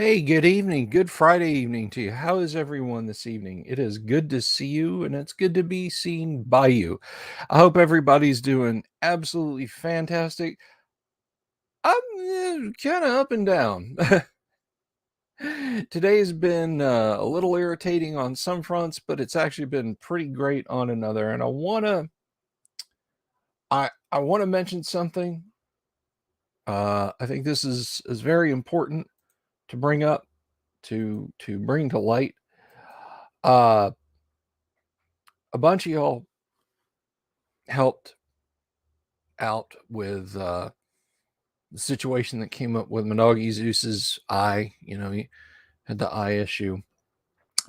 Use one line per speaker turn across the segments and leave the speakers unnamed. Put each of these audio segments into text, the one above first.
Hey, good evening. Good Friday evening to you. How is everyone this evening? It is good to see you and it's good to be seen by you. I hope everybody's doing absolutely fantastic. I'm kind of up and down. Today's been a little irritating on some fronts, but it's actually been pretty great on another. And I want to mention something. I think this is very important to bring up, to bring to light. Uh, a bunch of y'all helped out with the situation that came up with Minogi Zeus's eye. He had the eye issue.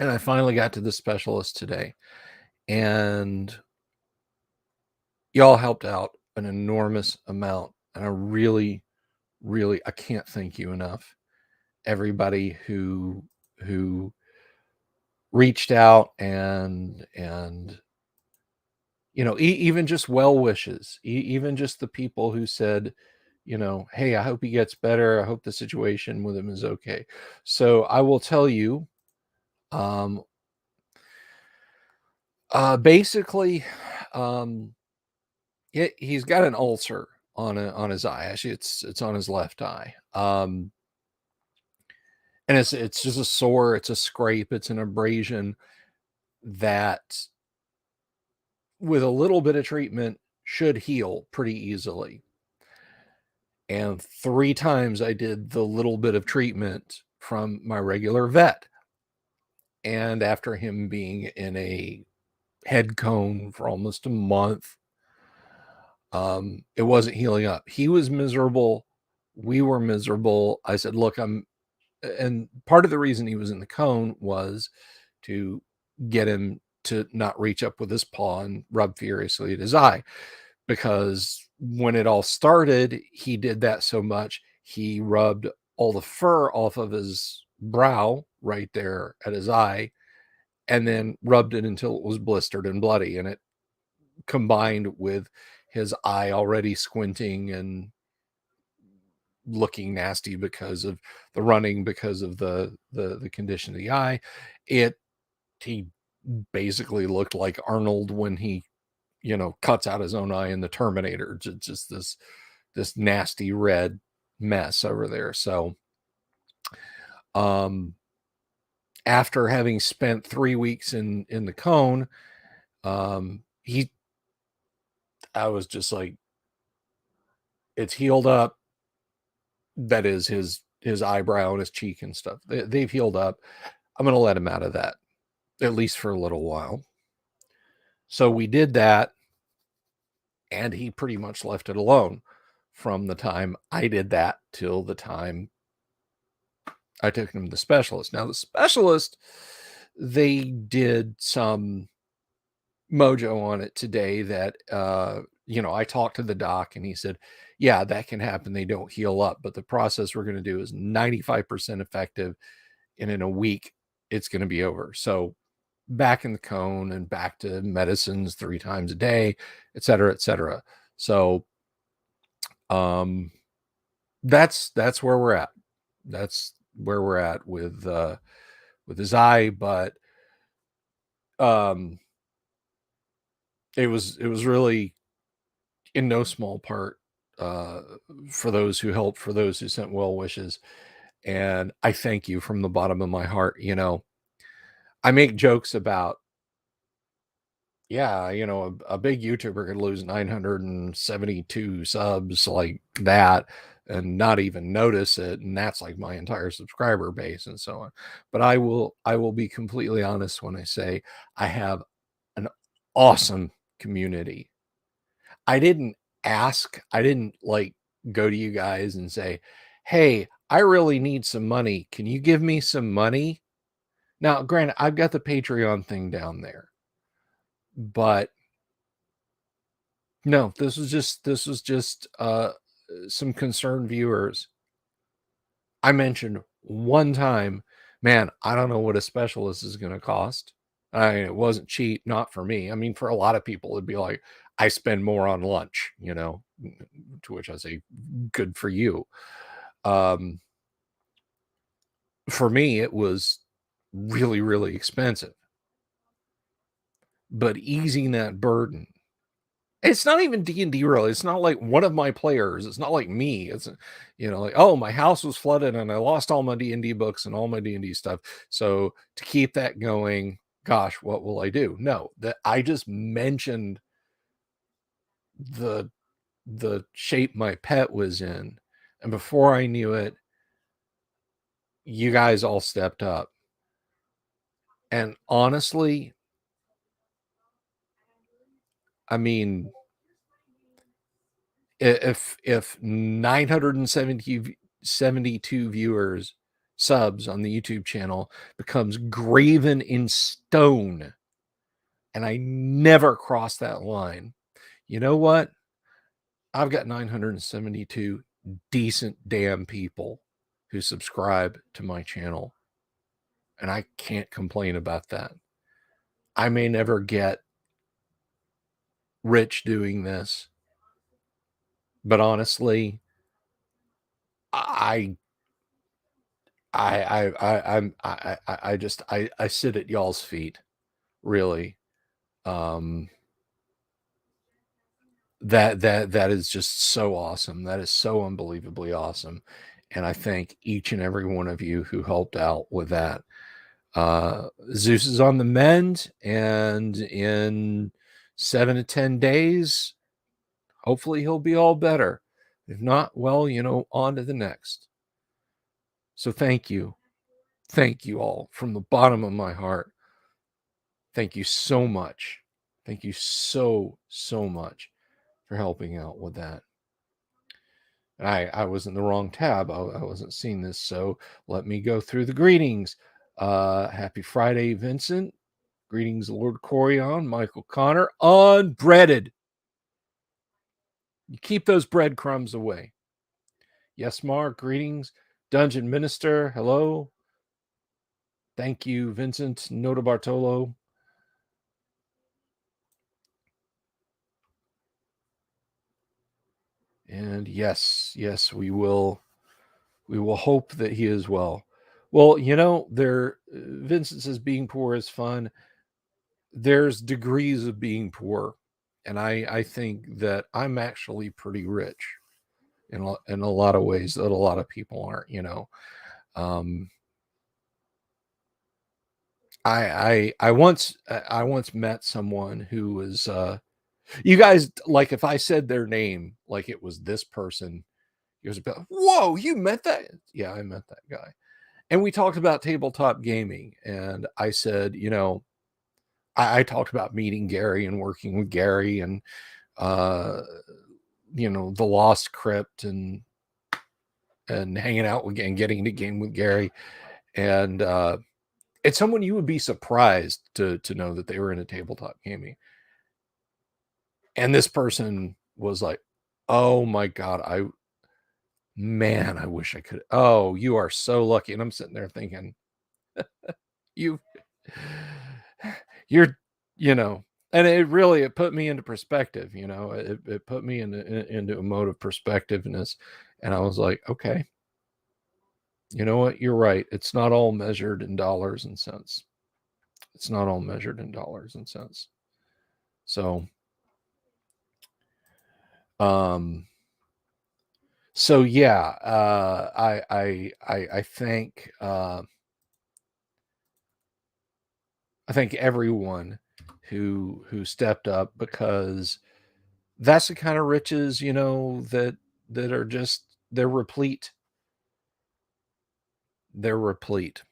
And I finally got to the specialist today. And y'all helped out an enormous amount. And I really, really, I can't thank you enough. Everybody who reached out and even just well wishes, even just the people who said, hey, I hope he gets better. I hope the situation with him is okay. So I will tell you, um, basically, um, he's got an ulcer on his eye. Actually, it's on his left eye. And it's just a sore. It's a scrape. It's an abrasion that, with a little bit of treatment, should heal pretty easily. And 3 times I did the little bit of treatment from my regular vet. And after him being in a head cone for almost a month, it wasn't healing up. He was miserable. We were miserable. I said, look, and part of the reason he was in the cone was to get him to not reach up with his paw and rub furiously at his eye. Because when it all started, he did that so much, he rubbed all the fur off of his brow right there at his eye, and then rubbed it until it was blistered and bloody. And it combined with his eye already squinting and looking nasty because of the running, because of the condition of the eye. He basically looked like Arnold when he cuts out his own eye in the Terminator. Just this nasty red mess over there. So um after having spent 3 weeks in the cone, he I was just like, it's healed up. That is his eyebrow and his cheek and stuff. They've healed up. I'm gonna let him out of that, at least for a little while. So we did that, and he pretty much left it alone from the time I did that till the time I took him to the specialist. Now, the specialist, they did some mojo on it today that, I talked to the doc and he said, yeah, that can happen. They don't heal up, but the process we're going to do is 95% effective. And in a week, it's going to be over. So back in the cone and back to medicines 3 times a day, et cetera, et cetera. So, that's where we're at. That's where we're at with his eye. But um it was really in no small part uh for those who helped, for those who sent well wishes, and I thank you from the bottom of my heart. I make jokes about, yeah, a big YouTuber could lose 972 subs like that and not even notice it, and that's like my entire subscriber base and so on. But I will be completely honest when I say I have an awesome community. I didn't I didn't like go to you guys and say, "Hey, I really need some money. Can you give me some money?" Now, granted, I've got the Patreon thing down there, but no, this was just some concerned viewers. I mentioned one time, man, I don't know what a specialist is going to cost. I mean, it wasn't cheap, not for me. I mean, for a lot of people, it'd be like, I spend more on lunch, to which I say, good for you. Um, For me, it was really, really expensive, but easing that burden. It's not even D&D really. It's not like one of my players. It's not like me. It's, like, oh, my house was flooded and I lost all my D&D books and all my D&D stuff. So to keep that going, gosh, what will I do? No, that I just mentioned the the shape my pet was in, and before I knew it, you guys all stepped up. And honestly, I mean, if 972 viewers subs on the YouTube channel becomes graven in stone and I never cross that line, you know what? I've got 972 decent damn people who subscribe to my channel, and I can't complain about that. I may never get rich doing this, but honestly, I I sit at y'all's feet, really. Um, that is just so awesome. That is so unbelievably awesome, and I thank each and every one of you who helped out with that. Zeus is on the mend, and in 7 to 10 days, hopefully he'll be all better. If not, well, on to the next. So thank you. Thank you all from the bottom of my heart. Thank you so much. Thank you so, so much for helping out with that. I was in the wrong tab. I wasn't seeing this. So let me go through the greetings. Happy Friday, Vincent. Greetings, Lord Corion, Michael Connor. Unbreaded. You keep those breadcrumbs away. Yes, Mark. Greetings. Dungeon Minister. Hello. Thank you, Vincent. Nota Bartolo. And yes, we will hope that he is well. Well, Vincent says being poor is fun. There's degrees of being poor, and I think that I'm actually pretty rich in a lot of ways that a lot of people aren't. Um, I once met someone who was you guys, like, if I said their name like it was this person, he was about, whoa, you met that? Yeah, I met that guy. And we talked about tabletop gaming. And I said, I talked about meeting Gary and working with Gary and, uh, the Lost Crypt and hanging out with and getting to game with Gary. And it's someone you would be surprised to know that they were into tabletop gaming. And this person was like, oh my God, I wish I could. Oh, you are so lucky. And I'm sitting there thinking, you, you're, and it put me into perspective. It put me into a mode of perspectiveness. And I was like, okay, you know what? You're right. It's not all measured in dollars and cents. It's not all measured in dollars and cents. So, um, so yeah, I thank I thank everyone who stepped up, because that's the kind of riches, that are just, they're replete. They're replete.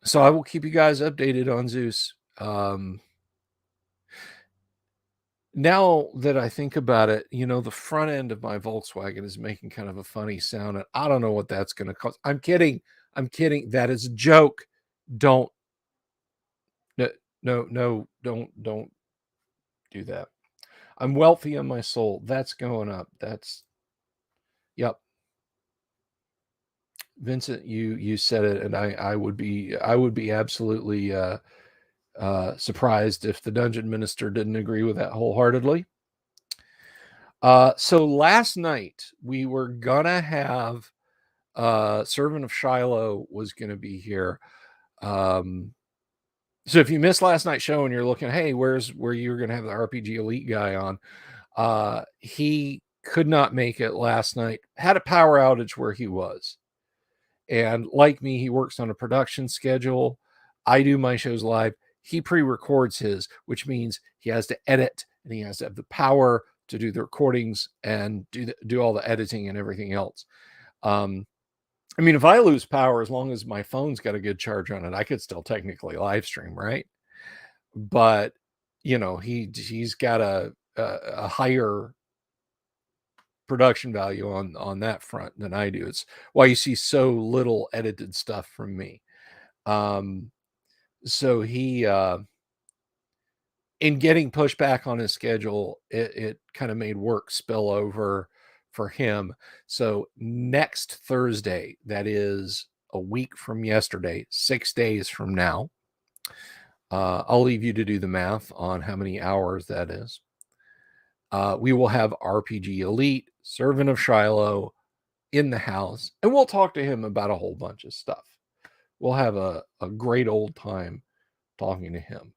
So I will keep you guys updated on Zeus. Now that I think about it, the front end of my Volkswagen is making kind of a funny sound, and I don't know what that's going to cost. I'm kidding. I'm kidding. That is a joke. Don't, no, no, don't do that. I'm wealthy on my soul. That's going up. Yep. Vincent, you said it, and I would be absolutely surprised if the dungeon minister didn't agree with that wholeheartedly. So last night we were gonna have Servant of Shiloh was going to be here. Um, so if you missed last night's show and you're looking, hey, where you're going to have the RPG Elite guy on? He could not make it last night. Had a power outage where he was. And like me, he works on a production schedule. I do my shows live. He pre-records his, which means he has to edit and he has to have the power to do the recordings and do all the editing and everything else. I mean, if I lose power, as long as my phone's got a good charge on it, I could still technically live stream, right? But he's got a higher production value on that front than I do. It's why you see so little edited stuff from me. Um, so he in getting pushed back on his schedule, it kind of made work spill over for him. So next Thursday, that is a week from yesterday, 6 days from now, I'll leave you to do the math on how many hours that is. We will have RPG Elite, Servant of Shiloh in the house, and we'll talk to him about a whole bunch of stuff. We'll have a great old time talking to him.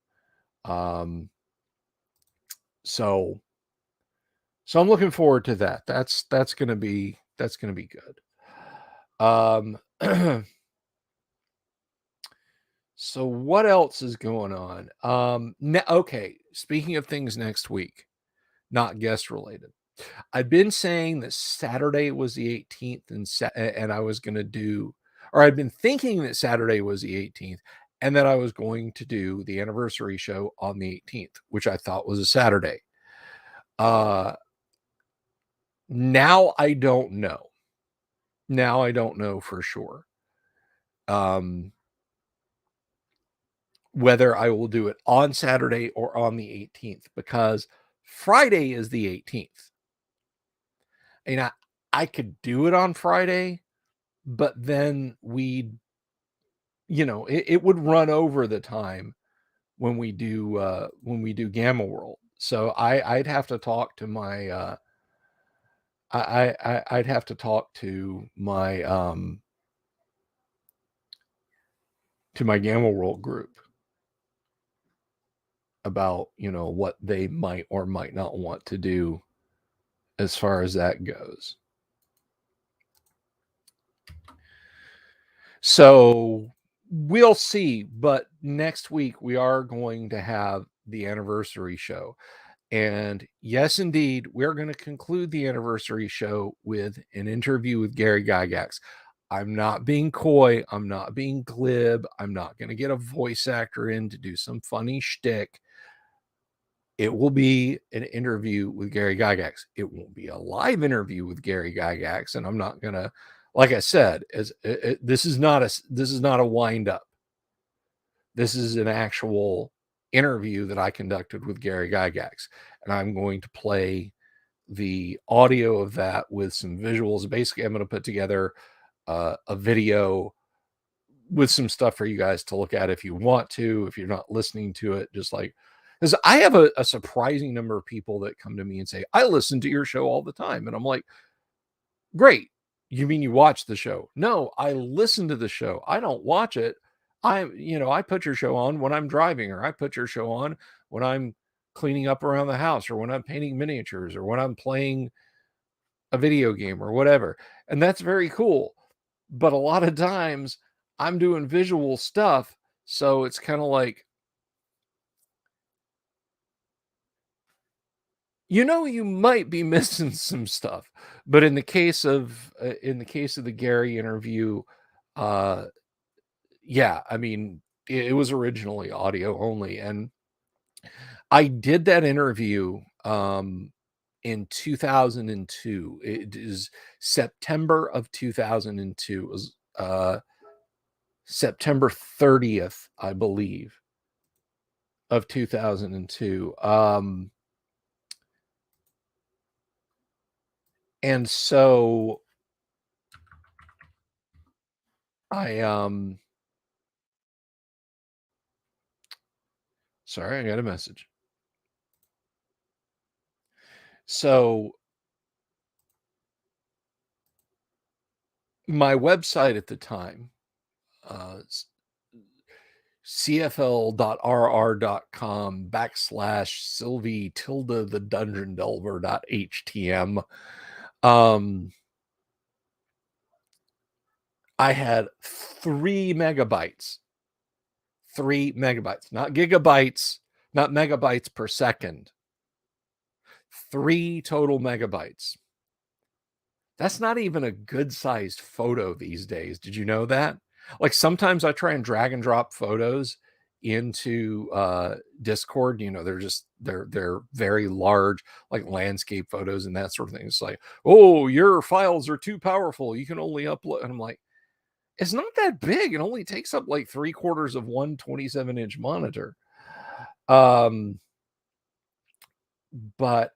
So I'm looking forward to that. That's gonna be good. So what else is going on? Okay, speaking of things next week, not guest related. I've been saying that Saturday was the 18th and I was going to do, or I'd been thinking that Saturday was the 18th and that I was going to do the anniversary show on the 18th, which I thought was a Saturday. Now I don't know. Now I don't know for sure. Whether I will do it on Saturday or on the 18th, because Friday is the 18th. And I could do it on Friday, but then it would run over the time when we do Gamma World. So I'd have to talk to my I'd have to talk to my Gamma World group about what they might or might not want to do as far as that goes. So we'll see, but next week we are going to have the anniversary show. And yes, indeed, we're going to conclude the anniversary show with an interview with Gary Gygax. I'm not being coy. I'm not being glib. I'm not going to get a voice actor in to do some funny shtick. It will be an interview with Gary Gygax. It won't be a live interview with Gary Gygax, and I'm not going to, like I said, this is not a wind up. This is an actual interview that I conducted with Gary Gygax, and I'm going to play the audio of that with some visuals. Basically, I'm going to put together a video with some stuff for you guys to look at if you want to, if you're not listening to it, just like, because I have a surprising number of people that come to me and say, I listen to your show all the time. And I'm like, great. You mean you watch the show? No, I listen to the show. I don't watch it. I put your show on when I'm driving, or I put your show on when I'm cleaning up around the house, or when I'm painting miniatures, or when I'm playing a video game or whatever. And that's very cool. But a lot of times I'm doing visual stuff. So it's kind of like, you might be missing some stuff. But in the case of the Gary interview, uh, yeah, I mean, it was originally audio only, and I did that interview in 2002. It is September of 2002. It was September 30th, I believe, of 2002. And so I sorry, I got a message. So my website at the time, s cfl.rr.com/Sylvie tilde the dungeon delver.htm. Um, I had 3 megabytes, 3 megabytes, not gigabytes, not megabytes per second, 3 total megabytes. That's not even a good sized photo these days. Did you know that? Like sometimes I try and drag and drop photos into Discord. They're very large, like landscape photos and that sort of thing. It's like, oh, your files are too powerful. You can only upload. And I'm like, it's not that big. It only takes up like 3/4 of one 27-inch monitor. Um, but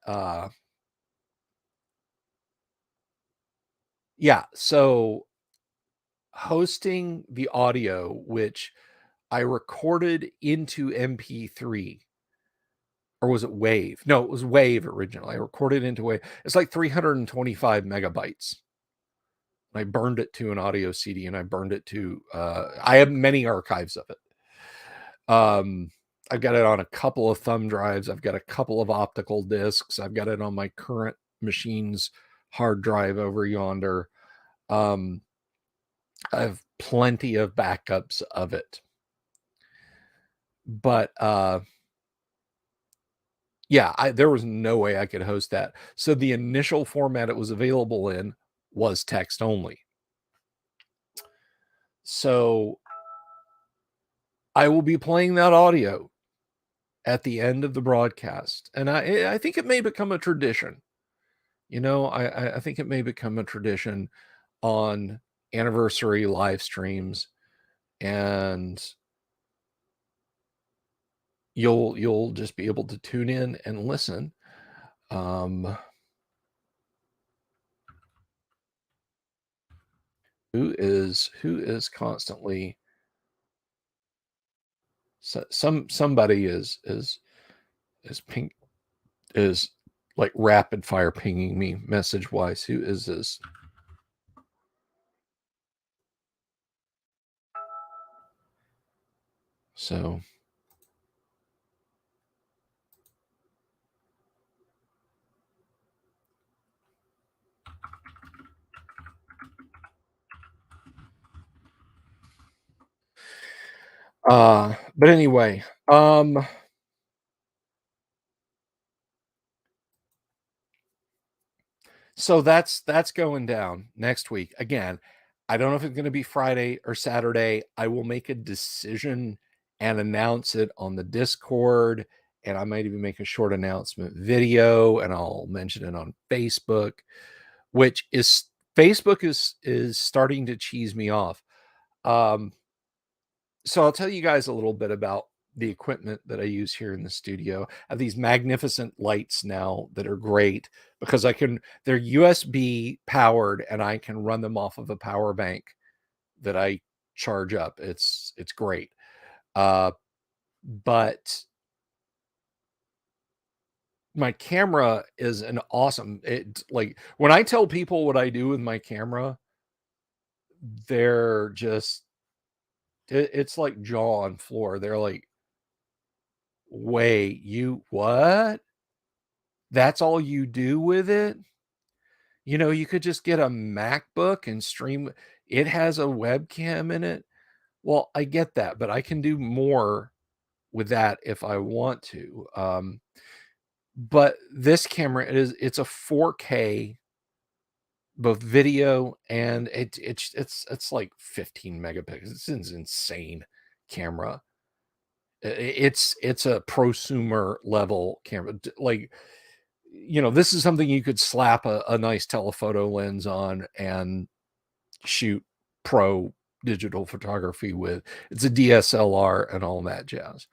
yeah, so hosting the audio, which I recorded into MP3, or was it Wave? No, it was Wave originally. I recorded into Wave. It's like 325 megabytes. I burned it to an audio CD and I burned it to, I have many archives of it. I've got it on a couple of thumb drives. I've got a couple of optical discs. I've got it on my current machine's hard drive over yonder. Um, I have plenty of backups of it. But yeah, there was no way I could host that. So the initial format it was available in was text only. So I will be playing that audio at the end of the broadcast, and I think it may become a tradition. I think it may become a tradition on anniversary live streams, and you'll just be able to tune in and listen. Um, who is constantly, somebody is ping is like rapid fire pinging me message wise. Who is this? So but anyway, so that's going down next week. Again, I don't know if it's going to be Friday or Saturday. I will make a decision and announce it on the Discord, and I might even make a short announcement video, and I'll mention it on Facebook, which is Facebook is starting to cheese me off. Um, so I'll tell you guys a little bit about the equipment that I use here in the studio. I have these magnificent lights now that are great because they're USB powered and I can run them off of a power bank that I charge up. It's great. But my camera is an awesome, it like when I tell people what I do with my camera, they're just, it's like jaw on floor. They're like, wait, you what? That's all you do with it? You could just get a MacBook and stream. It has a webcam in it. Well, I get that, but I can do more with that if I want to. But this camera it's a 4K, both video, and it's like 15 megapixels. It's an insane camera. It's a prosumer level camera. Like, this is something you could slap a nice telephoto lens on and shoot pro digital photography with. It's a DSLR and all that jazz.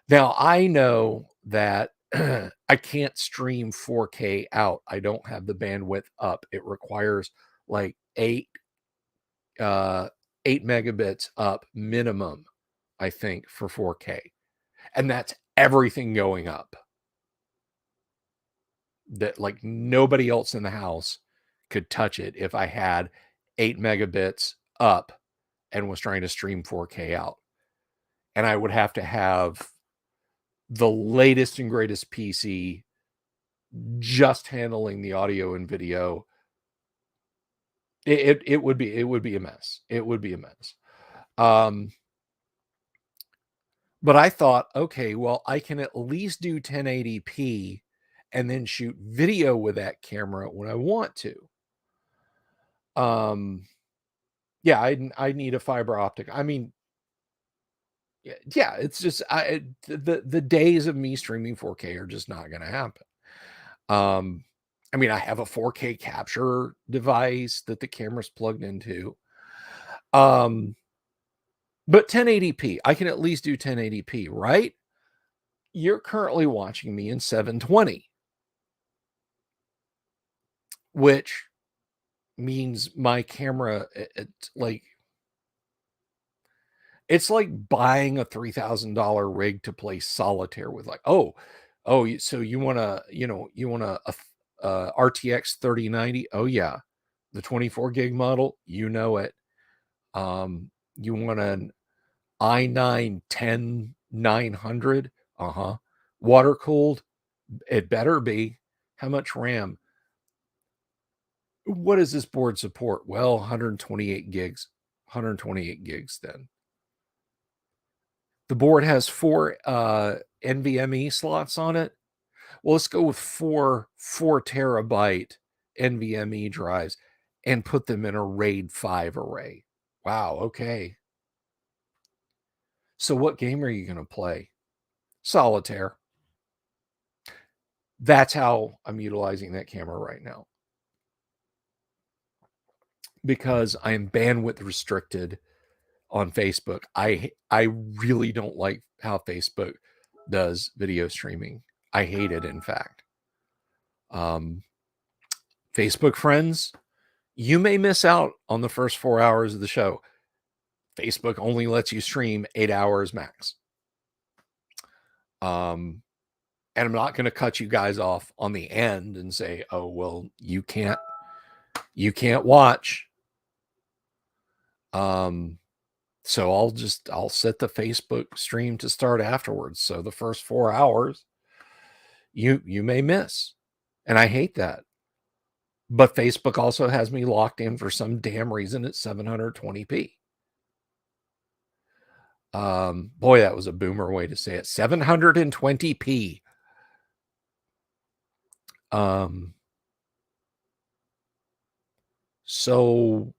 Now, I know that I can't stream 4K out. I don't have the bandwidth up. It requires like 8 megabits up minimum, I think, for 4K. And that's everything going up. That like nobody else in the house could touch it if I had 8 megabits up and was trying to stream 4K out. And I would have to have the latest and greatest PC just handling the audio and video. It would be a mess. It would be a mess. But I thought, okay, well, I can at least do 1080p and then shoot video with that camera when I want to. Yeah, I need a fiber optic. I mean, yeah, it's just the days of me streaming 4K are just not going to happen. I mean, I have a 4K capture device that the camera's plugged into. But 1080p, I can at least do 1080p, right? You're currently watching me in 720, which means my camera, it's like buying a $3,000 rig to play solitaire with. Like, so you want to, you want a RTX 3090? Oh yeah, the 24 gig model, you know it. You want an i9 10900? Water cooled? It better be. How much RAM? What does this board support? Well, 128 gigs. 128 gigs then. The board has 4 NVMe slots on it. Well, let's go with 4 terabyte NVMe drives and put them in a RAID 5 array. Wow, okay. So what game are you going to play? Solitaire. That's how I'm utilizing that camera right now. Because I am bandwidth restricted on Facebook. I really don't like how Facebook does video streaming. I hate it, in fact. Facebook friends, you may miss out on the first 4 hours of the show. Facebook only lets you stream 8 hours max. And I'm not going to cut you guys off on the end and say, oh, well, you can't watch. So I'll set the Facebook stream to start afterwards. So the first 4 hours you may miss. And I hate that. But Facebook also has me locked in for some damn reason at 720p. Boy, that was a boomer way to say it. 720p. So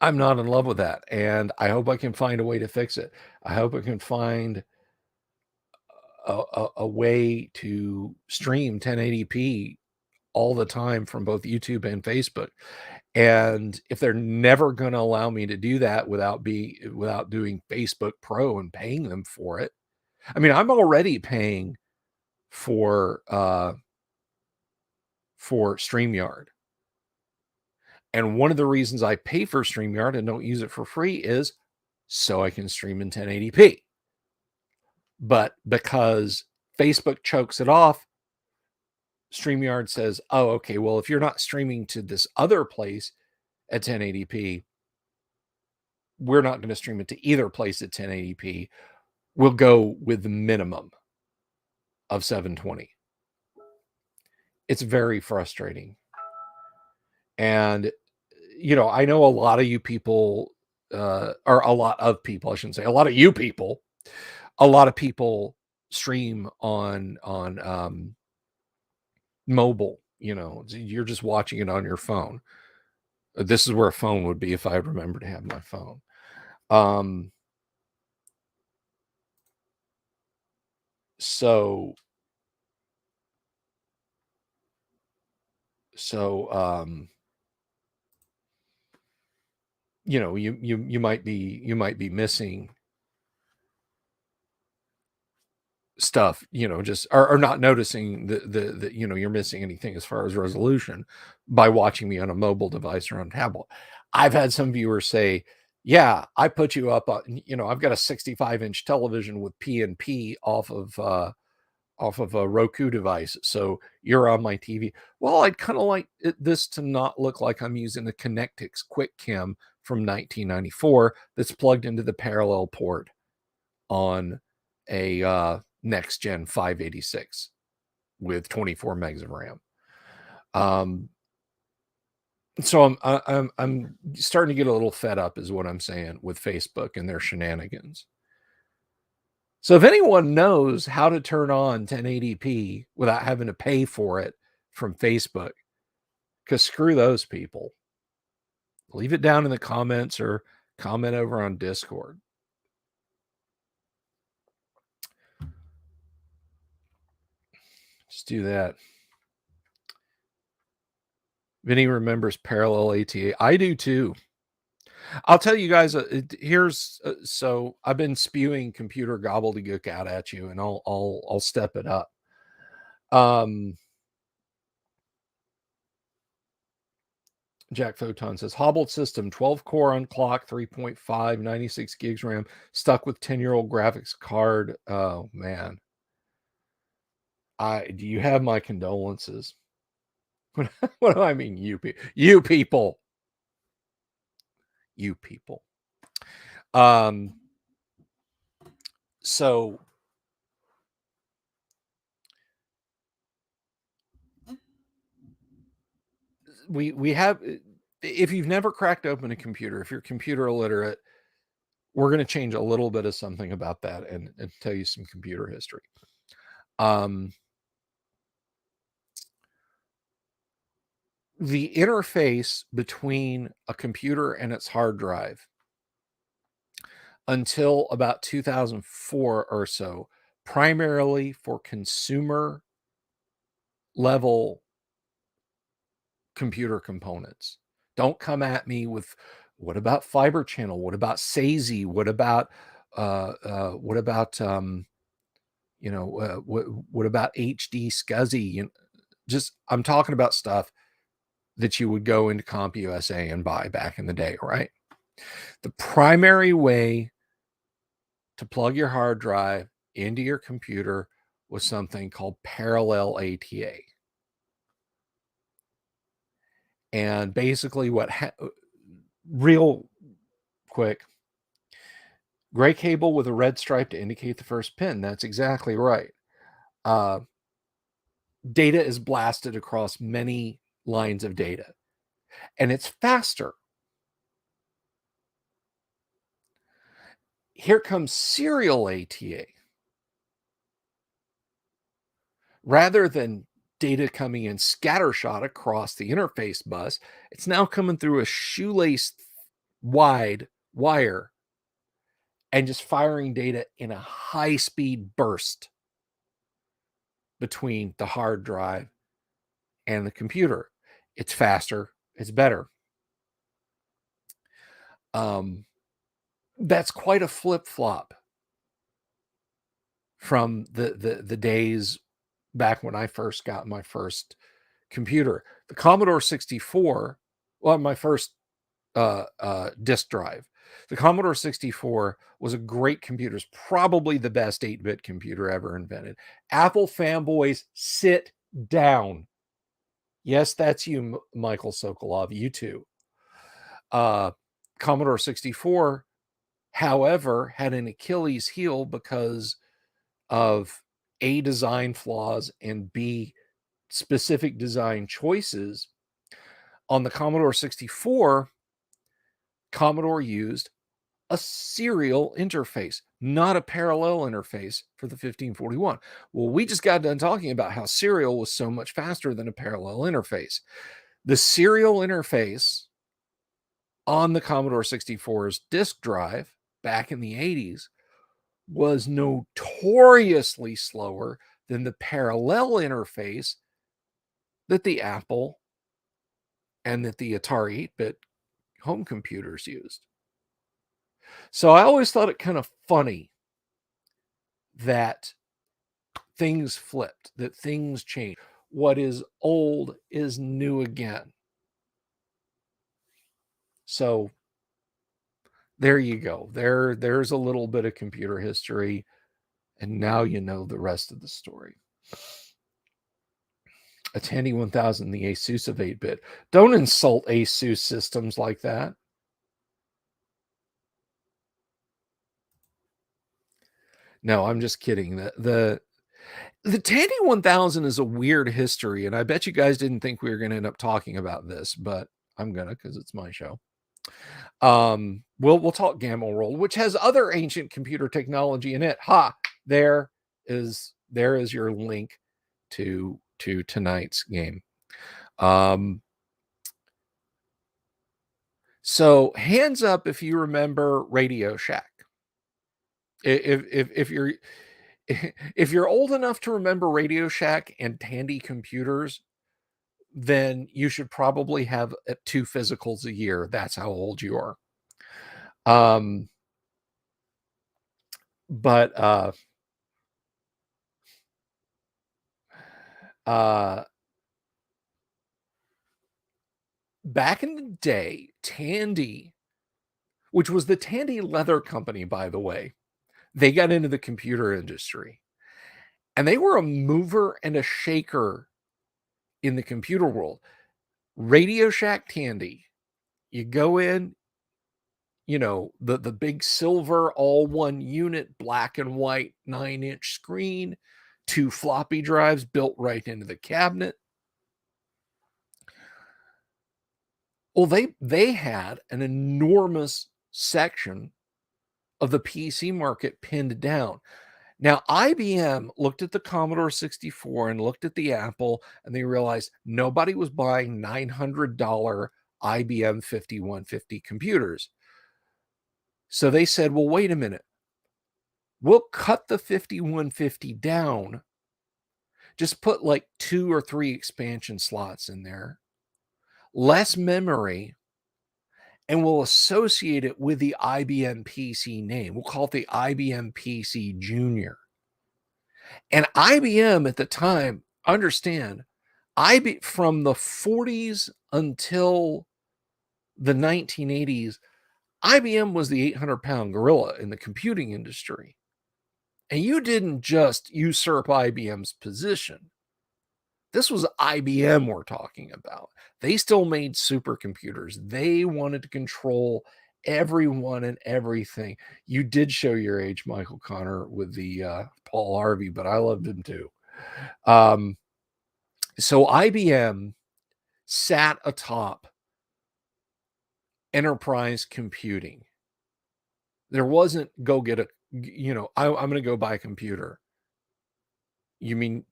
I'm not in love with that, and I hope I can find a way to fix it. I hope I can find a way to stream 1080p all the time from both YouTube and Facebook. And if they're never going to allow me to do that without doing Facebook Pro and paying them for it. I mean, I'm already paying for StreamYard. And one of the reasons I pay for StreamYard and don't use it for free is so I can stream in 1080p. But because Facebook chokes it off, StreamYard says, oh, okay, well, if you're not streaming to this other place at 1080p, we're not going to stream it to either place at 1080p. We'll go with the minimum of 720. It's very frustrating. And, I know a lot of you people, or a lot of people, I shouldn't say, a lot of you people, a lot of people stream on mobile. You're just watching it on your phone. This is where a phone would be if I remember to have my phone. So you might be missing stuff, just or not noticing the you're missing anything as far as resolution by watching me on a mobile device or on a tablet. I've had some viewers say, yeah, I put you up on, I've got a 65-inch television with P&P off of off of a Roku device, so you're on my TV. Well, I'd kind of like this to not look like I'm using a Connectix Quick Cam from 1994 that's plugged into the parallel port on a next gen 586 with 24 megs of RAM. So I'm starting to get a little fed up, is what I'm saying, with Facebook and their shenanigans. So if anyone knows how to turn on 1080p without having to pay for it from Facebook, because screw those people, leave it down in the comments or comment over on Discord. Just do that. Vinny remembers parallel ATA. I do too. I'll tell you guys. So I've been spewing computer gobbledygook out at you, and I'll step it up. Jack Photon says hobbled system, 12 core unclocked, 3.5, 96 gigs RAM, stuck with 10-year-old graphics card. Oh man, do you have my condolences? What do I mean, you people? So we have, if you've never cracked open a computer, if you're computer illiterate, we're going to change a little bit of something about that and tell you some computer history. The interface between a computer and its hard drive until about 2004 or so, primarily for consumer level computer components. Don't come at me with what about Fiber Channel? What about SASE? What about what about what about HD SCSI? Just I'm talking about stuff that you would go into CompUSA and buy back in the day, right? The primary way to plug your hard drive into your computer was something called parallel ATA. And basically real quick, gray cable with a red stripe to indicate the first pin. That's exactly right. Data is blasted across many lines of data, and it's faster. Here comes serial ATA. Rather than data coming in scattershot across the interface bus, it's now coming through a shoelace wide wire and just firing data in a high-speed burst between the hard drive and the computer. It's faster, it's better. That's quite a flip-flop from the days back when I first got my first computer. The Commodore 64, well, my first disk drive. The Commodore 64 was a great computer. It's probably the best 8-bit computer ever invented. Apple fanboys, sit down. Yes, that's you, Michael Sokolov. You too. Commodore 64, however, had an Achilles heel because of A, design flaws, and B, specific design choices. On the Commodore 64, Commodore used a serial interface, not a parallel interface for the 1541. Well, we just got done talking about how serial was so much faster than a parallel interface. The serial interface on the Commodore 64's disk drive back in the 80s was notoriously slower than the parallel interface that the Apple and that the Atari 8-bit home computers used. So I always thought it kind of funny that things flipped, that things changed. What is old is new again. So there you go. There's a little bit of computer history, and now you know the rest of the story. A Tandy 1000, the Asus of 8-bit. Don't insult Asus systems like that. No, I'm just kidding. The Tandy 1000 is a weird history, and I bet you guys didn't think we were going to end up talking about this, but I'm gonna because it's my show. We'll talk Gamma World, which has other ancient computer technology in it. Ha! There is your link to tonight's game. So hands up if you remember Radio Shack. If you're if you're old enough to remember Radio Shack and Tandy computers, then you should probably have 2 physicals a year. That's how old you are. But back in the day, Tandy, which was the Tandy Leather Company, by the way, they got into the computer industry, and they were a mover and a shaker in the computer world. Radio Shack Tandy, you go in, the big silver all one unit black and white 9-inch screen, 2 floppy drives built right into the cabinet. Well, they had an enormous section of the PC market pinned down. Now, IBM looked at the Commodore 64 and looked at the Apple, and they realized nobody was buying $900 IBM 5150 computers. So they said, well, wait a minute. We'll cut the 5150 down. Just put like 2 or 3 expansion slots in there, less memory, and we'll associate it with the IBM PC name. We'll call it the IBM PC Junior. And IBM at the time, understand, from the 40s until the 1980s, IBM was the 800-pound gorilla in the computing industry. And you didn't just usurp IBM's position. This was IBM we're talking about. They still made supercomputers. They wanted to control everyone and everything. You did show your age, Michael Connor, with the Paul Harvey, but I loved him too. So IBM sat atop enterprise computing. There wasn't go get a, I'm going to go buy a computer. You mean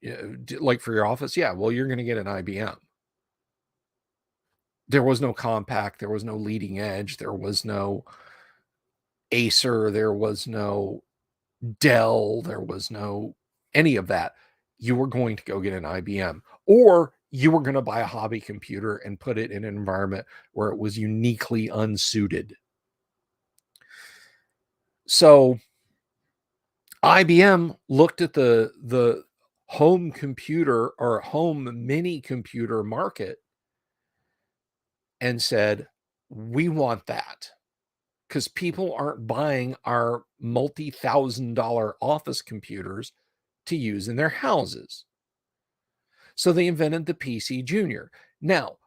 like for your office? Yeah, well, you're going to get an IBM. There was no Compaq. There was no Leading Edge. There was no Acer. There was no Dell. There was no any of that. You were going to go get an IBM, or you were going to buy a hobby computer and put it in an environment where it was uniquely unsuited. So IBM looked at the home computer or home mini computer market and said, we want that, because people aren't buying our multi-$1,000 office computers to use in their houses. So they invented the PC Junior. Now,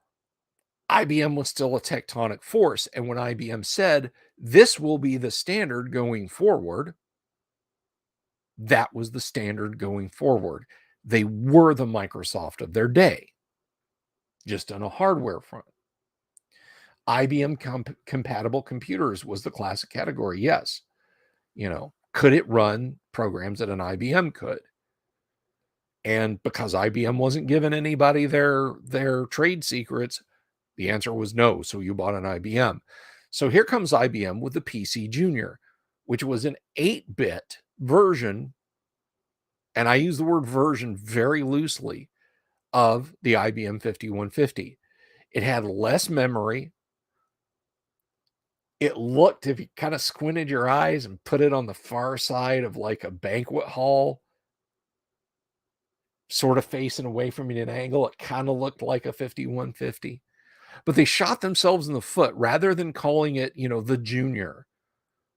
IBM was still a tectonic force, and when IBM said, this will be the standard going forward, that was the standard going forward. They were the Microsoft of their day, just on a hardware front. IBM compatible computers was the classic category. Yes. Could it run programs that an IBM could? And because IBM wasn't giving anybody their trade secrets, the answer was no. So you bought an IBM. So here comes IBM with the PC Junior, which was an 8-bit version, and I use the word version very loosely, of the IBM 5150. It had less memory. It looked, if you kind of squinted your eyes and put it on the far side of like a banquet hall, sort of facing away from you at an angle, it kind of looked like a 5150. But they shot themselves in the foot. Rather than calling it, the Junior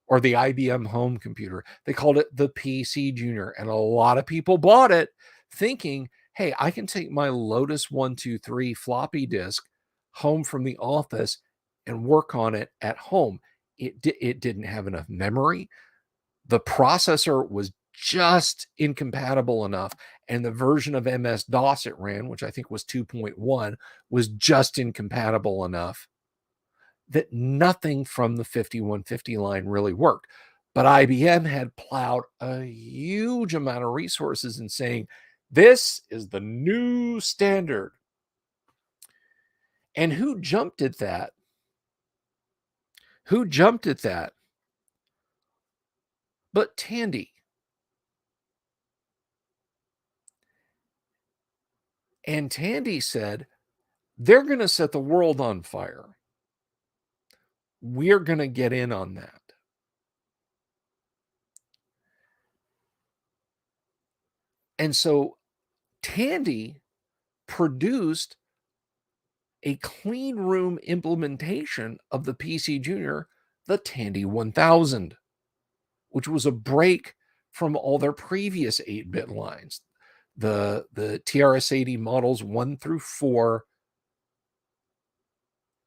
or the IBM home computer, they called it the PC Junior. And a lot of people bought it thinking, hey, I can take my Lotus 123 floppy disk home from the office and work on it at home. It didn't have enough memory. The processor was just incompatible enough, and the version of MS-DOS it ran, which I think was 2.1, was just incompatible enough that nothing from the 5150 line really worked. But IBM had plowed a huge amount of resources in saying, this is the new standard. And who jumped at that? Who jumped at that? But Tandy. And Tandy said, they're going to set the world on fire. We're going to get in on that. And so Tandy produced a clean room implementation of the PC Junior, the Tandy 1000, which was a break from all their previous 8-bit lines. The TRS-80 models 1 through 4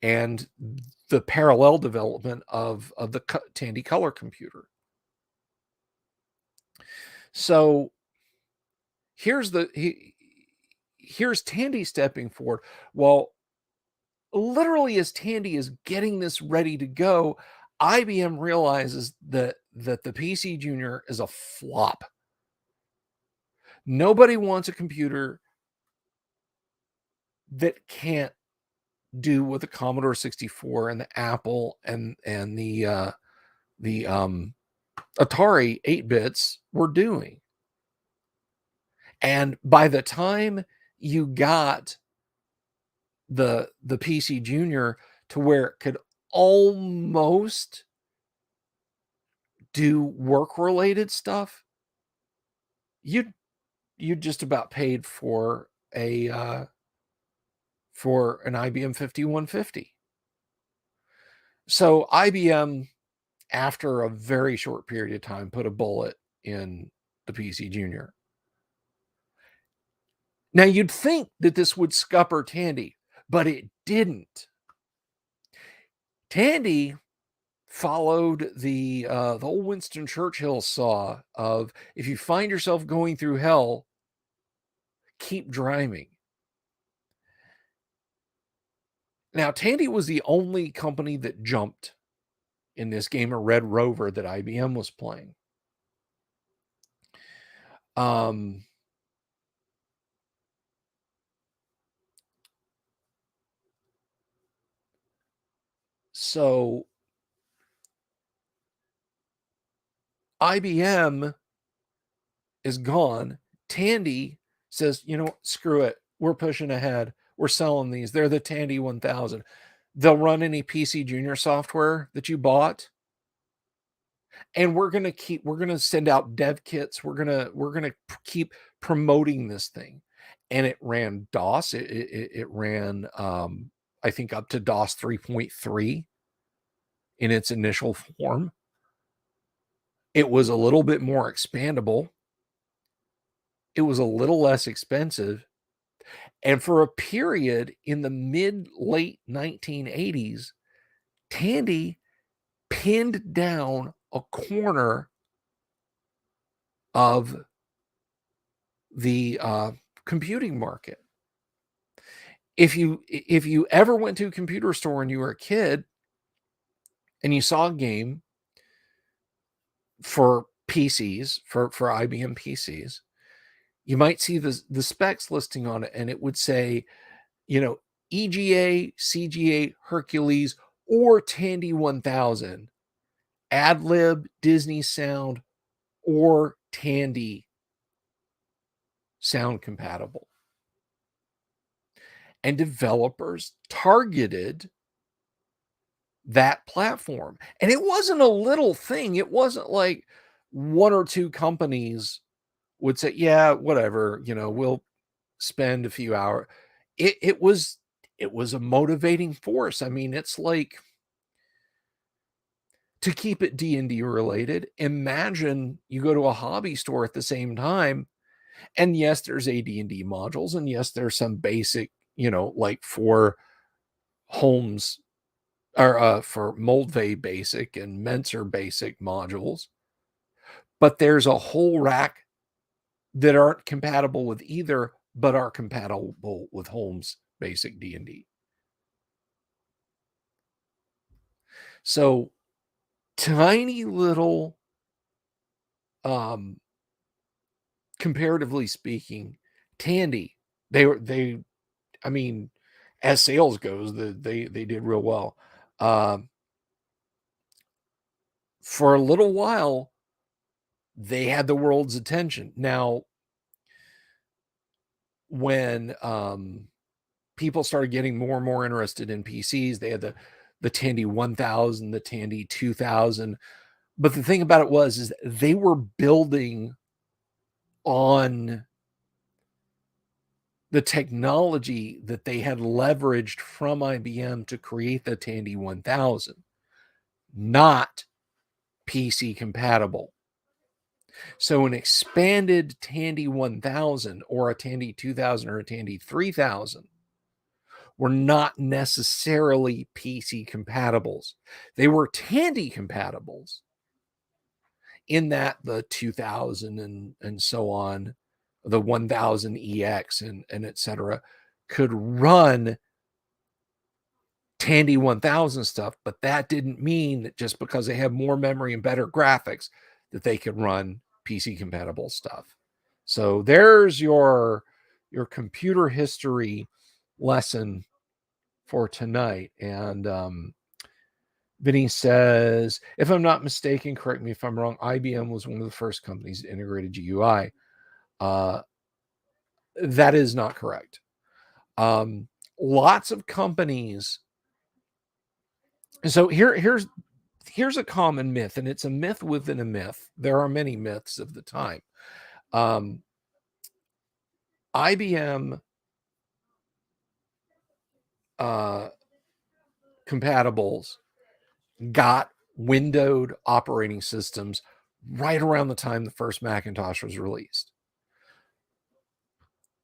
and the parallel development of the Tandy color computer. So here's Tandy stepping forward. Well, literally as Tandy is getting this ready to go, IBM realizes that the PC Junior is a flop. Nobody wants a computer that can't do what the Commodore 64 and the Apple and the Atari 8-bits were doing. And by the time you got the PC Junior to where it could almost do work-related stuff, you just about paid for an IBM 5150. So IBM, after a very short period of time, put a bullet in the PC Junior. Now, you'd think that this would scupper Tandy, but it didn't. Tandy followed the old Winston Churchill saw of, if you find yourself going through hell, keep driving. Now, Tandy was the only company that jumped in this game of Red Rover that IBM was playing. So IBM is gone. Tandy says, you know, screw it. We're pushing ahead. We're selling these. They're the Tandy 1000. They'll run any PC Junior software that you bought. And we're going to send out dev kits. We're going to keep promoting this thing. And it ran DOS. It ran, I think, up to DOS 3.3 in its initial form. It was a little bit more expandable. It was a little less expensive. And for a period in the mid-late 1980s, Tandy pinned down a corner of the computing market. If you ever went to a computer store and you were a kid and you saw a game for PCs, for IBM PCs, you might see the specs listing on it, and it would say, you know, EGA, CGA, Hercules, or Tandy 1000, AdLib, Disney Sound, or Tandy sound compatible. And developers targeted that platform. And it wasn't a little thing. It wasn't like one or two companies would say, yeah, whatever, you know, we'll spend a few hours. It was a motivating force. I mean, it's like, to keep it D&D related, imagine you go to a hobby store at the same time And yes, there's AD&D modules, and yes, there's some basic, like for Holmes or for Moldvay basic and Menser basic modules. But there's a whole rack that aren't compatible with either, but are compatible with Holmes basic D&D. So tiny little, comparatively speaking, Tandy, they I mean, as sales goes, they did real well. For a little while, they had the world's attention. Now, when people started getting more and more interested in PCs, they had the Tandy 1000, the Tandy 2000. But the thing about it is they were building on the technology that they had leveraged from IBM to create the Tandy 1000, not PC compatible. So an expanded Tandy 1000 or a Tandy 2000 or a Tandy 3000 were not necessarily PC compatibles. They were Tandy compatibles in that the 2000 and so on, the 1000 EX and etc. could run Tandy 1000 stuff, but that didn't mean that just because they have more memory and better graphics that they could run PC compatible stuff. So there's your computer history lesson for tonight. And Vinny says, if I'm not mistaken, correct me if I'm wrong, IBM was one of the first companies that integrated GUI. That is not correct. Lots of companies. So here's a common myth, and it's a myth within a myth. There are many myths of the time. IBM compatibles got windowed operating systems right around the time the first Macintosh was released.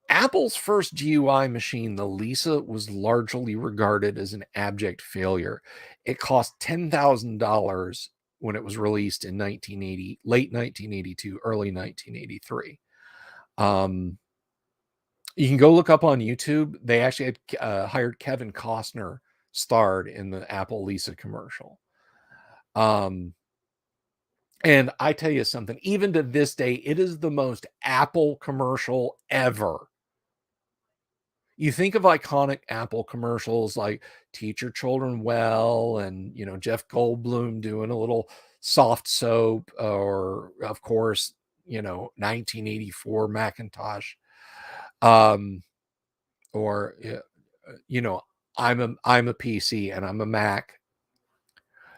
Apple's first GUI machine, the Lisa, was largely regarded as an abject failure. It cost $10,000 when it was released in 1980, late 1982, early 1983. You can go look up on YouTube. They actually had hired Kevin Costner starred in the Apple Lisa commercial. And I tell you something, even to this day, it is the most Apple commercial ever. You think of iconic Apple commercials like Teach Your Children Well and, Jeff Goldblum doing a little soft soap, or of course, 1984 Macintosh. Or I'm a PC and I'm a Mac.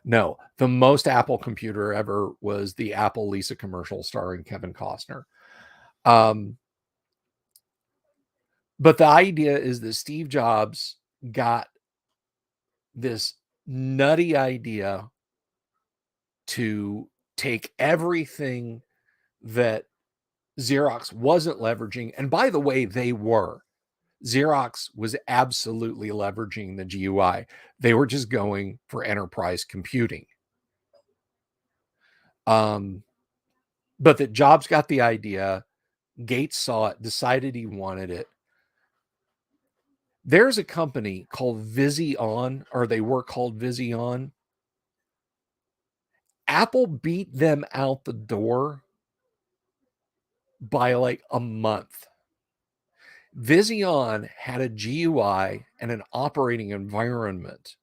No, the most Apple computer ever was the Apple Lisa commercial starring Kevin Costner. But the idea is that Steve Jobs got this nutty idea to take everything that Xerox wasn't leveraging. And by the way, they were. Xerox was absolutely leveraging the GUI. They were just going for enterprise computing. But that Jobs got the idea, Gates saw it, decided he wanted it. There's a company called Vision, or they were called Vision. Apple beat them out the door by like a month. Vision had a GUI and an operating environment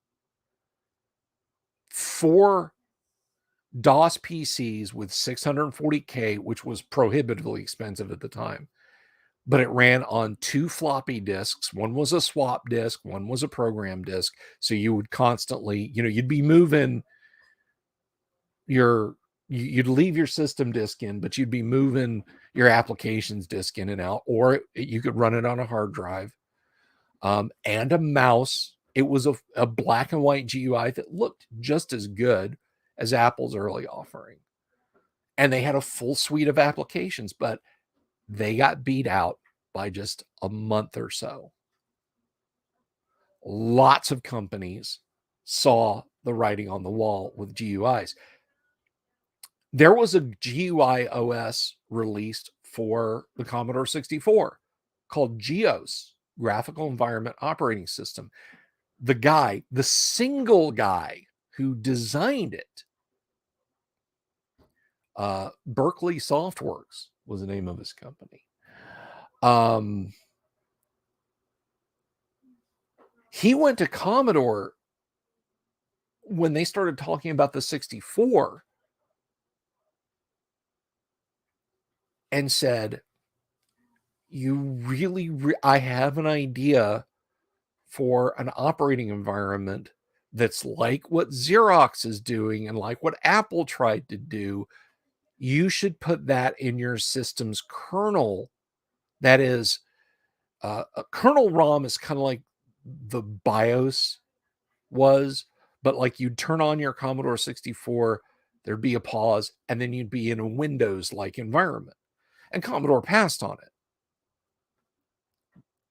for DOS PCs with 640K, which was prohibitively expensive at the time. But it ran on 2 floppy disks. One was a swap disk, one was a program disk. So you would constantly, you'd be moving you'd leave your system disk in, but you'd be moving your applications disk in and out, or you could run it on a hard drive. And a mouse. It was a black and white GUI that looked just as good as Apple's early offering. And they had a full suite of applications, but They got beat out by just a month or so. Lots of companies saw the writing on the wall with GUIs. There was a GUI OS released for the Commodore 64 called GEOS, Graphical Environment Operating System. The single guy who designed it, Berkeley Softworks was the name of his company. He went to Commodore when they started talking about the 64 and said, I have an idea for an operating environment that's like what Xerox is doing and like what Apple tried to do. You should put that in your system's kernel. That is, a kernel ROM is kind of like the BIOS was, but like you'd turn on your Commodore 64, there'd be a pause, and then you'd be in a Windows-like environment. And Commodore passed on it.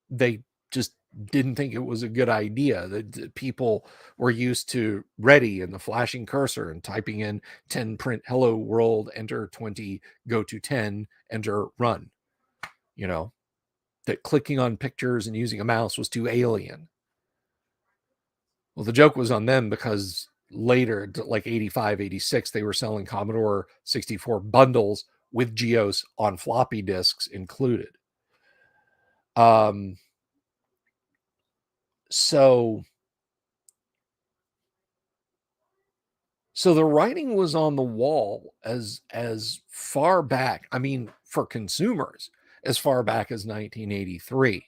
They just didn't think it was a good idea. That people were used to ready and the flashing cursor and typing in 10 print hello world, enter 20, go to 10, enter run. You know, that clicking on pictures and using a mouse was too alien. Well, the joke was on them because later, like 85, 86, they were selling Commodore 64 bundles with GEOS on floppy disks included. So the writing was on the wall as far back, I mean, for consumers, as far back as 1983.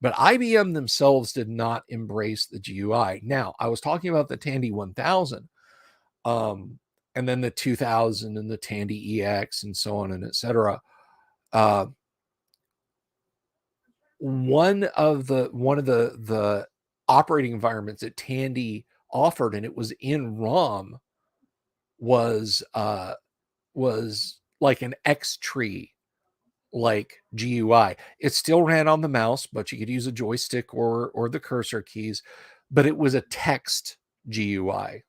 But IBM themselves did not embrace the GUI. Now, I was talking about the Tandy 1000, and then the 2000 and the Tandy EX and so on and etc. One of the operating environments that Tandy offered, and it was in ROM, was like an X tree like GUI. It still ran on the mouse, but you could use a joystick or the cursor keys, but it was a text GUI.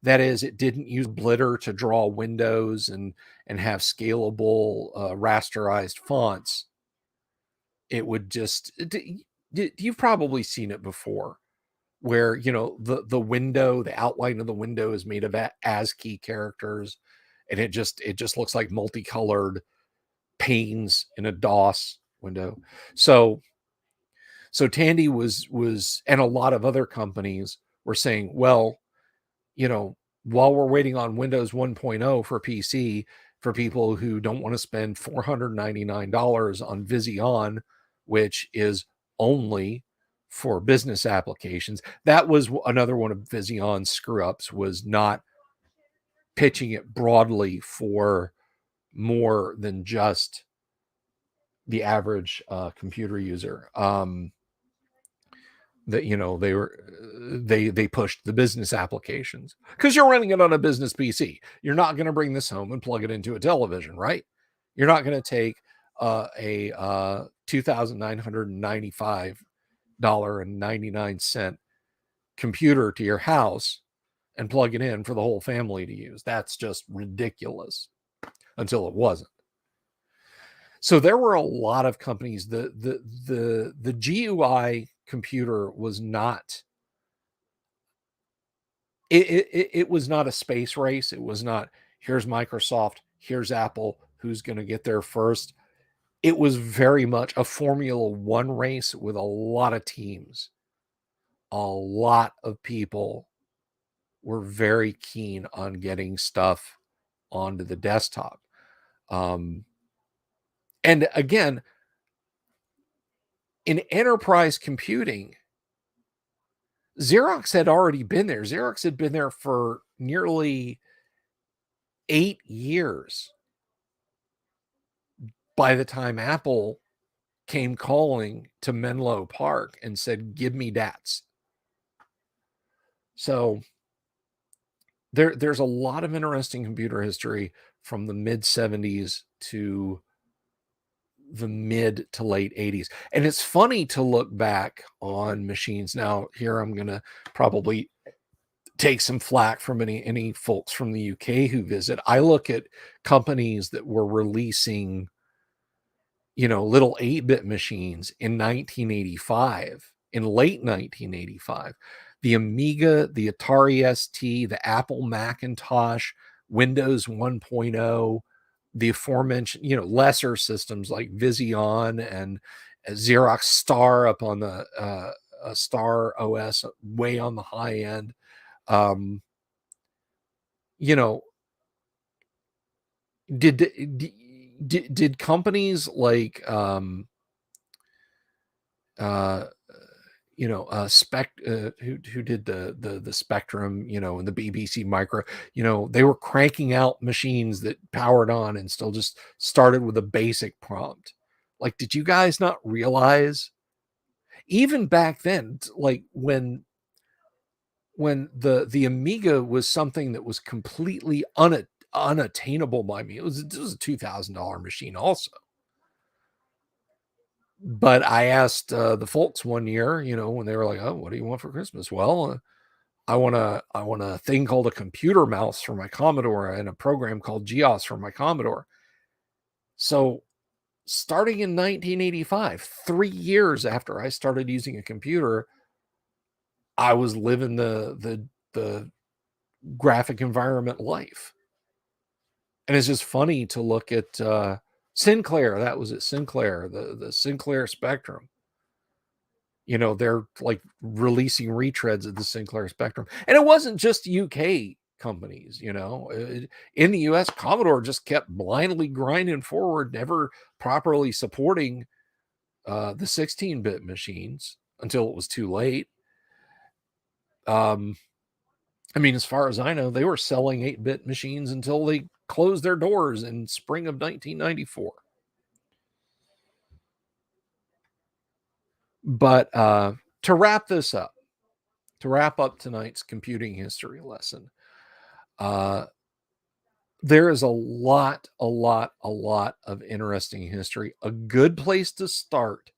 That is, it didn't use Blitter to draw windows and have scalable rasterized fonts. It would just, you've probably seen it before, where the window, the outline of the window is made of ASCII characters, and it just looks like multicolored panes in a DOS window. So Tandy was and a lot of other companies were saying, well, while we're waiting on Windows 1.0 for PC, for people who don't want to spend $499 on Vision, which is only for business applications. That was another one of Vision's screw ups, was not pitching it broadly for more than just the average computer user. That they pushed the business applications because you're running it on a business PC. You're not going to bring this home and plug it into a television, right? You're not going to take a $2,995.99 computer to your house and plug it in for the whole family to use. That's just ridiculous, until it wasn't. So there were a lot of companies. The GUI computer was not, it was not a space race. It was not, here's Microsoft, here's Apple, who's going to get there first. It was very much a Formula One race with a lot of teams. A lot of people were very keen on getting stuff onto the desktop. And again, in enterprise computing, Xerox had already been there. Xerox had been there for nearly 8 years by the time Apple came calling to Menlo Park and said, give me DATs. So there's a lot of interesting computer history from the mid 70s to the mid to late 80s. And it's funny to look back on machines. Now, here I'm going to probably take some flack from any folks from the UK who visit. I look at companies that were releasing, little 8-bit machines in 1985, in late 1985. The Amiga, the Atari ST, the Apple Macintosh, Windows 1.0, the aforementioned, lesser systems like Vision and Xerox Star up on the Star OS, way on the high end. Um, you know, did companies like uh who did the Spectrum, and the BBC Micro, they were cranking out machines that powered on and still just started with a basic prompt. Like, did you guys not realize even back then, like when the Amiga was something that was completely unattainable by me. It was a $2,000 machine also. But I asked the folks one year, when they were like, "Oh, what do you want for Christmas?" Well, I want a thing called a computer mouse for my Commodore and a program called GEOS for my Commodore. So starting in 1985, 3 years after I started using a computer, I was living the graphic environment life. And it's just funny to look at Sinclair. That was it, Sinclair, the Sinclair Spectrum. They're like releasing retreads of the Sinclair Spectrum. And it wasn't just UK companies, in the US, Commodore just kept blindly grinding forward, never properly supporting the 16-bit machines until it was too late. I mean, as far as I know, they were selling 8-bit machines until they closed their doors in spring of 1994. But to wrap this up, to wrap up tonight's computing history lesson, there is a lot of interesting history. A good place to start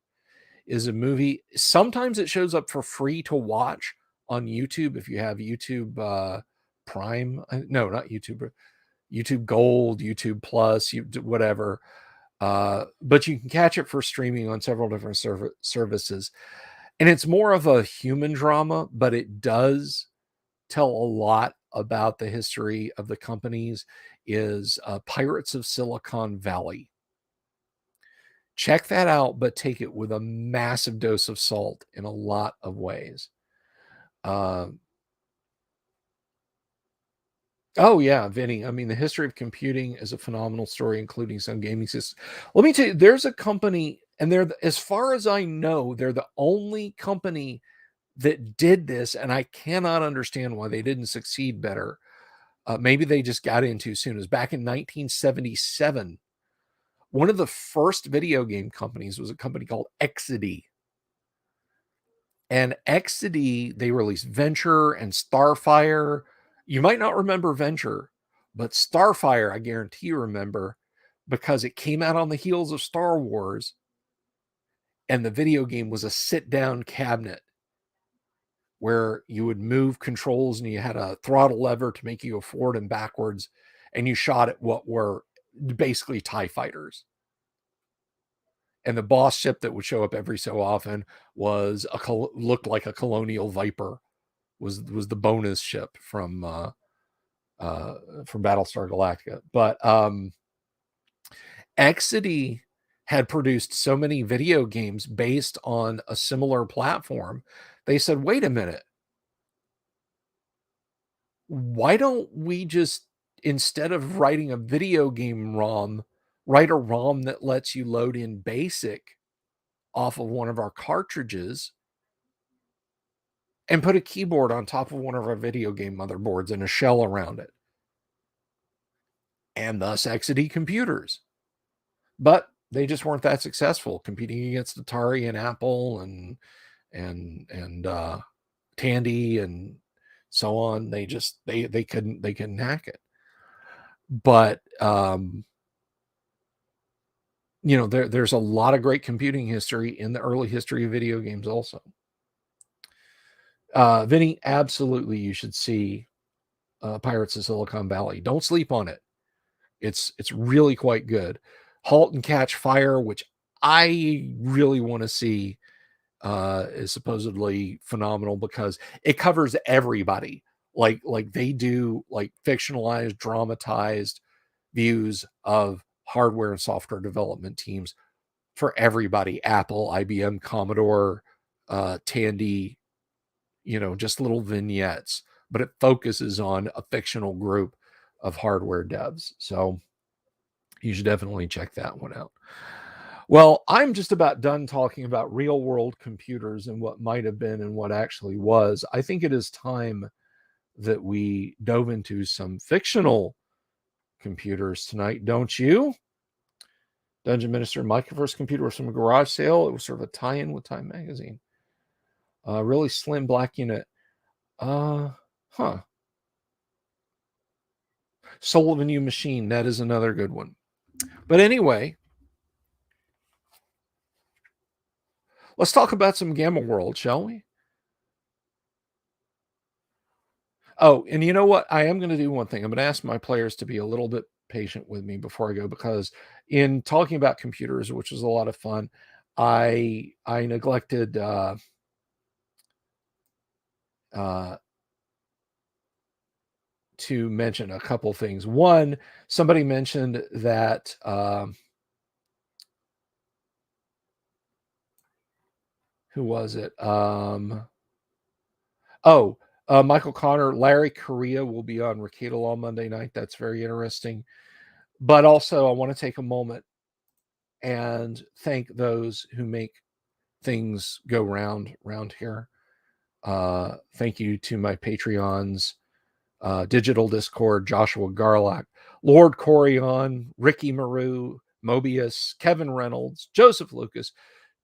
is a movie. Sometimes it shows up for free to watch on YouTube if you have YouTube Prime. No, not YouTube. YouTube Gold, YouTube Plus, whatever. But you can catch it for streaming on several different services. And it's more of a human drama, but it does tell a lot about the history of the companies, is Pirates of Silicon Valley. Check that out, but take it with a massive dose of salt in a lot of ways. Oh yeah, Vinny. I mean, the history of computing is a phenomenal story, including some gaming systems. Let me tell you, there's a company, and as far as I know, they're the only company that did this, and I cannot understand why they didn't succeed better. Maybe they just got in too soon. It was back in 1977. One of the first video game companies was a company called Exidy. And Exidy, they released Venture and Starfire. You might not remember Venture, but Starfire, I guarantee you remember, because it came out on the heels of Star Wars, and the video game was a sit-down cabinet where you would move controls and you had a throttle lever to make you go forward and backwards, and you shot at what were basically TIE fighters. And the boss ship that would show up every so often looked like a Colonial Viper, was the bonus ship from Battlestar Galactica. But Exidy had produced so many video games based on a similar platform. They said, wait a minute, why don't we just, instead of writing a video game ROM, write a ROM that lets you load in BASIC off of one of our cartridges and put a keyboard on top of one of our video game motherboards and a shell around it. And thus Exidy computers. But they just weren't that successful competing against Atari and Apple and Tandy and so on. They couldn't hack it. But there's a lot of great computing history in the early history of video games also. Vinny, absolutely, you should see Pirates of Silicon Valley. Don't sleep on it. It's really quite good. Halt and Catch Fire, which I really want to see, is supposedly phenomenal because it covers everybody. Like they do like fictionalized, dramatized views of hardware and software development teams for everybody: Apple, IBM, Commodore, Tandy, just little vignettes, but it focuses on a fictional group of hardware devs. So you should definitely check that one out. Well, I'm just about done talking about real world computers and what might have been and what actually was. I think it is time that we dove into some fictional computers tonight, don't you? Dungeon Minister, my first computer was from a garage sale. It was sort of a tie-in with Time Magazine. Really slim black unit. Huh. Soul of a New Machine. That is another good one. But anyway, let's talk about some Gamma World, shall we? Oh, and you know what? I am going to do one thing. I'm going to ask my players to be a little bit patient with me before I go, because in talking about computers, which was a lot of fun, I neglected to mention a couple things. One, somebody mentioned that who was it? Michael Connor, Larry Correa will be on Ricada on Monday night. That's very interesting. But also, I want to take a moment and thank those who make things go round here. Thank you to my Patreons, Digital Discord, Joshua Garlock, Lord Corion, Ricky Maru, Mobius, Kevin Reynolds, Joseph Lucas,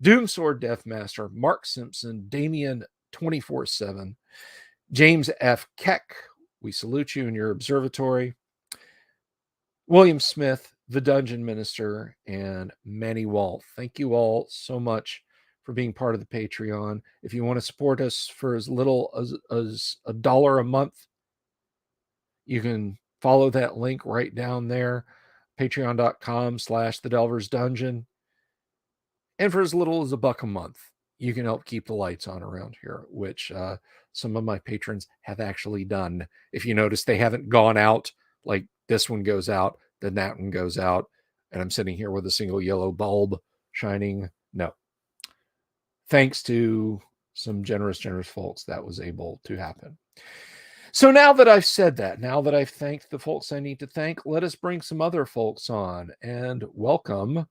Doomsword Deathmaster, Mark Simpson, Damien 24/7, James F. Keck, we salute you in your observatory, William Smith, the Dungeon Minister, and Manny Wall. Thank you all so much for being part of the Patreon. If you want to support us for as little as $1 a month, you can follow that link right down there, patreon.com/the Delver's Dungeon. And for as little as $1 a month, you can help keep the lights on around here, which some of my patrons have actually done. If you notice, they haven't gone out. Like this one goes out, then that one goes out, and I'm sitting here with a single yellow bulb shining. No. Thanks to some generous folks, that was able to happen. So now that I've said that, now that I've thanked the folks I need to thank, let us bring some other folks on and welcome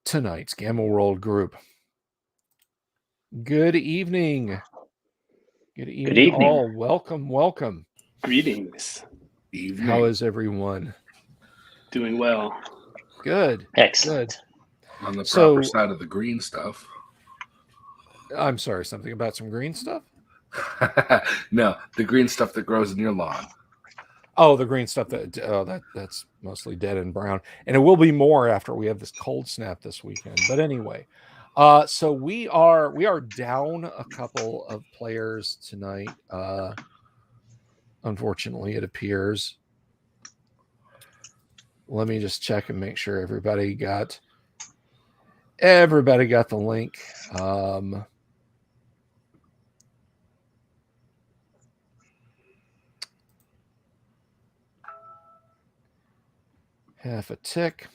tonight's Gamma World group. Good evening. Good evening, all. Welcome.
Greetings.
Evening.
How is everyone?
Doing well.
Good.
Excellent.
Good.
On the proper side of the green stuff.
I'm sorry, something about some green stuff?
No, the green stuff that grows in your lawn.
Oh, the green stuff that's mostly dead and brown, and it will be more after we have this cold snap this weekend. But anyway, so we are down a couple of players tonight. Unfortunately, it appears. Let me just check and make sure everybody got the link. Half a tick.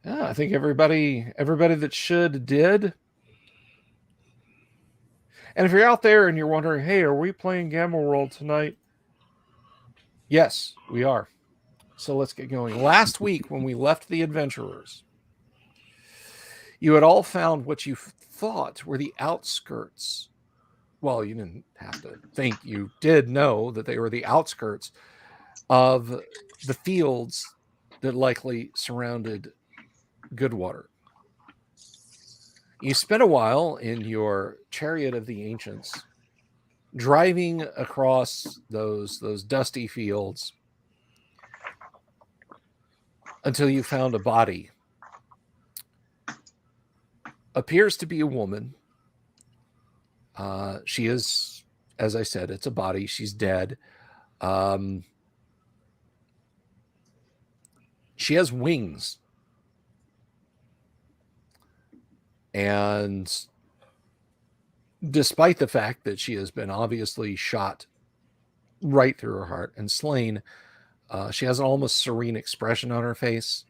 Yeah, I think everybody that should did. And if you're out there and you're wondering, hey, are we playing Gamma World tonight? Yes, we are. So let's get going. Last week, when we left the adventurers, you had all found what you thought were the outskirts. Well, you didn't have to think. You did know that they were the outskirts of the fields that likely surrounded Goodwater. You spent a while in your chariot of the ancients, driving across those dusty fields until you found a body. Appears to be a woman. She is, as I said, it's a body. She's dead. She has wings. And despite the fact that she has been obviously shot right through her heart and slain, she has an almost serene expression on her face.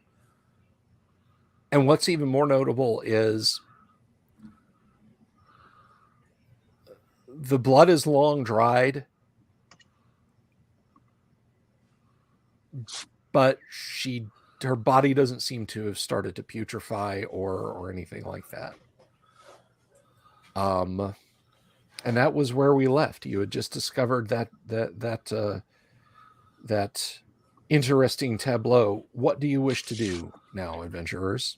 And what's even more notable is the blood is long dried, but her body doesn't seem to have started to putrefy or anything like that. And that was where we left. You had just discovered that interesting tableau. What do you wish to do now, adventurers?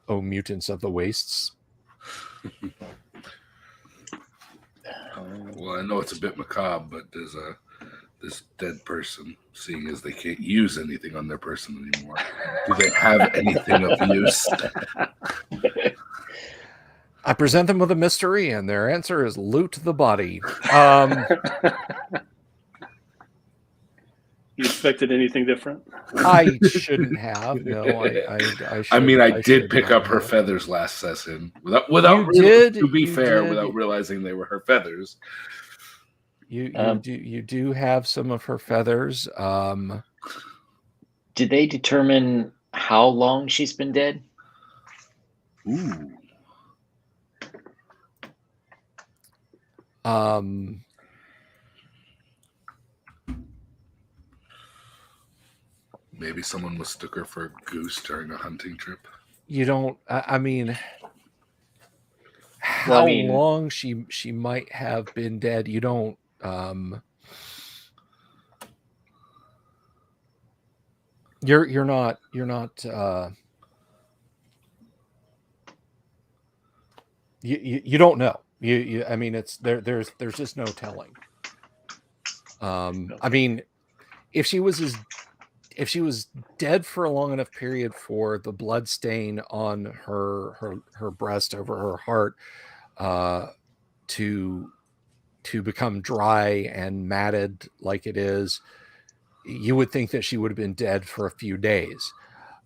Oh, mutants of the wastes.
Well, I know it's a bit macabre, but there's this dead person, seeing as they can't use anything on their person anymore. Do they have anything of use?
I present them with a mystery, and their answer is loot the body.
You expected anything different?
I shouldn't have. No,
I did pick up her feathers last session without without realizing they were her feathers.
You do have some of her feathers.
Did they determine how long she's been dead?
Ooh. Maybe someone mistook her for a goose during a hunting trip.
You don't. I mean, how long she might have been dead? You don't. You're not. You don't know. I mean, it's there. There's just no telling. I mean, if she was dead for a long enough period for the blood stain on her breast over her heart to become dry and matted like it is, you would think that she would have been dead for a few days.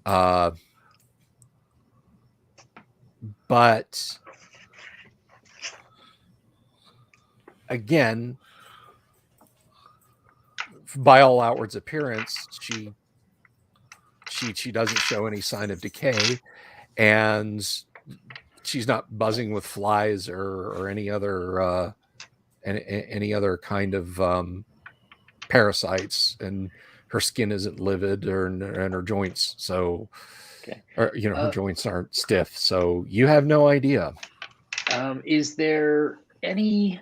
But again, by all outwards appearance, she doesn't show any sign of decay, and she's not buzzing with flies or any other kind of parasites, and her skin isn't livid and her joints, so her joints aren't stiff, so you have no idea.
Is there any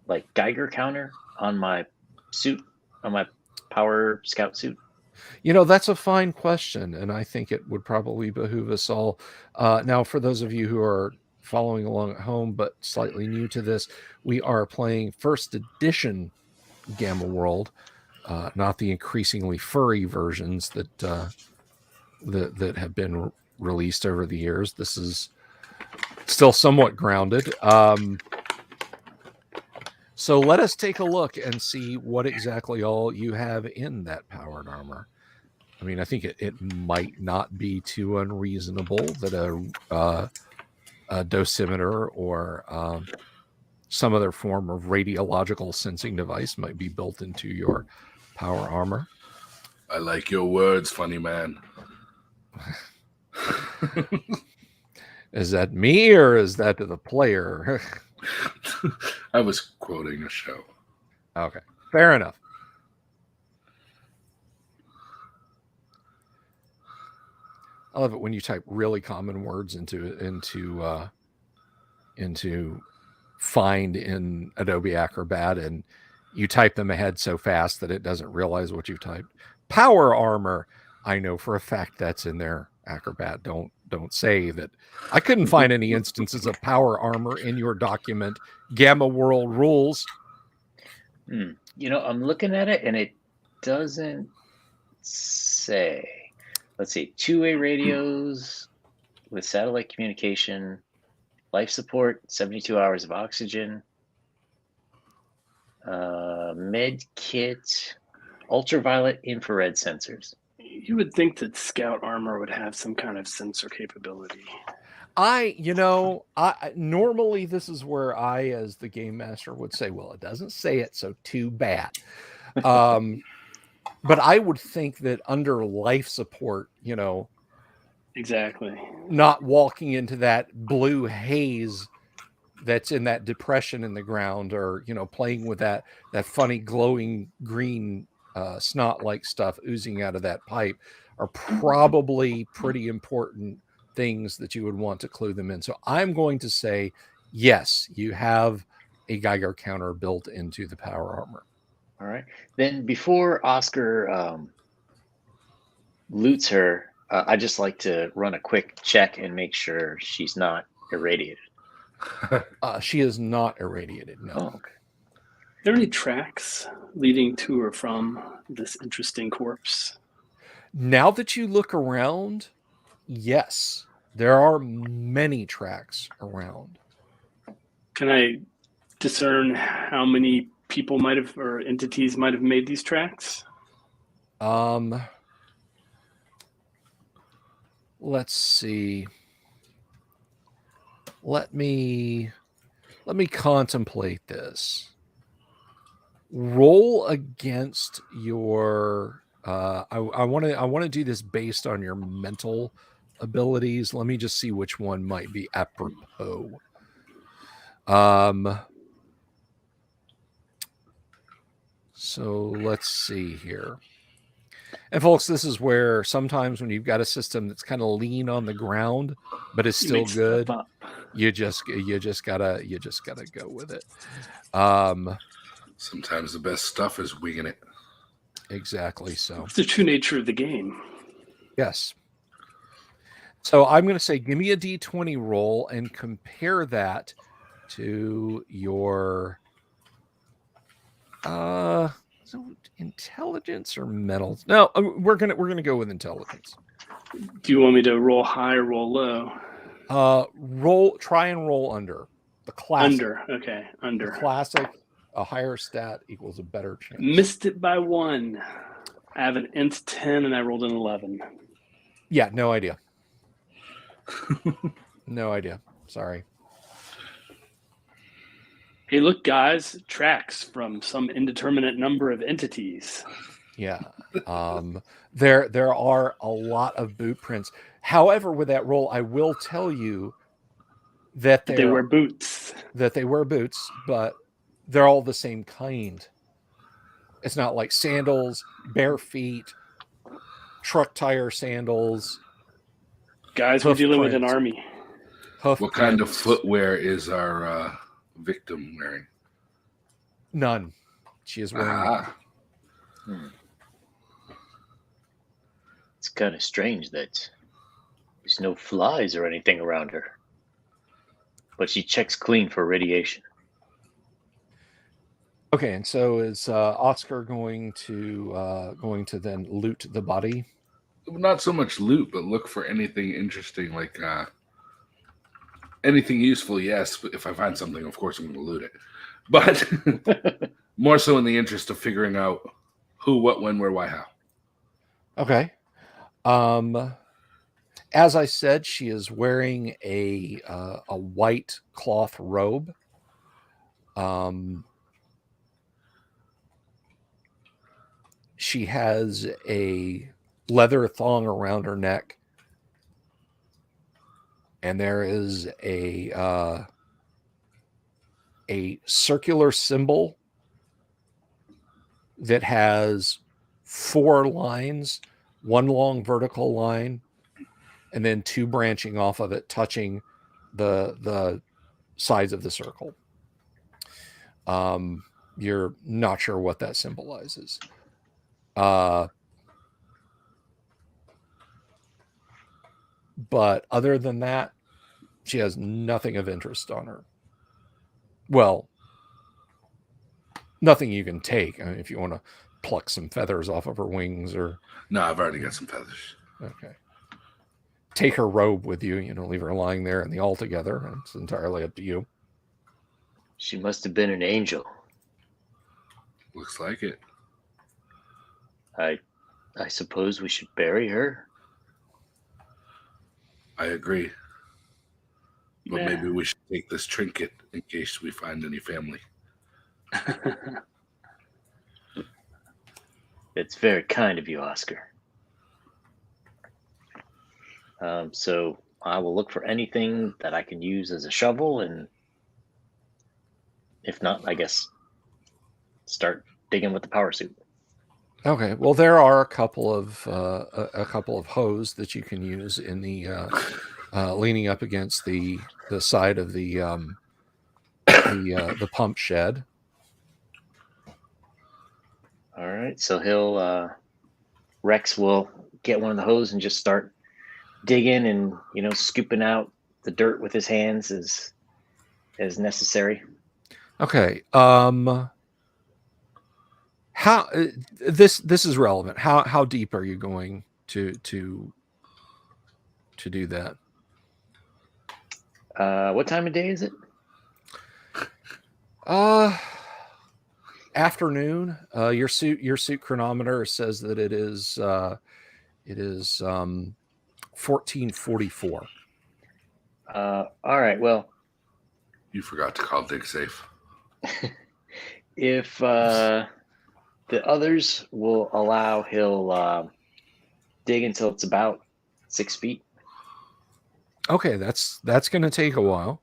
like Geiger counter on my suit, on my power scout suit?
That's a fine question, and I think it would probably behoove us all. Now, for those of you who are following along at home but slightly new to this, we are playing first edition Gamma World, not the increasingly furry versions that have been released over the years. This is still somewhat grounded. So let us take a look and see what exactly all you have in that powered armor. I mean, I think it might not be too unreasonable that a dosimeter or some other form of radiological sensing device might be built into your power armor.
I like your words, funny man.
Is that me or is that to the player?
I was quoting a show.
Okay, fair enough. I love it when you type really common words into find in Adobe Acrobat, and you type them ahead so fast that it doesn't realize what you've typed. Power armor. I know for a fact that's in there. Acrobat. Don't don't say that. I couldn't find any instances of power armor in your document, Gamma World Rules.
I'm looking at it and it doesn't say. Let's see, two-way radios with satellite communication, life support, 72 hours of oxygen, med kit, ultraviolet infrared sensors.
You would think that scout armor would have some kind of sensor capability.
I normally this is where I, as the game master, would say, well, it doesn't say it, so too bad. But I would think that under life support,
Exactly.
not walking into that blue haze that's in that depression in the ground, or playing with that funny glowing green snot like stuff oozing out of that pipe, are probably pretty important things that you would want to clue them in. So I'm going to say yes, you have a Geiger counter built into the power armor.
All right. Then before Oscar loots her, I just like to run a quick check and make sure she's not irradiated.
She is not irradiated, no.
Oh, okay.
Are there any tracks leading to or from this interesting corpse?
Now that you look around, yes, there are many tracks around.
Can I discern how many people might have, or entities might have made these tracks?
Let's see. Let me contemplate this. Roll against your I want to do this based on your mental abilities. Let me just see which one might be apropos. So let's see here. And folks, this is where sometimes when you've got a system that's kind of lean on the ground, but is still good, you just gotta go with it.
Sometimes the best stuff is winging it.
Exactly. So
it's the true nature of the game.
Yes. So I'm going to say, give me a D20 roll and compare that to your intelligence or mental. No, we're gonna go with intelligence.
Do you want me to roll high or roll low?
Try and roll under. The classic.
Under. Okay, under.
The classic. A higher stat equals a better chance.
Missed it by 1. I have an int 10 and I rolled an 11.
Yeah, no idea. No idea. Sorry.
Hey, look, guys, tracks from some indeterminate number of entities.
Yeah. There are a lot of boot prints. However, with that roll, I will tell you that
they wear boots.
That they wear boots, but they're all the same kind. It's not like sandals, bare feet, truck tire sandals.
Guys, we're dealing with an army.
What kind of footwear is our victim wearing?
None. She is wearing.
It's kind of strange that there's no flies or anything around her, but she checks clean for radiation.
Okay, and so is Oscar going to then loot the body?
Not so much loot, but look for anything interesting, like anything useful. Yes, but if I find something, of course, I'm going to loot it. But more so in the interest of figuring out who, what, when, where, why, how.
Okay. As I said, she is wearing a white cloth robe. She has a leather thong around her neck, and there is a circular symbol that has 4 lines, 1 long vertical line, and then 2 branching off of it, touching the sides of the circle. You're not sure what that symbolizes. But other than that, she has nothing of interest on her. Well, nothing you can take. I mean, if you want to pluck some feathers off of her wings or...
No, I've already got some feathers.
Okay. Take her robe with you. You don't leave her lying there in the altogether. It's entirely up to you.
She must have been an angel.
Looks like it.
I suppose we should bury her.
I agree. But
Yeah.
maybe we should take this trinket in case we find any family.
It's very kind of you, Oscar. So I will look for anything that I can use as a shovel, and if not, I guess start digging with the power suit.
Okay. Well, there are a couple of hose that you can use in the leaning up against the side of the pump shed.
All right. So he'll Rex will get one of the hose and just start digging and scooping out the dirt with his hands as necessary.
Okay. How this is relevant. How deep are you going to do that?
What time of day is it?
Afternoon. Your suit chronometer says that it is 14:44.
All right. Well,
You forgot to call Dig Safe.
if the others will allow, he'll dig until it's about 6 feet.
Okay, that's going to take a while.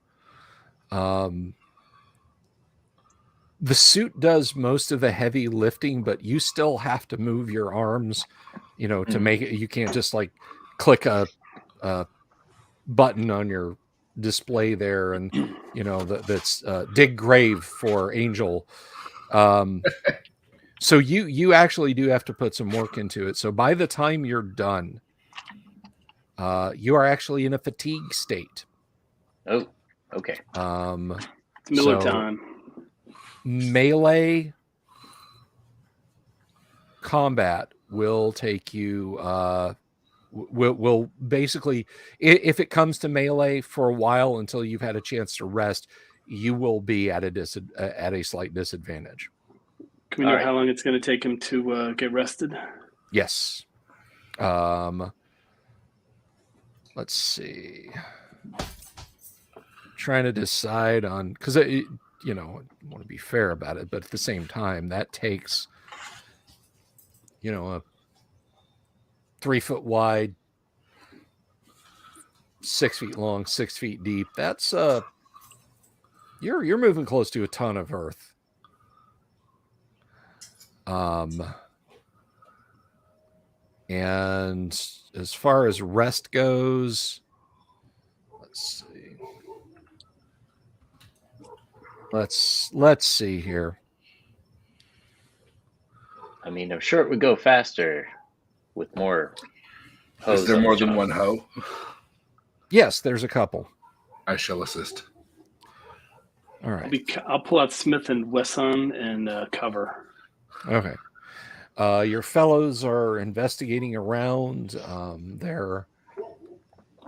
The suit does most of the heavy lifting, but you still have to move your arms, to make it. You can't just like click a button on your display there and that's dig grave for Angel. So you actually do have to put some work into it. So by the time you're done, you are actually in a fatigue state.
Oh, okay.
It's Miller time.
Melee combat will take you will basically, if it comes to melee for a while until you've had a chance to rest, you will be at a slight disadvantage.
Can we know how long it's going to take him to get rested?
Yes. Let's see. Trying to decide on, because I want to be fair about it, but at the same time, that takes a 3 foot wide, 6 feet long, 6 feet deep. That's you're moving close to a ton of earth. And as far as rest goes, let's see. Let's see here.
I mean, I'm sure it would go faster with more hose.
Is there more than one hoe?
Yes, there's a couple.
I shall assist.
All right.
I'll pull out Smith and Wesson and cover.
Okay. Your fellows are investigating around. They're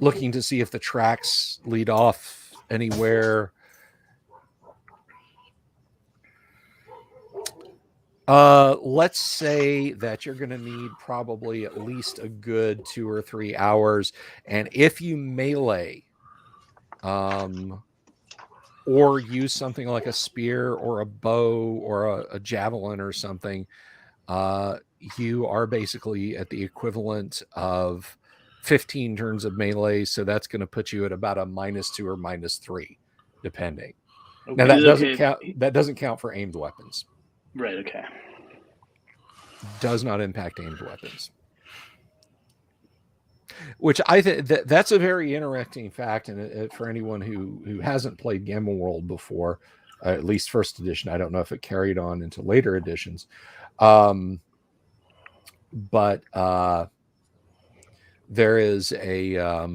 looking to see if the tracks lead off anywhere. Let's say that you're going to need probably at least a good 2 or 3 hours. And if you melee, or use something like a spear or a bow or a javelin or something, you are basically at the equivalent of 15 turns of melee. So that's going to put you at about a -2 or -3, depending. Okay. Now that doesn't count. That doesn't count for aimed weapons.
Right. Okay.
Does not impact aimed weapons. Which I think that's a very interesting fact, and for anyone who hasn't played Gamma World before, at least first edition. I don't know if it carried on into later editions, but there is a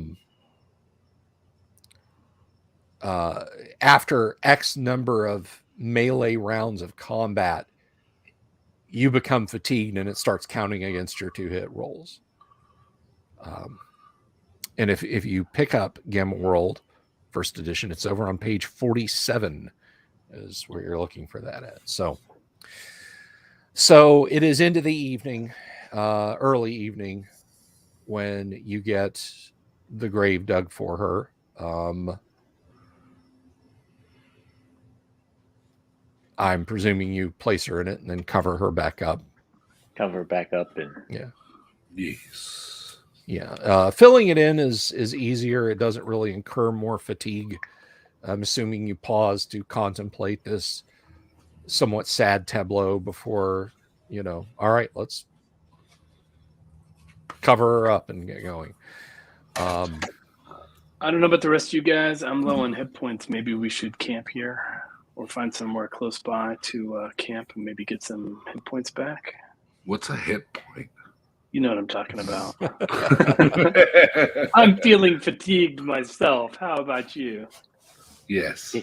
after X number of melee rounds of combat, you become fatigued and it starts counting against your 2-hit rolls. And if you pick up Gamma World First Edition, it's over on page 47 is where you're looking for that at. So it is into the evening, early evening, when you get the grave dug for her. I'm presuming you place her in it and then cover her back up.
Cover back up and
Yes.
Yeah. Filling it in is easier. It doesn't really incur more fatigue. I'm assuming you pause to contemplate this somewhat sad tableau before, all right, let's cover her up and get going.
I don't know about the rest of you guys. I'm low on hit points. Maybe we should camp here or find somewhere close by to camp and maybe get some hit points back.
What's a hit point?
You know what I'm talking about. I'm feeling fatigued myself. How about you?
Yes.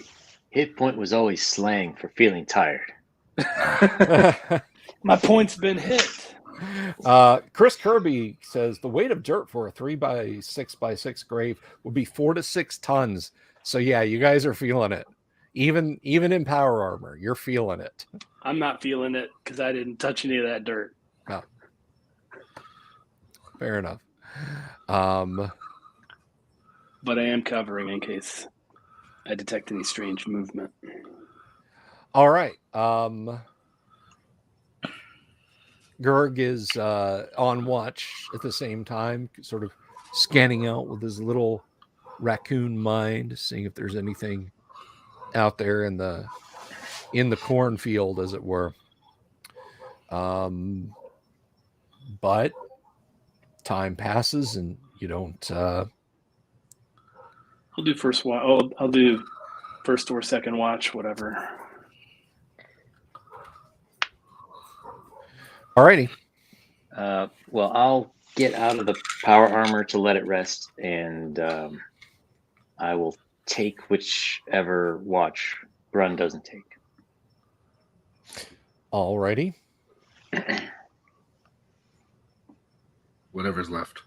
hit point was always slang for feeling tired.
My point's been hit.
Chris Kirby says the weight of dirt for a 3x6x6 grave would be 4 to 6 tons. So yeah, you guys are feeling it. Even in power armor, you're feeling it.
I'm not feeling it because I didn't touch any of that dirt.
No. Fair enough.
But I am covering in case I detect any strange movement.
All right. Gerg is on watch at the same time, sort of scanning out with his little raccoon mind, seeing if there's anything out there in the cornfield, as it were. But time passes and you don't.
I'll do first watch. I'll do first or second watch, whatever.
Alrighty.
Well, I'll get out of the power armor to let it rest, and I will take whichever watch Brun doesn't take.
Alrighty.
Whatever's left.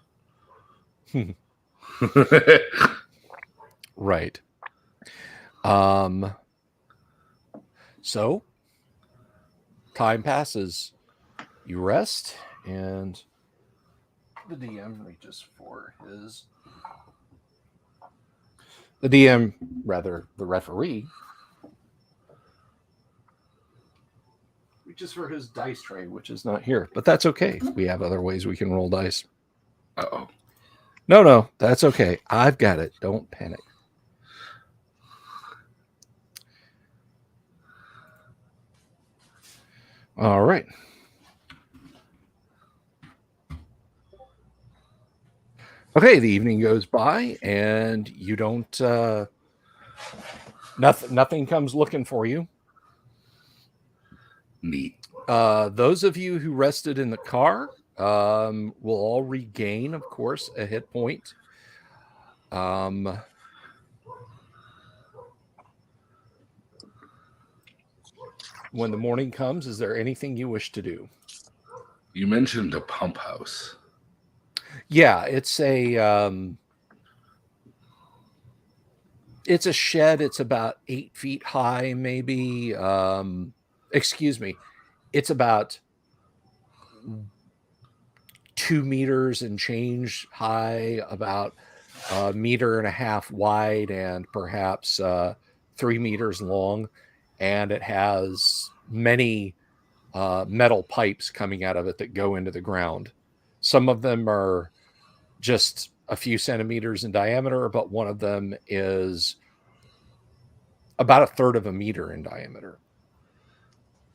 Right. So time passes. You rest, and the DM reaches for his. The DM, rather, the referee, reaches for his dice tray, which is not here, but that's okay. We have other ways we can roll dice.
Uh-oh.
No, that's okay. I've got it. Don't panic. All right. Okay, the evening goes by, and you don't. Nothing comes looking for you.
Neat.
Those of you who rested in the car will all regain, of course, a hit point. When the morning comes, is there anything you wish to do?
You mentioned a pump house.
Yeah, it's a shed. It's about 8 feet high, maybe. Excuse me. It's about 2 meters and change high, about 1.5 meters wide, and perhaps 3 meters long. And it has many metal pipes coming out of it that go into the ground. Some of them are just a few centimeters in diameter, but one of them is about 1/3 of a meter in diameter.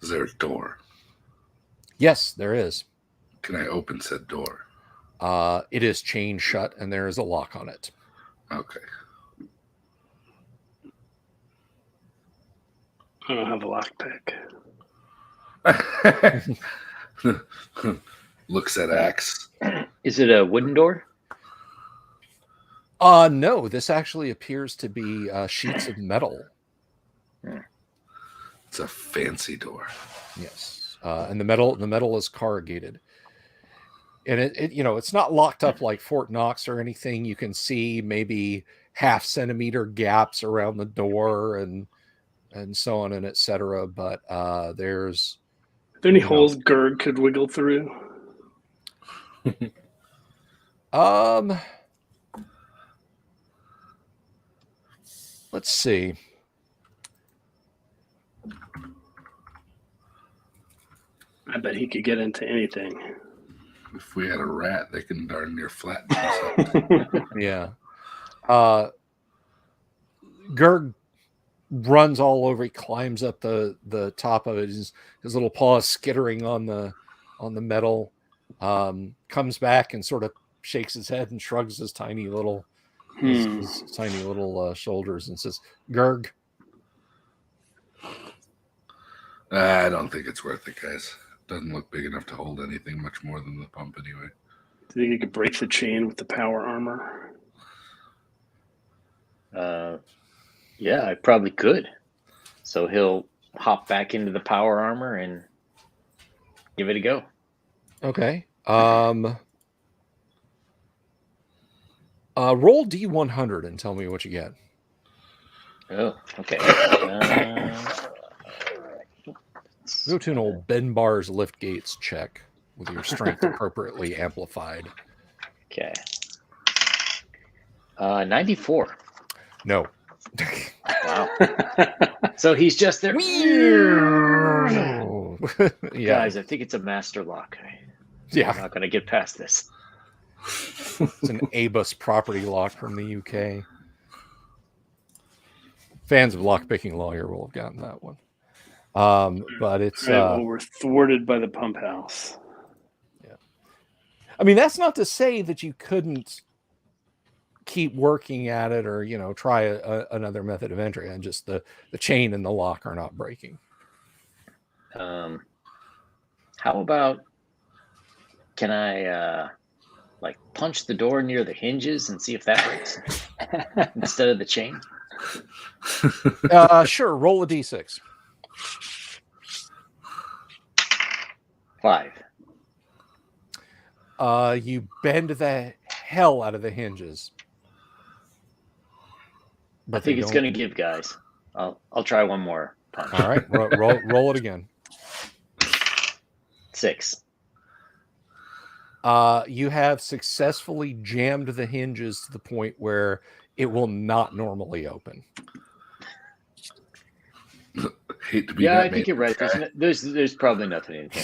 Is there a door?
Yes, there is.
Can I open said door?
It is chained shut, and there is a lock on it.
Okay.
I don't have a lockpick.
Looks at Axe.
Is it a wooden door?
No, this actually appears to be sheets of metal.
It's a fancy door.
Yes, and the metal is corrugated, and it it's not locked up like Fort Knox or anything. You can see maybe half-centimeter gaps around the door and so on and etc. But there's
Are there any holes Gerg could wiggle through?
Let's see.
I bet he could get into anything.
If we had a rat, they can darn near flatten us.
Yeah. Gerg runs all over. He climbs up the top of it. His little paws skittering on the metal. Comes back and sort of shakes his head and shrugs his tiny little shoulders and says, "Gerg."
I don't think it's worth it, guys. Doesn't look big enough to hold anything much more than the pump anyway.
Do you think you could break the chain with the power armor?
Yeah, I probably could. So he'll hop back into the power armor and give it a go.
Okay. Roll D100 and tell me what you get.
Oh, okay.
Go to an old Ben Bar's lift gates check with your strength appropriately amplified.
Okay. 94.
No.
Wow. So he's just there.
Yeah.
Guys, I think it's a master lock.
Yeah.
I'm not going to get past this.
It's an ABUS property lock from the UK. Fans of Lockpicking Lawyer will have gotten that one. But it's
well, we're thwarted by the pump house.
Yeah. I mean, that's not to say that you couldn't keep working at it or try another method of entry, and just the chain and the lock are not breaking.
How about, can I punch the door near the hinges and see if that breaks instead of the chain?
Sure. Roll a d6.
5.
You bend the hell out of the hinges.
I think it's going to give, guys. I'll try one more punch.
All right, roll it again.
6.
You have successfully jammed the hinges to the point where it will not normally open.
Hate to be
I think you're right. There's probably nothing in here.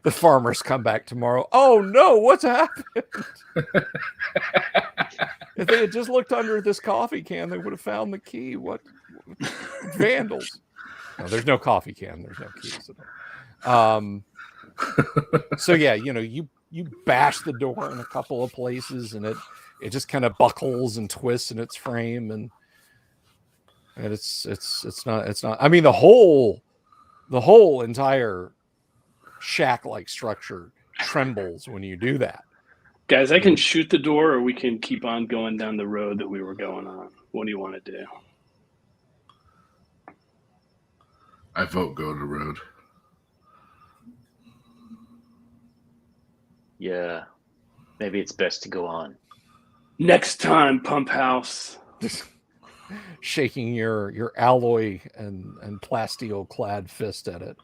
The farmers come back tomorrow. Oh no, what's happened? If they had just looked under this coffee can, they would have found the key. What vandals? No, there's no coffee can. There's no keys at all. So yeah, you bash the door in a couple of places, and it just kind of buckles and twists in its frame, and it's not. I mean, the whole entire shack-like structure trembles when you do that.
Guys, I can shoot the door, or we can keep on going down the road that we were going on. What do you want to do?
I vote go to road.
Yeah, maybe it's best to go on.
Next time, pump house.
Shaking your alloy and plasteel clad fist at it.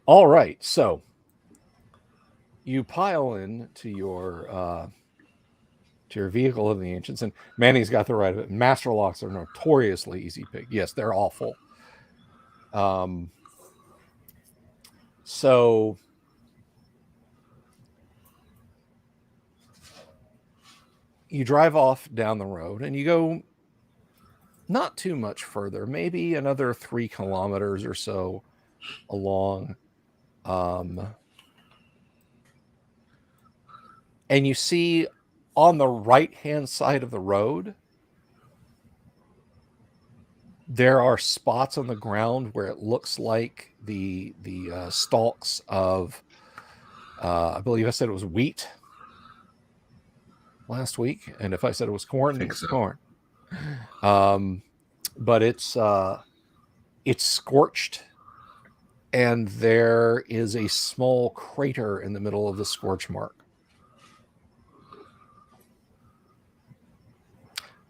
All right, so you pile in to your vehicle of the ancients, and Manny's got the right of it. Master locks are notoriously easy pick. Yes, they're awful. So you drive off down the road, and you go not too much further, maybe another 3 kilometers or so along. And you see on the right-hand side of the road, there are spots on the ground where it looks like the stalks of, I believe I said it was wheat last week, and if I said it was corn,
think
it's
so.
corn. But it's scorched, and there is a small crater in the middle of the scorch mark.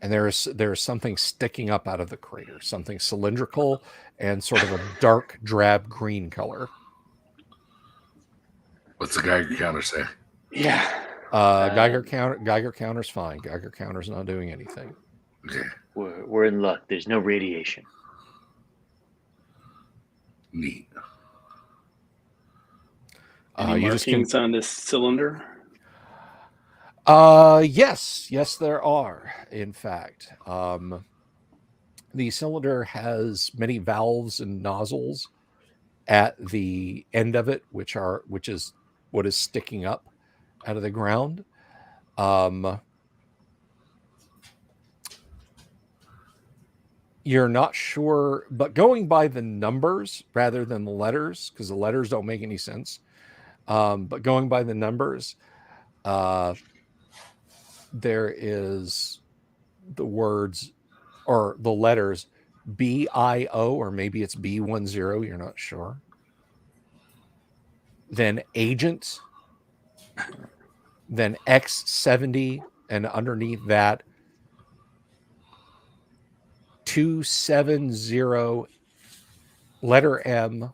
And there's something sticking up out of the crater, something cylindrical and sort of a dark drab green color.
What's the Geiger counter say?
Yeah.
Geiger counter's fine. Geiger counter's not doing anything.
Okay.
We're in luck. There's no radiation.
Neat.
Any markings on this cylinder?
Yes, there are. In fact, the cylinder has many valves and nozzles at the end of it, which is what is sticking up out of the ground. You're not sure, but going by the numbers rather than the letters, because the letters don't make any sense. But going by the numbers, there is the words or the letters BIO, or maybe it's B10, you're not sure. Then agent, then X70, and underneath that 270, letter M,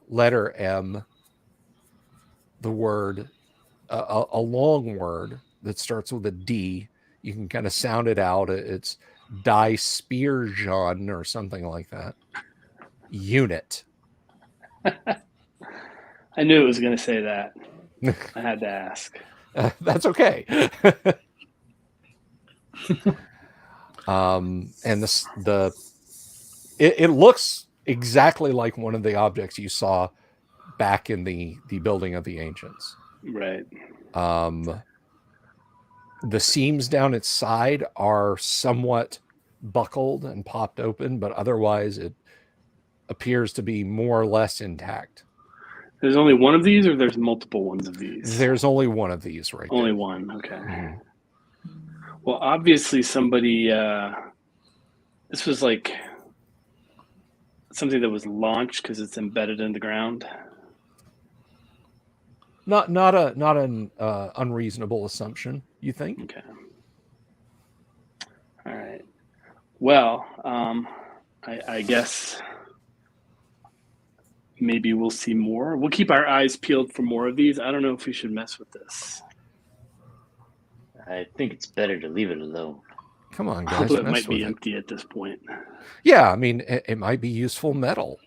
the word, a long word that starts with a D. You can kind of sound it out. It's Dispersion or something like that. Unit.
I knew it was going to say that. I had to ask.
That's okay. And it looks exactly like one of the objects you saw back in the building of the ancients.
Right.
The seams down its side are somewhat buckled and popped open, but otherwise it appears to be more or less intact.
There's only one of these, or there's multiple ones of these?
There's only one of these right
only
there.
One, okay.
Mm-hmm.
Well, obviously somebody, this was like something that was launched because it's embedded in the ground.
Not an unreasonable assumption, you think?
Okay. All right. Well, I guess maybe we'll see more. We'll keep our eyes peeled for more of these. I don't know if we should mess with this.
I think it's better to leave it alone.
Come on, guys.
Although it
mess
might be
with it.
empty at this point.
Yeah, I mean, it might be useful metal.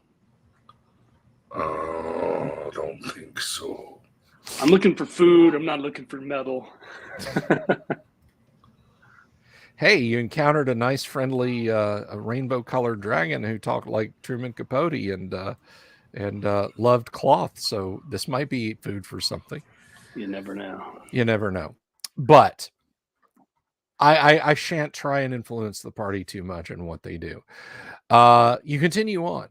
Oh, I don't think so.
I'm looking for food. I'm not looking for metal.
Hey, you encountered a nice, friendly, a rainbow-colored dragon who talked like Truman Capote and loved cloth. So this might be food for something.
You never know.
You never know. But I shan't try and influence the party too much in what they do. You continue on.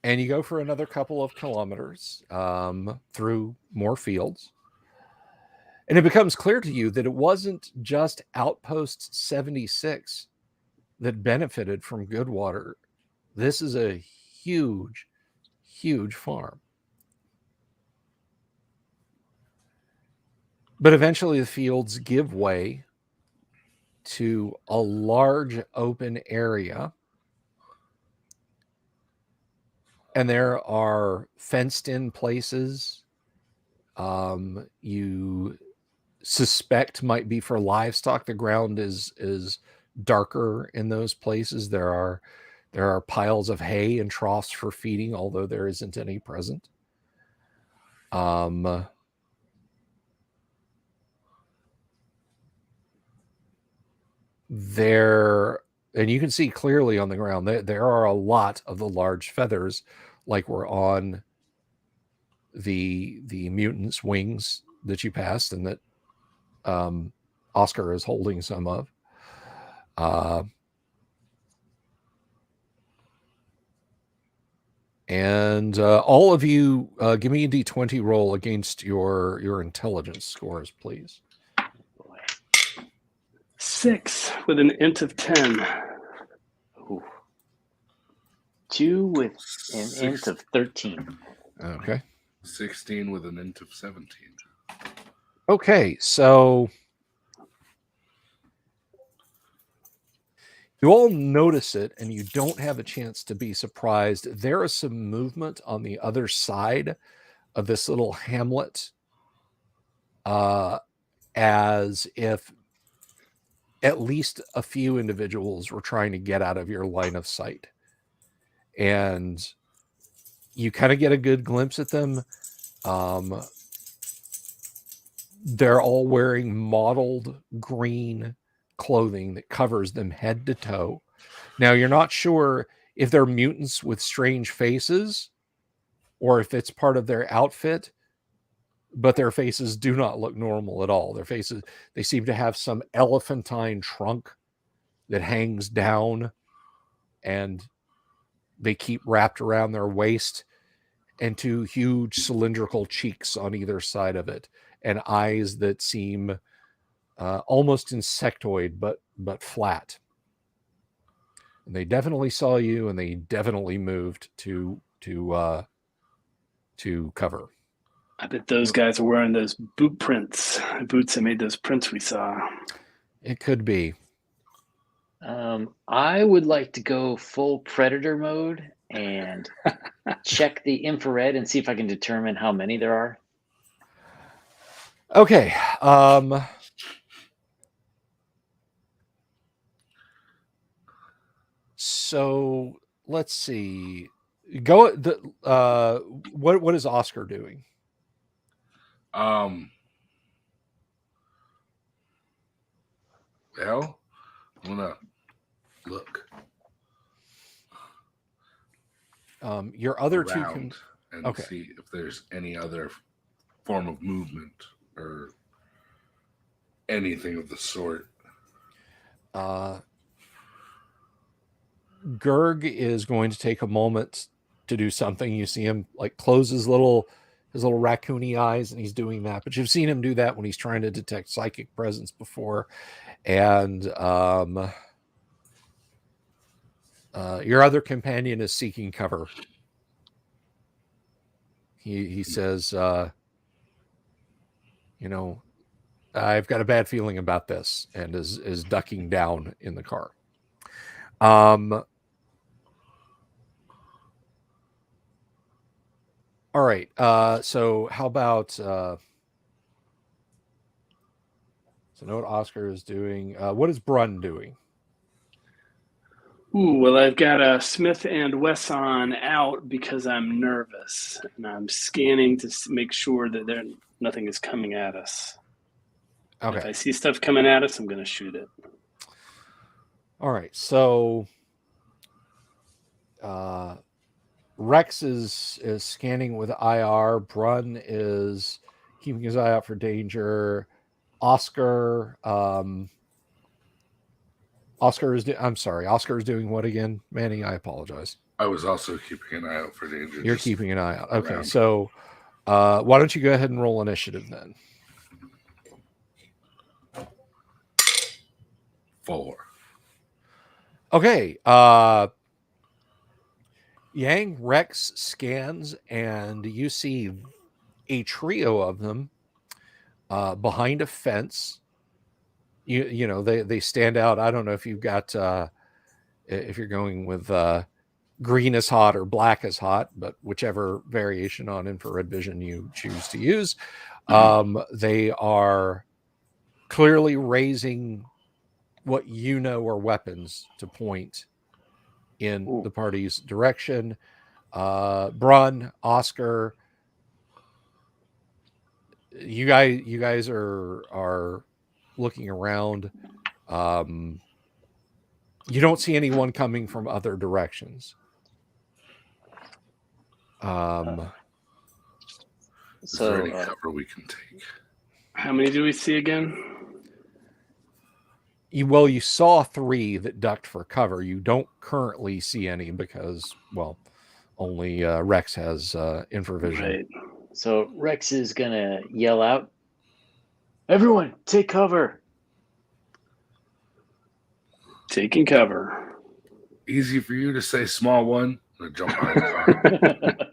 And you go for another couple of kilometers through more fields. And it becomes clear to you that it wasn't just Outpost 76 that benefited from Goodwater. This is a huge, huge farm. But eventually the fields give way to a large open area. And there are fenced-in places you suspect might be for livestock. The ground is darker in those places. There are piles of hay and troughs for feeding, although there isn't any present. There, and you can see clearly on the ground, there are a lot of the large feathers, like were on the mutant's wings that you passed, and that Oscar is holding some of. And all of you, give me a d20 roll against your intelligence scores, please.
6 with an int of 10.
Ooh. 2 with an int of 13.
Okay.
16 with an int of 17.
Okay, so you all notice it, and you don't have a chance to be surprised. There is some movement on the other side of this little hamlet, as if at least a few individuals were trying to get out of your line of sight. And you kind of get a good glimpse at them. They're all wearing mottled green clothing that covers them head to toe. Now, you're not sure if they're mutants with strange faces or if it's part of their outfit, but their faces do not look normal at all. Their faces, they seem to have some elephantine trunk that hangs down, and they keep wrapped around their waist, and two huge cylindrical cheeks on either side of it, and eyes that seem almost insectoid, but flat. And they definitely saw you, and they definitely moved to cover.
I bet those guys are wearing those boot prints, boots that made those prints we saw.
It could be.
I would like to go full predator mode and check the infrared and see if I can determine how many there are.
Okay. So let's see. Go the what is Oscar doing?
Well, I'm gonna look.
Your other
around
two
and
okay.
see if there's any other form of movement or anything of the sort.
Gerg is going to take a moment to do something. You see him like close his little raccoony eyes, and he's doing that. But you've seen him do that when he's trying to detect psychic presence before. And your other companion is seeking cover. He says, I've got a bad feeling about this, and is ducking down in the car. All right. So how about so know what Oscar is doing. What is Brun doing?
Ooh, well, I've got Smith and Wesson out because I'm nervous, and I'm scanning to make sure that nothing is coming at us.
Okay.
If I see stuff coming at us, I'm going to shoot it.
All right. So Rex is scanning with IR. Brun is keeping his eye out for danger. Oscar is doing what again? Manny, I apologize.
I was also keeping an eye out for danger.
You're keeping an eye out. Okay, around. So why don't you go ahead and roll initiative then?
4.
Okay. Yang Rex scans, and you see a trio of them behind a fence. You know they stand out. I don't know if you've got if you're going with green is hot or black is hot, but whichever variation on infrared vision you choose to use, they are clearly raising what you know are weapons to point in the party's direction. Brun, Oscar, you guys are looking around. You don't see anyone coming from other directions.
Is there any cover we can take?
How many do we see again?
You saw 3 that ducked for cover. You don't currently see any because, well, Only Rex has infravision.
Right.
So Rex is gonna yell out, "Everyone, take cover!"
Taking cover.
Easy for you to say, small one. I'm gonna jump behind the car.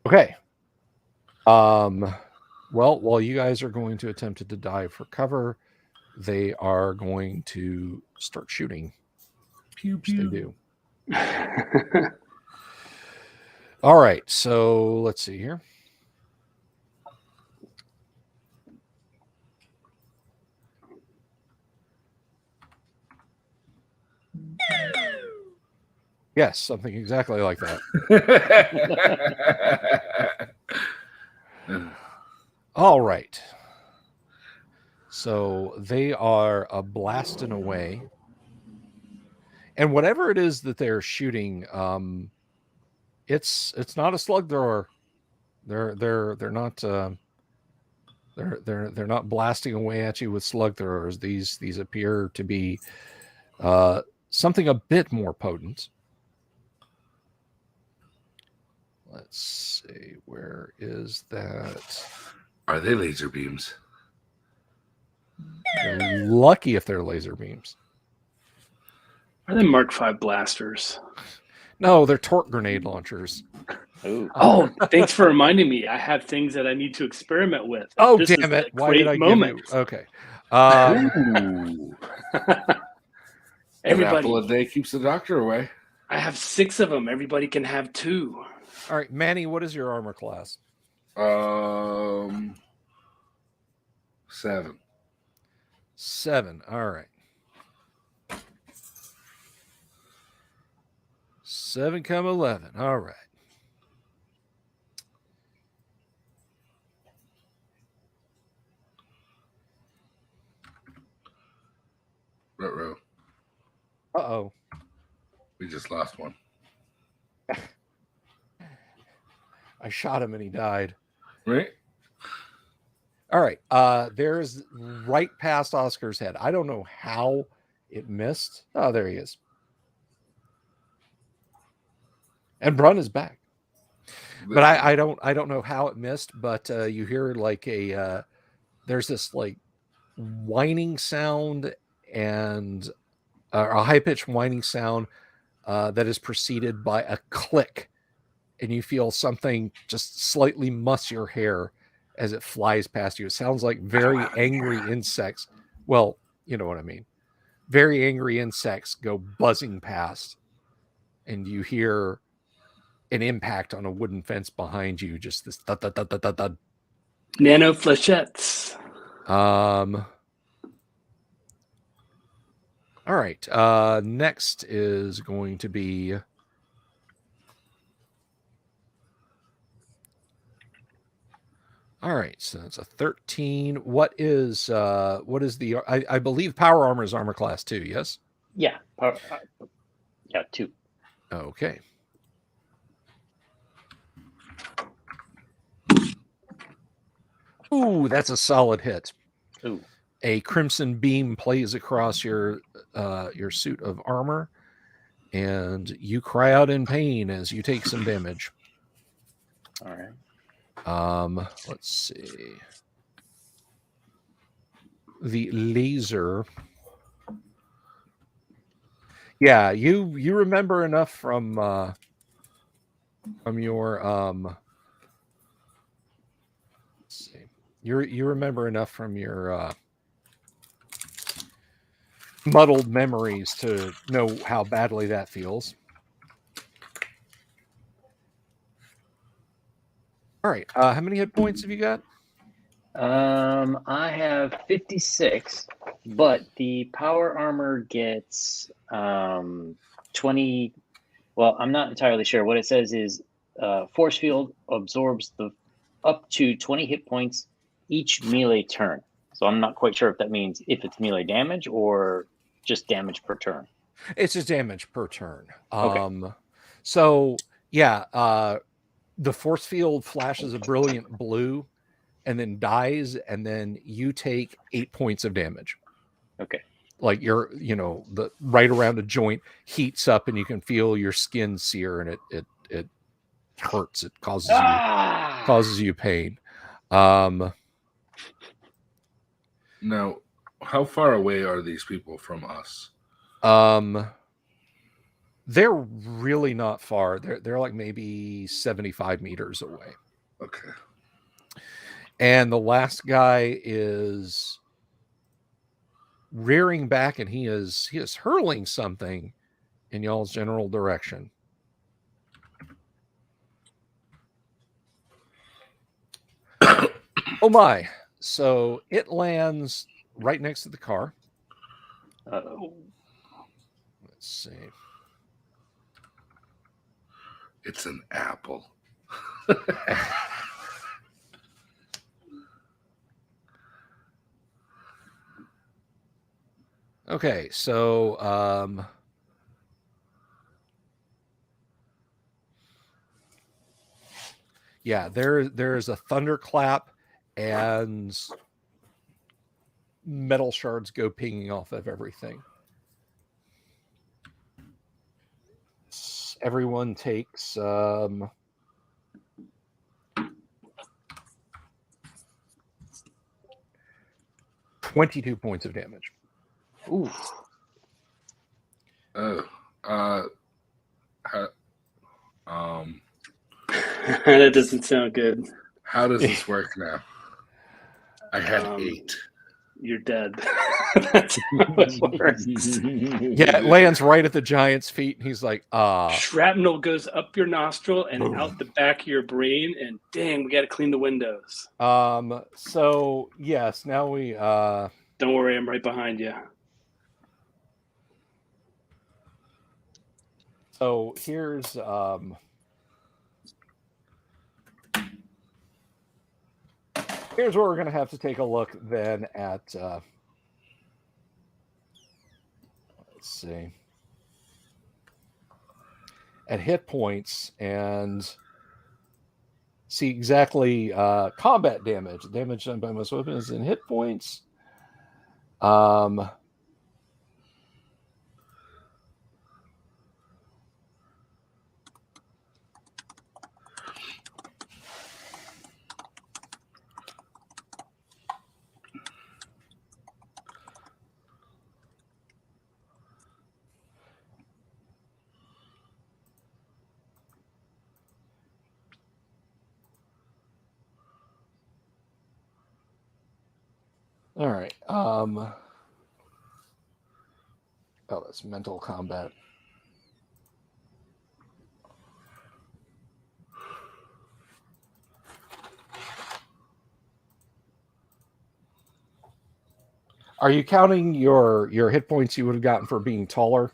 Okay. Well, while you guys are going to attempt to dive for cover, they are going to start shooting.
Pew
Which they
pew.
do. All right. So let's see here. Yes, something exactly like that. All right. So they are blasting away, and whatever it is that they're shooting, it's not a slug thrower. They're not they're not blasting away at you with slug throwers. These appear to be something a bit more potent. Let's see, where is that?
Are they laser beams?
You're lucky if they're laser beams.
Are they Mark V blasters?
No, they're torque grenade launchers.
Ooh.
Oh, thanks for reminding me. I have things that I need to experiment with.
Oh,
This
damn
is
it.
the
Why did
great
I
moment.
give you? Okay.
Ooh. An
Everybody,
apple a day keeps the doctor away.
I have 6 of them. Everybody can have 2.
All right, Manny, what is your armor class?
7.
7. All right. 7, 11. All right.
Ruh-roh.
Uh-oh.
We just lost one.
I shot him and he died.
Right?
All right. There's right past Oscar's head. I don't know how it missed. Oh, there he is. And Brun is back. But I don't know how it missed, but you hear like there's this like whining sound and a high-pitched whining sound that is preceded by a click, and you feel something just slightly muss your hair as it flies past you. It sounds like very angry insects. Well, you know what I mean. Very angry insects go buzzing past, and you hear an impact on a wooden fence behind you. Just this thud, thud, thud, thud, thud, thud.
Nano flechettes.
All right. Next is going to be all right. So it's a 13. What is the? I believe power armor is armor class 2. Yes.
Yeah. Yeah, 2.
Okay. Ooh, that's a solid hit.
Ooh.
A crimson beam plays across your suit of armor, and you cry out in pain as you take some damage.
All right.
Let's see. The laser. Yeah, you remember enough from your let's see. You remember enough from your muddled memories to know how badly that feels. All right. How many hit points have you got?
I have 56, but the power armor gets 20. Well, I'm not entirely sure. What it says is force field absorbs the up to 20 hit points each melee turn. So I'm not quite sure if that means if it's melee damage or just damage per turn.
It's just damage per turn.
Okay.
So yeah, the force field flashes a brilliant blue and then dies, and then you take 8 points of damage.
Okay.
Like the right around the joint heats up and you can feel your skin sear and it hurts. It causes you pain.
Now, how far away are these people from us?
They're really not far. They're like maybe 75 meters away.
Okay.
And the last guy is rearing back and he is hurling something in y'all's general direction. Oh my. So it lands right next to the car.
Uh-oh.
Let's see.
It's an apple.
Okay, so yeah, there's a thunderclap and metal shards go pinging off of everything. Everyone takes 22 points of damage.
Ooh.
Oh,
That doesn't sound good.
how does this work now? I had 8.
You're dead. That's how it works.
Yeah, it lands right at the giant's feet, and he's like,
Shrapnel goes up your nostril and out the back of your brain, and dang, we got to clean the windows.
So yes, now we
Don't worry, I'm right behind you.
So here's where we're going to have to take a look then at let's see, at hit points and see exactly combat damage done by most weapons and hit points. All right. Oh, that's mental combat. Are you counting your hit points you would have gotten for being taller?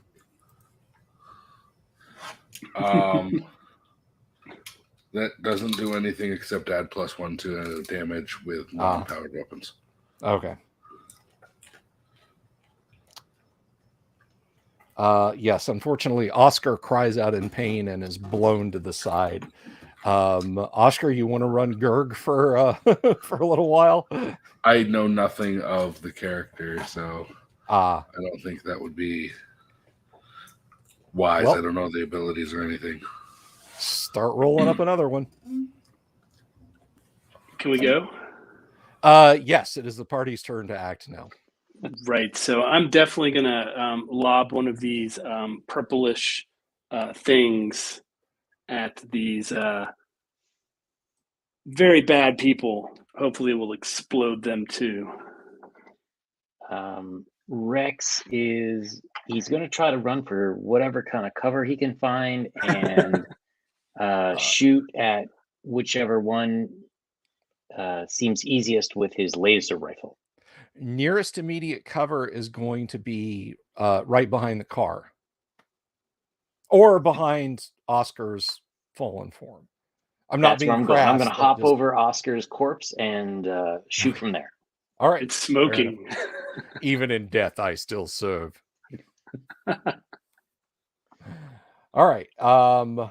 That doesn't do anything except add +1 to damage with non-powered weapons.
Okay. Yes, unfortunately, Oscar cries out in pain and is blown to the side. Oscar, you want to run Gurg for for a little while?
I know nothing of the character, so I don't think that would be wise.
Well,
I don't know the abilities or anything.
Start rolling up another one.
Can we go?
Yes, it is the party's turn to act now.
Right. So I'm definitely going to lob one of these purplish things at these very bad people. Hopefully it will explode them too.
Rex he's going to try to run for whatever kind of cover he can find and shoot at whichever one seems easiest with his laser rifle.
Nearest immediate cover is going to be right behind the car or behind Oscar's fallen form. I'm not being crass.
I'm going to hop over Oscar's corpse and shoot from there.
All right.
It's smoking.
Even in death, I still serve. All right. Go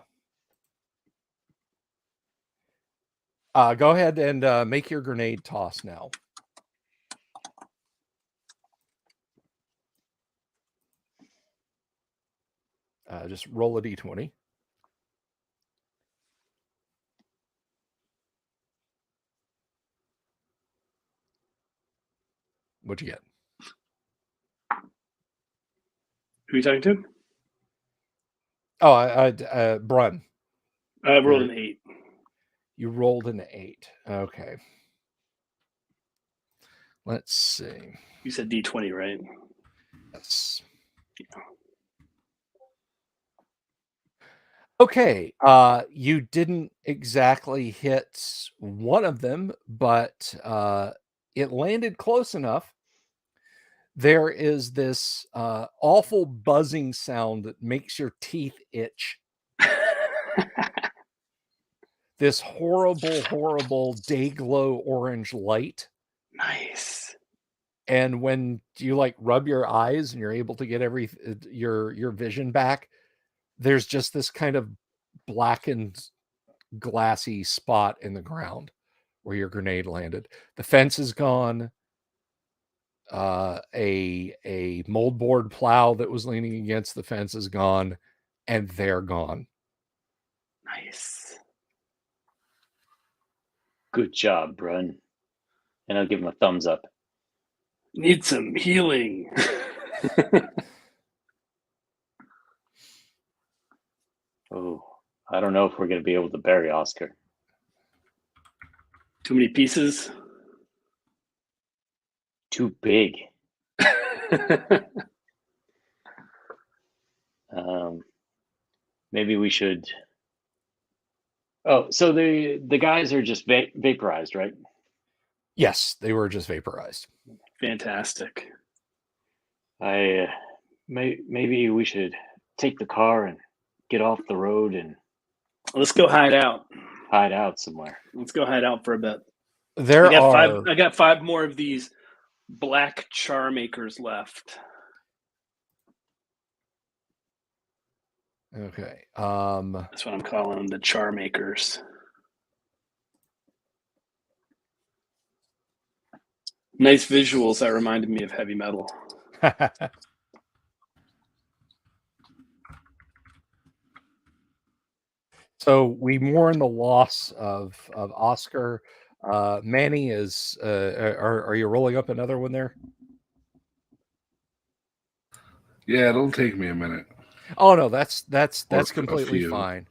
ahead and make your grenade toss now. Just roll a d20. What'd you get?
Who are you talking to?
Oh, Brun.
I rolled an 8.
You rolled an 8. Okay. Let's see.
You said D20, right?
Yes. Okay. You didn't exactly hit one of them, but it landed close enough. There is this awful buzzing sound that makes your teeth itch. This horrible, horrible day glow orange light.
Nice.
And when you like rub your eyes and you're able to get your vision back, there's just this kind of blackened, glassy spot in the ground where your grenade landed. The fence is gone. A moldboard plow that was leaning against the fence is gone, and they're gone.
Nice.
Good job, Brun. And I'll give him a thumbs up.
Need some healing.
Oh, I don't know if we're going to be able to bury Oscar.
Too many pieces?
Too big. Maybe we should. Oh, so the guys are just vaporized, right?
Yes, they were just vaporized.
Fantastic.
Maybe we should take the car and get off the road and
Let's go hide out.
hide out somewhere.
Let's go hide out for a bit.
I
got 5 more of these black char makers left.
Okay.
That's what I'm calling them, the char makers. Nice visuals that reminded me of heavy metal.
So we mourn the loss of Oscar. Manny is. Are you rolling up another one there?
Yeah, it'll take me a minute.
Oh no, that's
Or
completely
a few.
fine.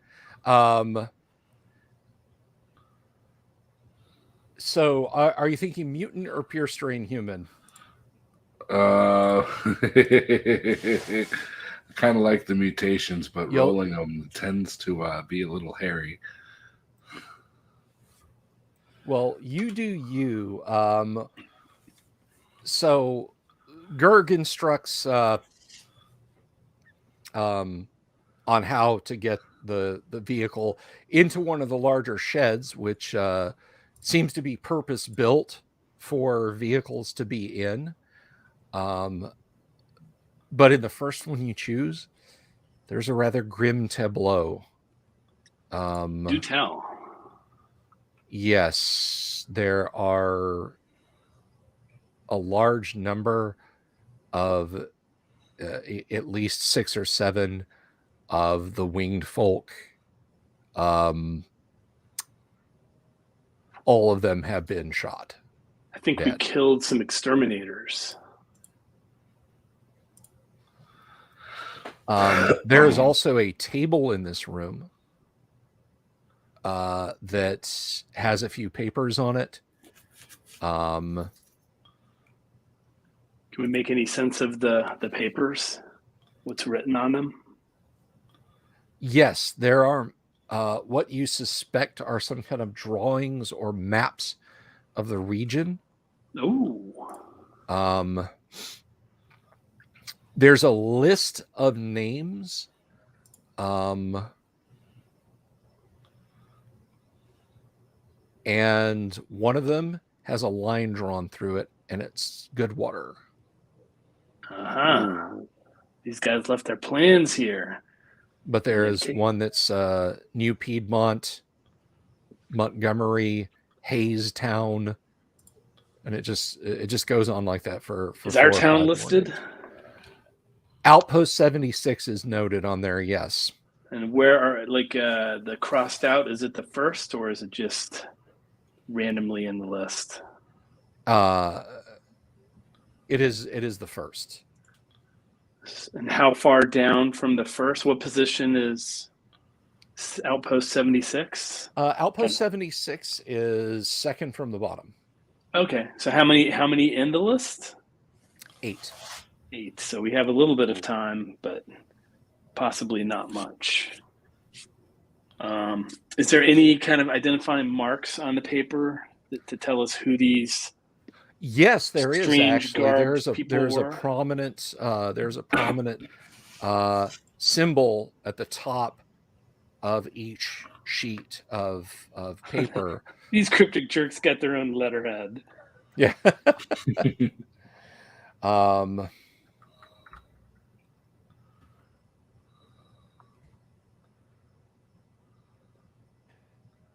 So are you thinking mutant or pure strain human?
Kind of like the mutations, but
You'll-
rolling them tends to be a little hairy.
Well, you do you. So Gerg instructs on how to get the vehicle into one of the larger sheds, which seems to be purpose built for vehicles to be in. But in the first one you choose, there's a rather grim tableau.
Do tell.
Yes, there are a large number of at least 6 or 7 of the winged folk. All of them have been shot.
I think we
Dead.
killed some exterminators.
There is also a table in this room that has a few papers on it.
Can we make any sense of the papers? What's written on them?
Yes, there are what you suspect are some kind of drawings or maps of the region.
Oh.
There's a list of names. And one of them has a line drawn through it, and it's Goodwater.
Uh-huh. These guys left their plans here.
But there is one that's New Piedmont, Montgomery, Hayes-town, and it just goes on like that for
Is
4
our
or 5
town
more
listed?
days. Outpost 76 is noted on there, yes.
And where are the crossed out? Is it the first, or is it just randomly in the list?
It is the first.
And how far down from the first? What position is Outpost 76?
Outpost 76 is second from the bottom.
Okay, so how many in the list?
8.
8. So we have a little bit of time, but possibly not much. Is there any kind of identifying marks on the paper to tell us who these?
Yes, there is actually. There's
were?
a prominent symbol at the top of each sheet of paper.
These cryptic jerks got their own letterhead.
Yeah.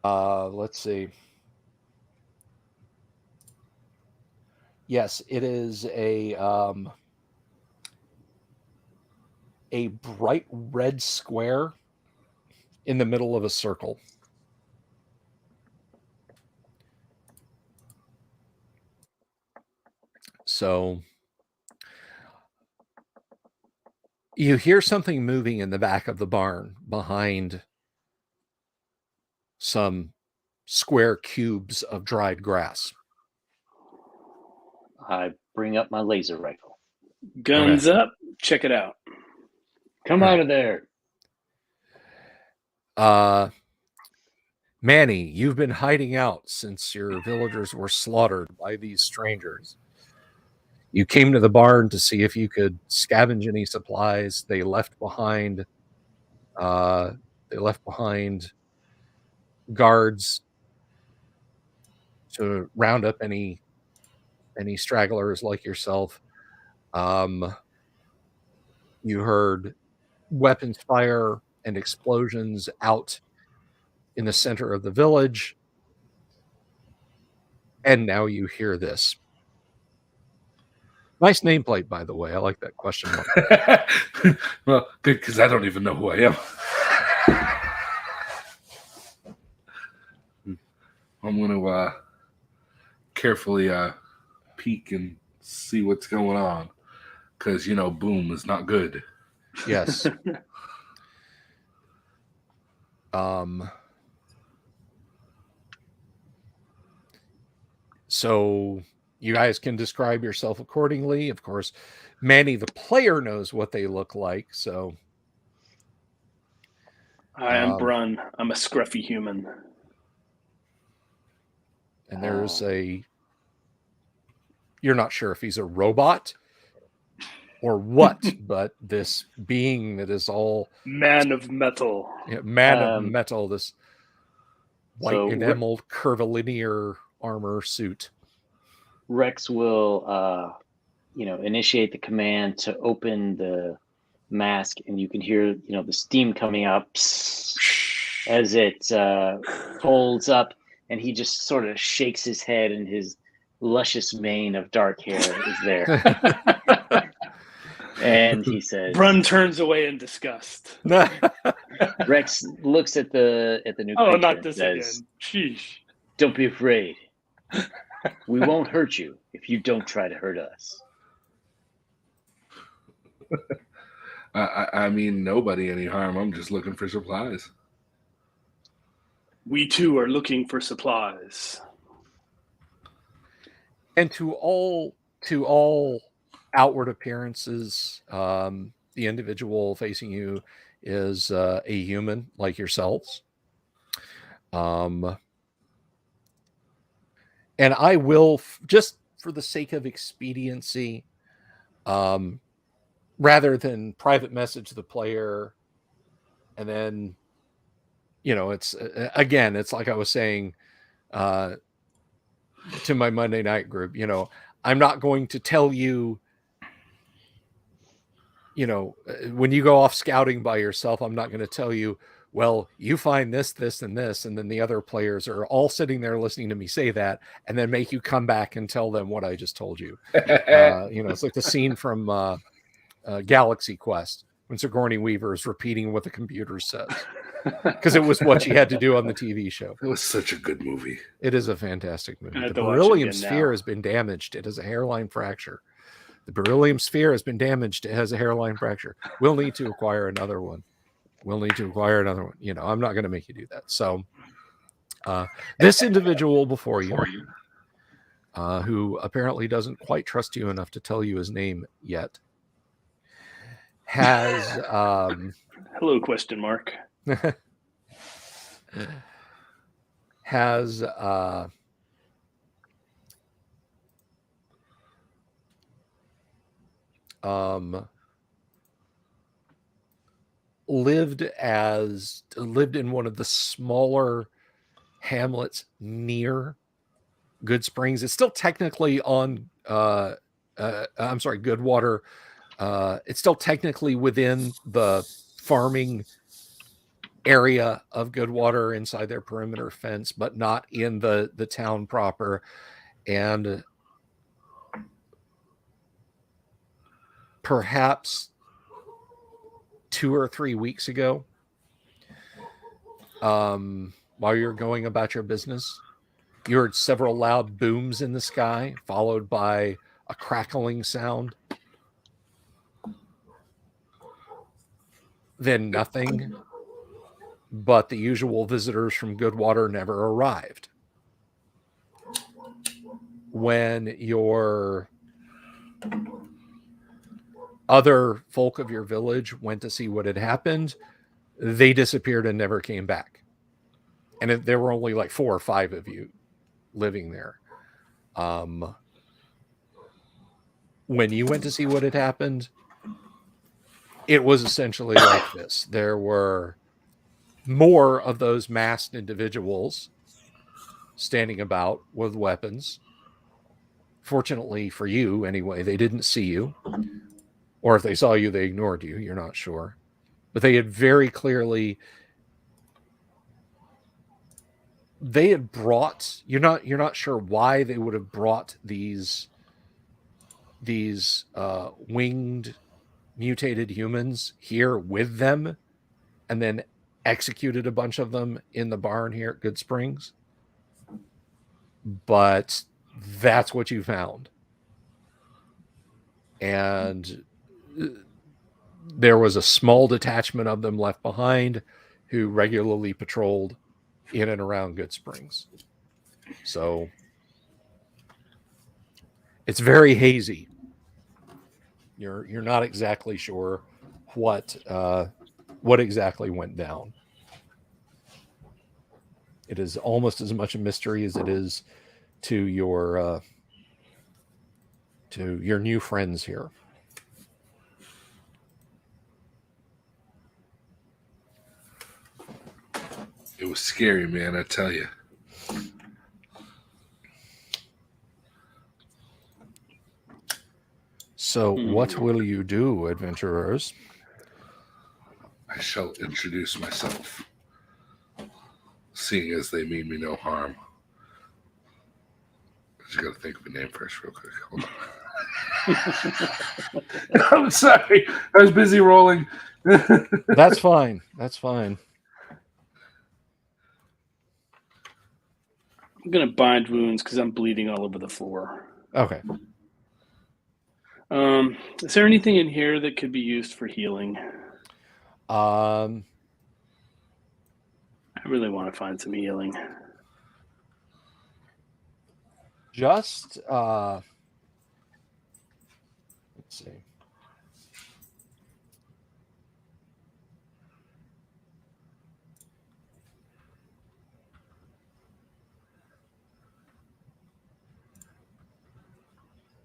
Let's see. Yes, it is a bright red square in the middle of a circle. So you hear something moving in the back of the barn behind some square cubes of dried grass.
I bring up my laser rifle.
Guns up. Check it out.
Come out of there.
Manny, you've been hiding out since your villagers were slaughtered by these strangers. You came to the barn to see if you could scavenge any supplies. They left behind guards to round up any stragglers like yourself. You heard weapons fire and explosions out in the center of the village. And now you hear this. Nice nameplate, by the way. I like that question mark.
Well, good, because I don't even know who I am. I'm going to carefully peek and see what's going on, because, boom is not good.
Yes. So you guys can describe yourself accordingly. Of course, Manny, the player, knows what they look like. So
I am Brun. I'm a scruffy human.
And there's you're not sure if he's a robot or what, but this being that is all
man of metal.
Yeah, of metal, this white enameled curvilinear armor suit.
Rex will initiate the command to open the mask, and you can hear the steam coming up as it folds up, and he just sort of shakes his head, and his luscious mane of dark hair is there. And he says,
Brun turns away in disgust.
Rex looks at the new
creature
not this and says,
again. Sheesh.
Don't be afraid. We won't hurt you if you don't try to hurt us.
I mean, nobody any harm. I'm just looking for supplies.
We too are looking for supplies.
And to all outward appearances, the individual facing you is a human like yourselves. And I will, just for the sake of expediency, rather than private message the player, and then, it's again, it's like I was saying to my Monday night group, I'm not going to tell you, when you go off scouting by yourself, I'm not going to tell you, well, you find this, this, and this, and then the other players are all sitting there listening to me say that, and then make you come back and tell them what I just told you. It's like the scene from Galaxy Quest when Sigourney Weaver is repeating what the computer says, because it was what she had to do on the TV show.
It was such a good movie.
It is a fantastic movie.
I have
The
to watch it
beryllium
again
sphere
now.
has been damaged. It has a hairline fracture. The beryllium sphere has been damaged. It has a hairline fracture. We'll need to acquire another one. You know, I'm not going to make you do that. So this individual before you, who apparently doesn't quite trust you enough to tell you his name yet, has
Hello, question mark.
has lived in one of the smaller hamlets near Good Springs. It's still technically on Goodwater. It's still technically within the farming area of Goodwater inside their perimeter fence, but not in the town proper. And perhaps 2 or 3 weeks ago, while you're going about your business, you heard several loud booms in the sky, followed by a crackling sound. Then nothing, but the usual visitors from Goodwater never arrived. When your other folk of your village went to see what had happened, they disappeared and never came back. And there were only like 4 or 5 of you living there. When you went to see what had happened, it was essentially like this. There were more of those masked individuals standing about with weapons. Fortunately for you, anyway, they didn't see you. Or if they saw you, they ignored you. You're not sure. But they had very clearly... They had brought... You're not sure why they would have brought these winged, mutated humans here with them, and then executed a bunch of them in the barn here at Good Springs. But that's what you found. And there was a small detachment of them left behind who regularly patrolled in and around Good Springs. So it's very hazy. You're not exactly sure what exactly went down. It is almost as much a mystery as it is to your new friends here.
It was scary, man, I tell you.
So what will you do, adventurers?
I shall introduce myself, seeing as they mean me no harm. I just got to think of a name first real quick. Hold on. I'm sorry. I was busy rolling.
That's fine. That's fine.
I'm going to bind wounds because I'm bleeding all over the floor.
Okay.
Is there anything in here that could be used for healing?
I
really want to find some healing.
Just let's see.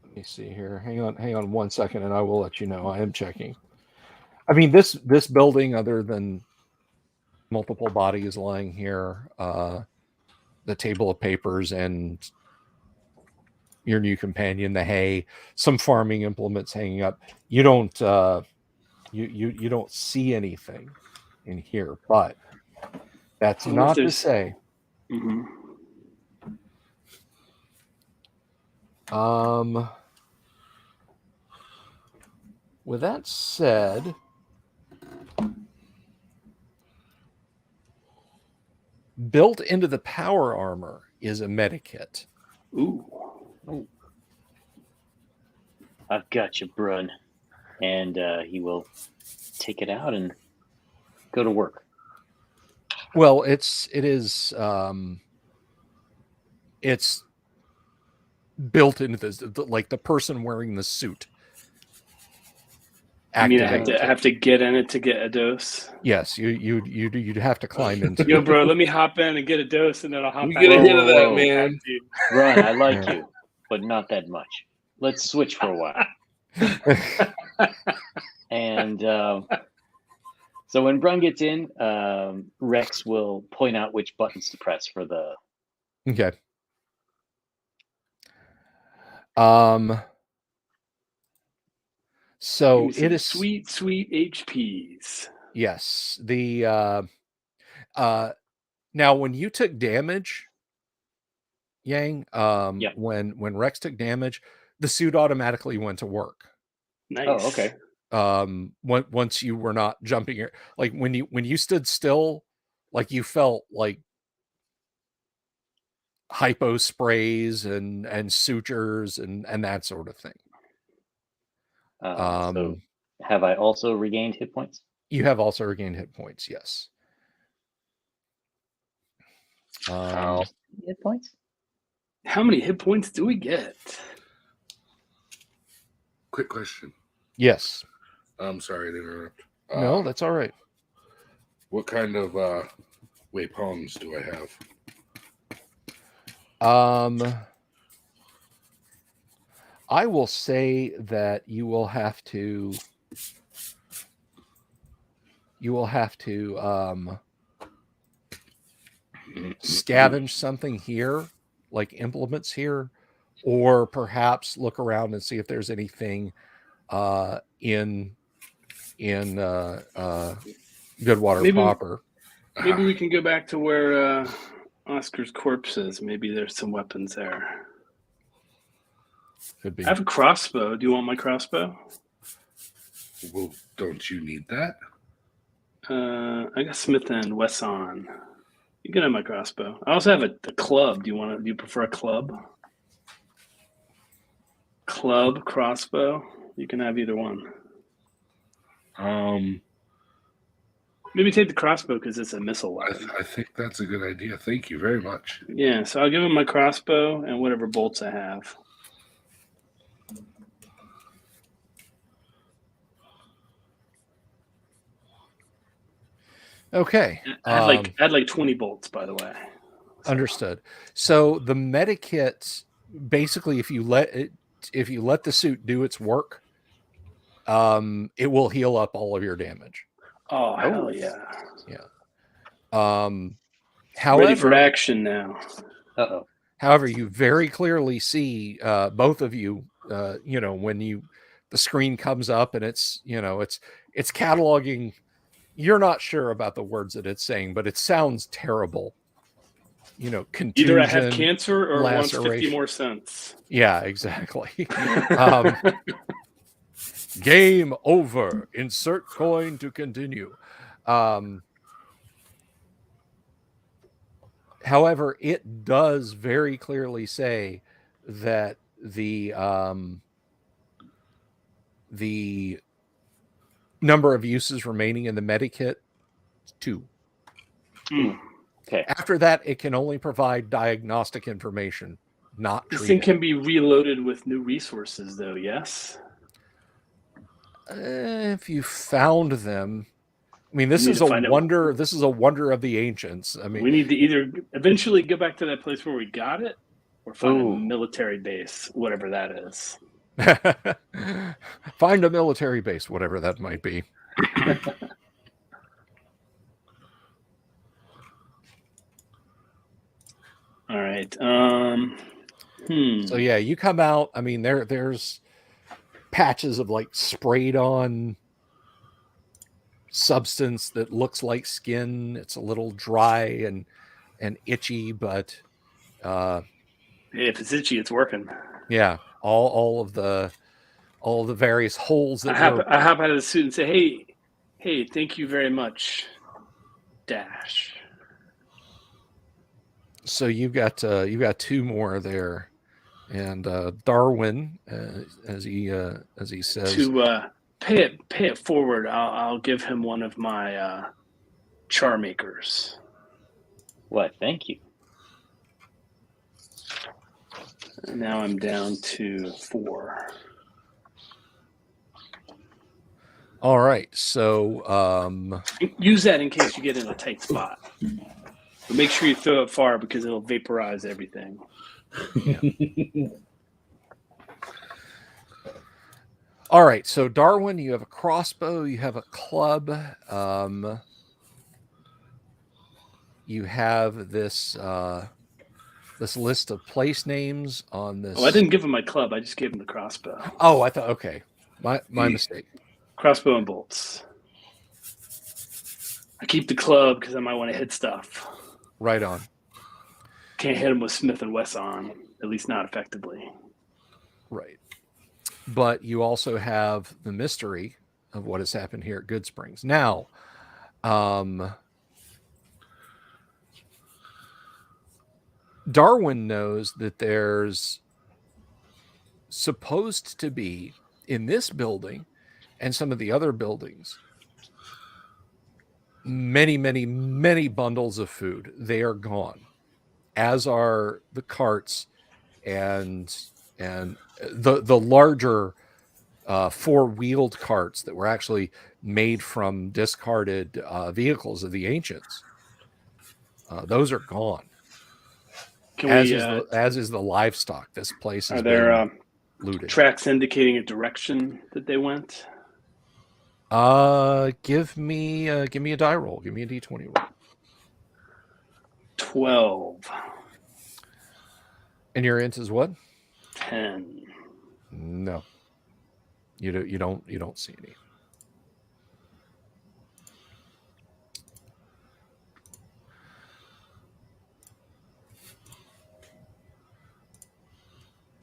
Let me see here. Hang on 1 second, and I will let you know. I am checking. I mean, this building, other than multiple bodies lying here, the table of papers, and your new companion, the hay, some farming implements hanging up. You don't you don't see anything in here, but that's not to say.
Mm-hmm.
with that said, built into the power armor is a medikit.
Ooh.
I've got you, Brun. And he will take it out and go to work.
Well, it's built into this, like the person wearing the suit.
I mean, I
Activates
have to get in it to get a dose.
Yes, you'd have to climb into
Yo,
it.
bro, let me hop in and get a dose, and then I'll hop
We
back.
get a hit
Whoa,
of that,
whoa.
man.
Run, I like
Yeah.
you, but not that much. Let's switch for a while. And so when Brun gets in, Rex will point out which buttons to press for the.
Okay. So
Give me some
it is
sweet HPs.
Yes. The now when you took damage, Yang,
Yeah.
when Rex took damage, the suit automatically went to work.
Nice.
Oh, okay.
Once you were not jumping, like when you stood still, like you felt like hypo sprays and sutures and that sort of thing.
So have I also regained hit points?
You have also regained hit points, yes.
Hit points?
How many hit points do we get?
Quick question.
Yes.
I'm sorry to interrupt.
No, that's all right.
What kind of weapons do I have?
I will say that you will have to scavenge something here, like implements here, or perhaps look around and see if there's anything in Goodwater proper.
Maybe we can go back to where Oscar's corpse is. Maybe there's some weapons there.
Could be.
I have a crossbow. Do you want my crossbow?
Well, don't you need that?
I got Smith and Wesson. You can have my crossbow. I also have a club. Do you prefer a club? Club, crossbow. You can have either one. Maybe take the crossbow because it's a missile weapon.
I think that's a good idea. Thank you very much.
Yeah, so I'll give him my crossbow and whatever bolts I have.
Okay.
I had like 20 bolts, by the way. So.
Understood. So the medikit, basically, if you let the suit do its work, it will heal up all of your damage.
Oh, hell yeah.
Yeah.
However, ready for action now.
Uh-oh. However, you very clearly see both of you, when the screen comes up and it's cataloging. You're not sure about the words that it's saying, but it sounds terrible. Contusion.
Either I have cancer or wants 50 more cents.
Yeah, exactly. Game over. Insert coin to continue. However, it does very clearly say that the number of uses remaining in the medikit, 2.
Okay.
After that, it can only provide diagnostic information, not
this
treating.
Thing can be reloaded with new resources, though. Yes.
If you found them, I mean, this is a wonder. This is a wonder of the ancients. I mean,
we need to either eventually go back to that place where we got it, or find a military base, whatever that is.
Find a military base, whatever that might be.
All right.
So yeah, you come out. I mean, there's patches of like sprayed on substance that looks like skin. It's a little dry and itchy, but
if it's itchy, it's working.
Yeah, all of the all the various holes that
I hop out of the suit and say, hey, thank you very much, Dash.
So you've got two more there, and Darwin, as he says,
To pay it forward, I'll give him one of my char makers.
What? Thank you.
And now I'm down to 4.
All right, so
use that in case you get in a tight spot. But make sure you throw it far because it'll vaporize everything.
Yeah. All right, so Darwin, you have a crossbow, you have a club, you have this this list of place names on this.
Oh, I didn't give him my club. I just gave him the crossbow.
Oh, I thought, okay, my mistake.
Crossbow and bolts. I keep the club because I might want to hit stuff.
Right on.
Can't hit him with Smith & Wesson, at least not effectively.
Right. But you also have the mystery of what has happened here at Good Springs. Now, Darwin knows that there's supposed to be in this building and some of the other buildings many bundles of food. They are gone, as are the carts and the larger 4-wheeled carts that were actually made from discarded vehicles of the ancients. Those are gone. As is the livestock. This place has been looted.
Tracks indicating a direction that they went?
Give me a die roll. Give me a d20 roll.
12.
And your int is what?
10.
No. You don't see any.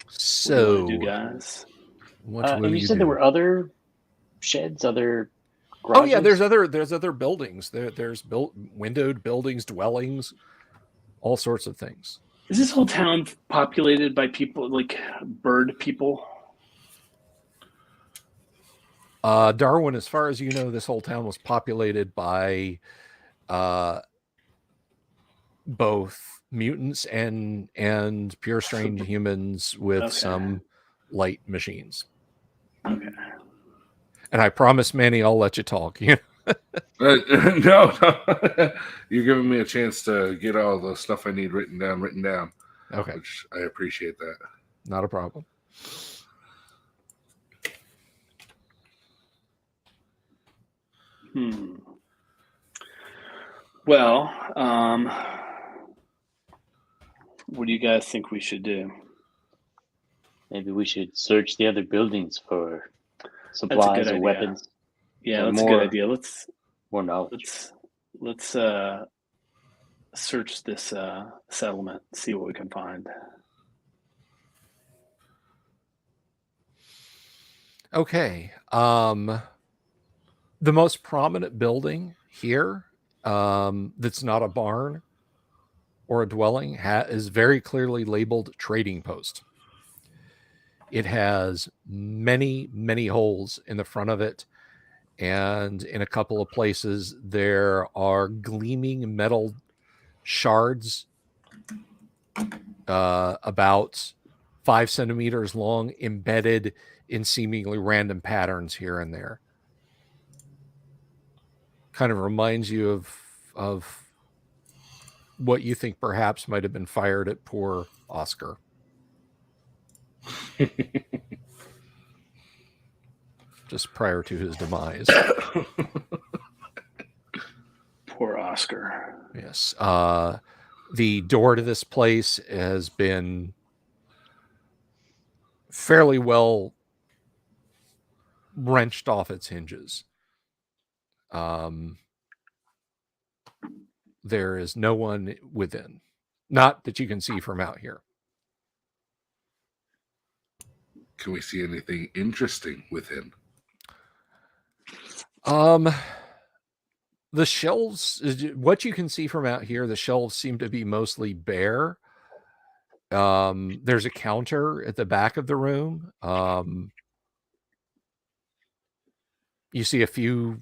So,
what do you do, guys?
And you said there were other sheds, other garages?
Oh yeah, there's other buildings. There's windowed buildings, dwellings, all sorts of things.
Is this whole town populated by people, like bird people?
Darwin, as far as you know, this whole town was populated by both mutants and pure strange humans with some light machines.
Okay.
And I promise, Manny, I'll let you talk.
No, you're giving me a chance to get all the stuff I need written down.
Okay.
Which I appreciate that.
Not a problem.
Well, what do you guys think we should do?
Maybe we should search the other buildings for supplies or weapons.
Yeah, that's a good idea.
More knowledge.
Let's search this settlement, see what we can find.
Okay. The most prominent building here, that's not a barn or a dwelling, is very clearly labeled trading post. It has many holes in the front of it, and in a couple of places there are gleaming metal shards about 5 centimeters long, embedded in seemingly random patterns here and there. Kind of reminds you of what you think perhaps might have been fired at poor Oscar. Just prior to his demise.
Poor Oscar.
Yes. The door to this place has been fairly well wrenched off its hinges. There is no one within. Not that you can see from out here.
Can we see anything interesting within?
The shelves, what you can see from out here, the shelves seem to be mostly bare. There's a counter at the back of the room. You see a few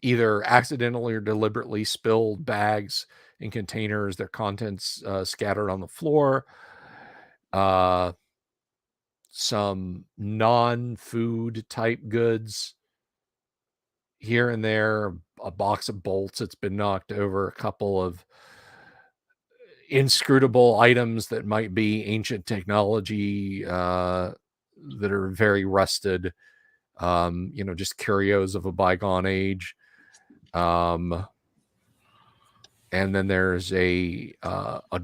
either accidentally or deliberately spilled bags and containers, their contents scattered on the floor. Some non-food type goods here and there, a box of bolts that's been knocked over, a couple of inscrutable items that might be ancient technology that are very rusted, just curios of a bygone age. And then there's a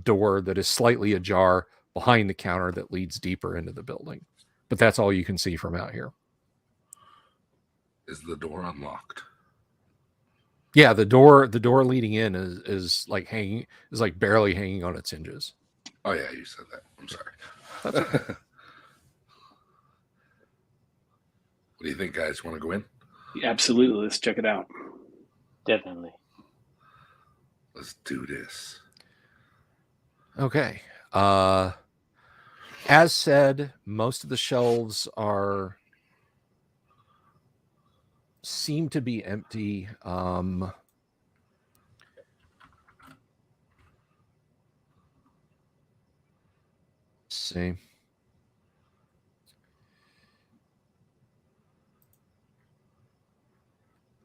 door that is slightly ajar behind the counter that leads deeper into the building. But that's all you can see from out here.
Is the door unlocked?
Yeah, the door leading in is like barely hanging on its hinges.
Oh yeah, you said that. I'm sorry.
That's okay.
What do you think, guys? Want to go in?
Yeah, absolutely. Let's check it out.
Definitely.
Let's do this.
Okay. As said, most of the shelves seem to be empty. Let's see.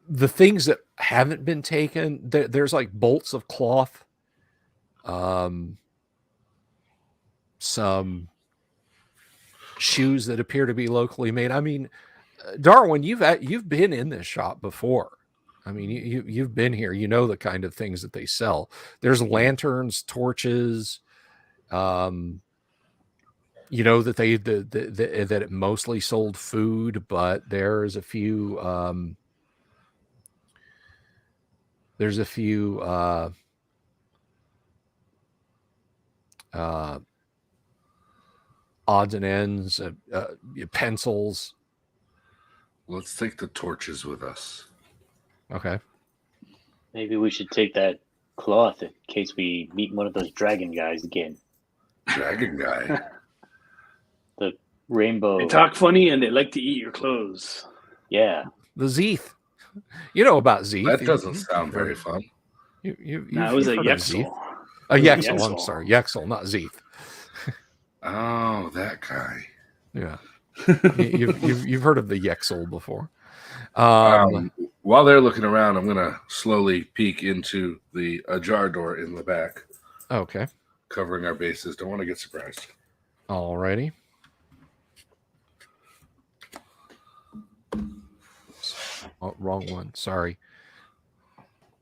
The things that haven't been taken, there's like bolts of cloth, some shoes that appear to be locally made. I mean, Darwin, you've been in this shop before. I mean, you've been here. You know the kind of things that they sell. There's lanterns, torches. You know that that it mostly sold food, but there's a few odds and ends, pencils.
Let's take the torches with us.
Okay.
Maybe we should take that cloth in case we meet one of those dragon guys again.
Dragon guy.
The rainbow.
They talk funny and they like to eat your clothes.
Yeah.
The Zeeth. You know about Zeeth.
That doesn't sound very fun.
It was a Yexel.
A Yexel, I'm sorry. Yexel, not Zeeth.
Oh, that guy.
Yeah. You've heard of the Yexel before.
While they're looking around, I'm going to slowly peek into the ajar door in the back.
Okay.
Covering our bases. Don't want to get surprised.
Alrighty. Oh, wrong one. Sorry.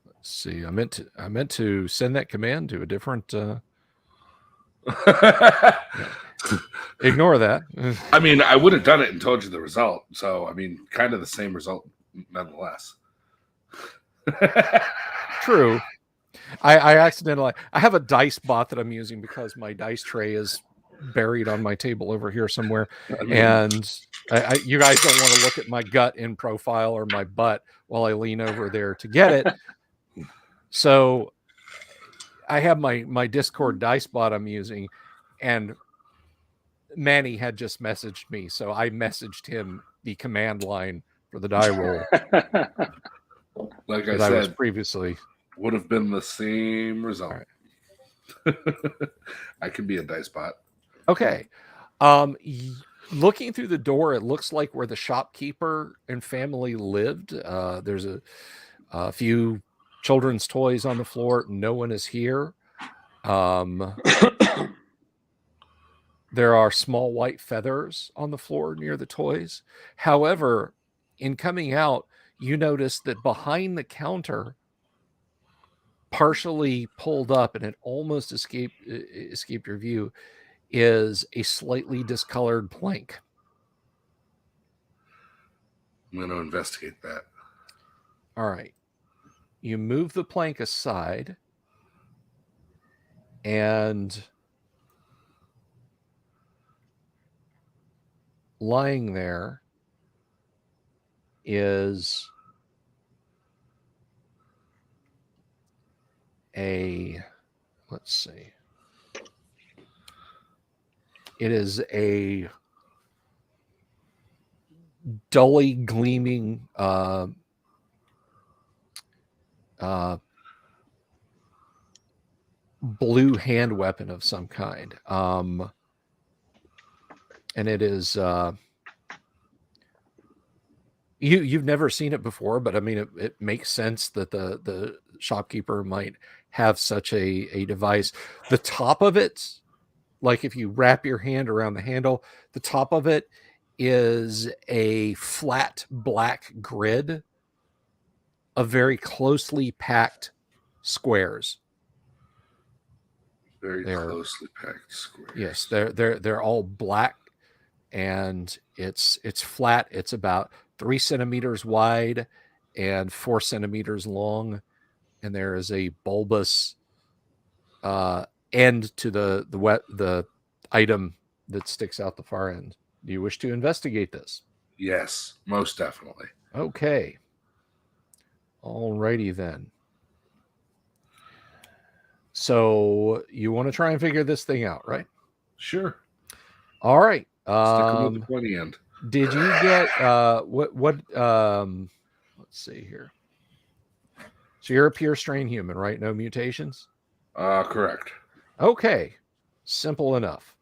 Let's see. I meant to send that command to a different. Ignore that.
I mean, I would have done it and told you the result. So, I mean, kind of the same result, nonetheless.
True. I accidentally. I have a dice bot that I'm using because my dice tray is buried on my table over here somewhere, and you guys don't want to look at my gut in profile or my butt while I lean over there to get it. So I have my Discord dice bot I'm using, and Manny had just messaged me, so I messaged him the command line for the die roll.
Like I
said,
said,
was previously
would have been the same result.
Right.
I can be a dice bot.
Okay. Looking through the door, it looks like where the shopkeeper and family lived. There's a few children's toys on the floor. No one is here. There are small white feathers on the floor near the toys. However, in coming out, you notice that behind the counter, partially pulled up, and it almost escaped your view, is a slightly discolored plank.
I'm going to investigate that.
All right. You move the plank aside, and lying there is let's see. It is a dully gleaming blue hand weapon of some kind. And it is you've never seen it before, but I mean it makes sense that the shopkeeper might have such a device. The top of it, like if you wrap your hand around the handle, the top of it is a flat black grid of very closely packed squares.
Very closely packed squares.
Yes, they're all black, and it's flat. It's about 3 centimeters wide and 4 centimeters long, and there is a bulbous end to the item that sticks out the far end. Do you wish to investigate this?
Yes, most definitely.
Okay. Alrighty then. So you want to try and figure this thing out, right?
Sure.
All right.
Stick with the pointy end.
Did you get what let's see here. So you're a pure strain human, right? No mutations?
Correct.
Okay. Simple enough.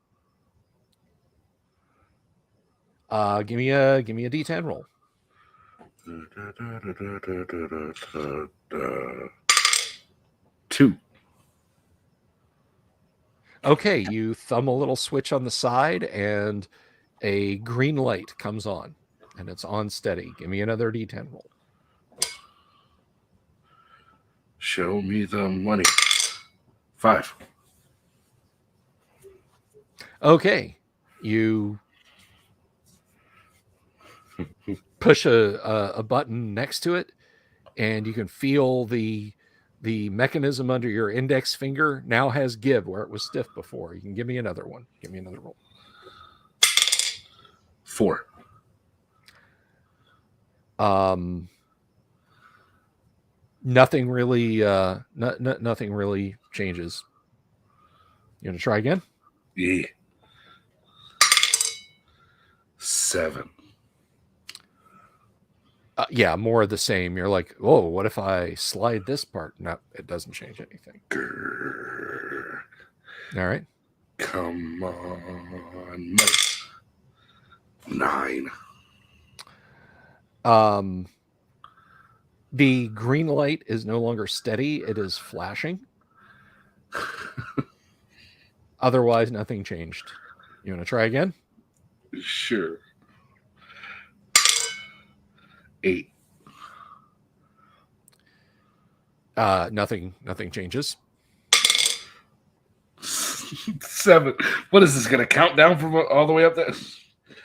Give me a D10 roll.
2.
Okay, you thumb a little switch on the side and a green light comes on, and it's on steady. Give me another D10 roll.
Show me the money. 5.
Okay, you push a button next to it, and you can feel the mechanism under your index finger now has give where it was stiff before. You can give me another one. Give me another roll.
4.
Nothing really nothing really changes. You want to try again?
Yeah. 7.
Yeah, more of the same. You're like, oh, what if I slide this part? No, it doesn't change anything.
Grrr.
All right.
Come on. 9.
The green light is no longer steady. It is flashing. Otherwise, nothing changed. You want to try again?
Sure. 8.
Nothing changes.
7. What is this going to count down from all the way up there?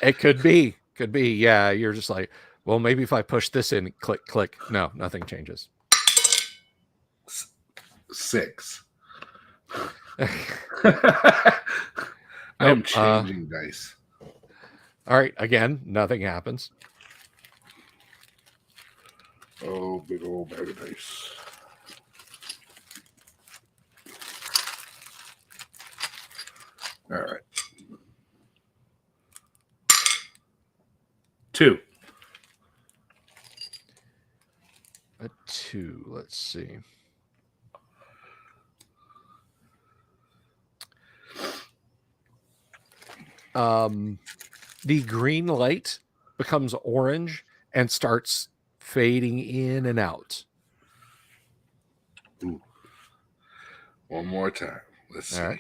It could be. Yeah, you're just like, well, maybe if I push this in, click, click. No, nothing changes.
6. I am changing dice.
All right, again, nothing happens.
Oh, big old bag of dice. All right. 2.
A 2. Let's see. The green light becomes orange and starts fading in and out.
Ooh. One more time. Let's see.
Right.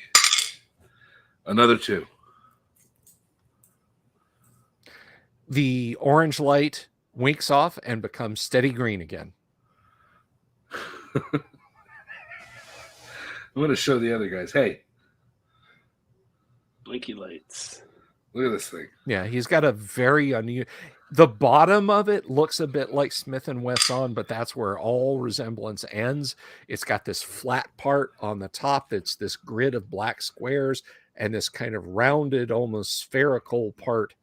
Another 2.
The orange light winks off and becomes steady green again.
I'm going to show the other guys. Hey.
Blinky lights.
Look at this thing.
Yeah, he's got a very unusual... The bottom of it looks a bit like Smith & Wesson, but that's where all resemblance ends. It's got this flat part on the top that's this grid of black squares and this kind of rounded, almost spherical part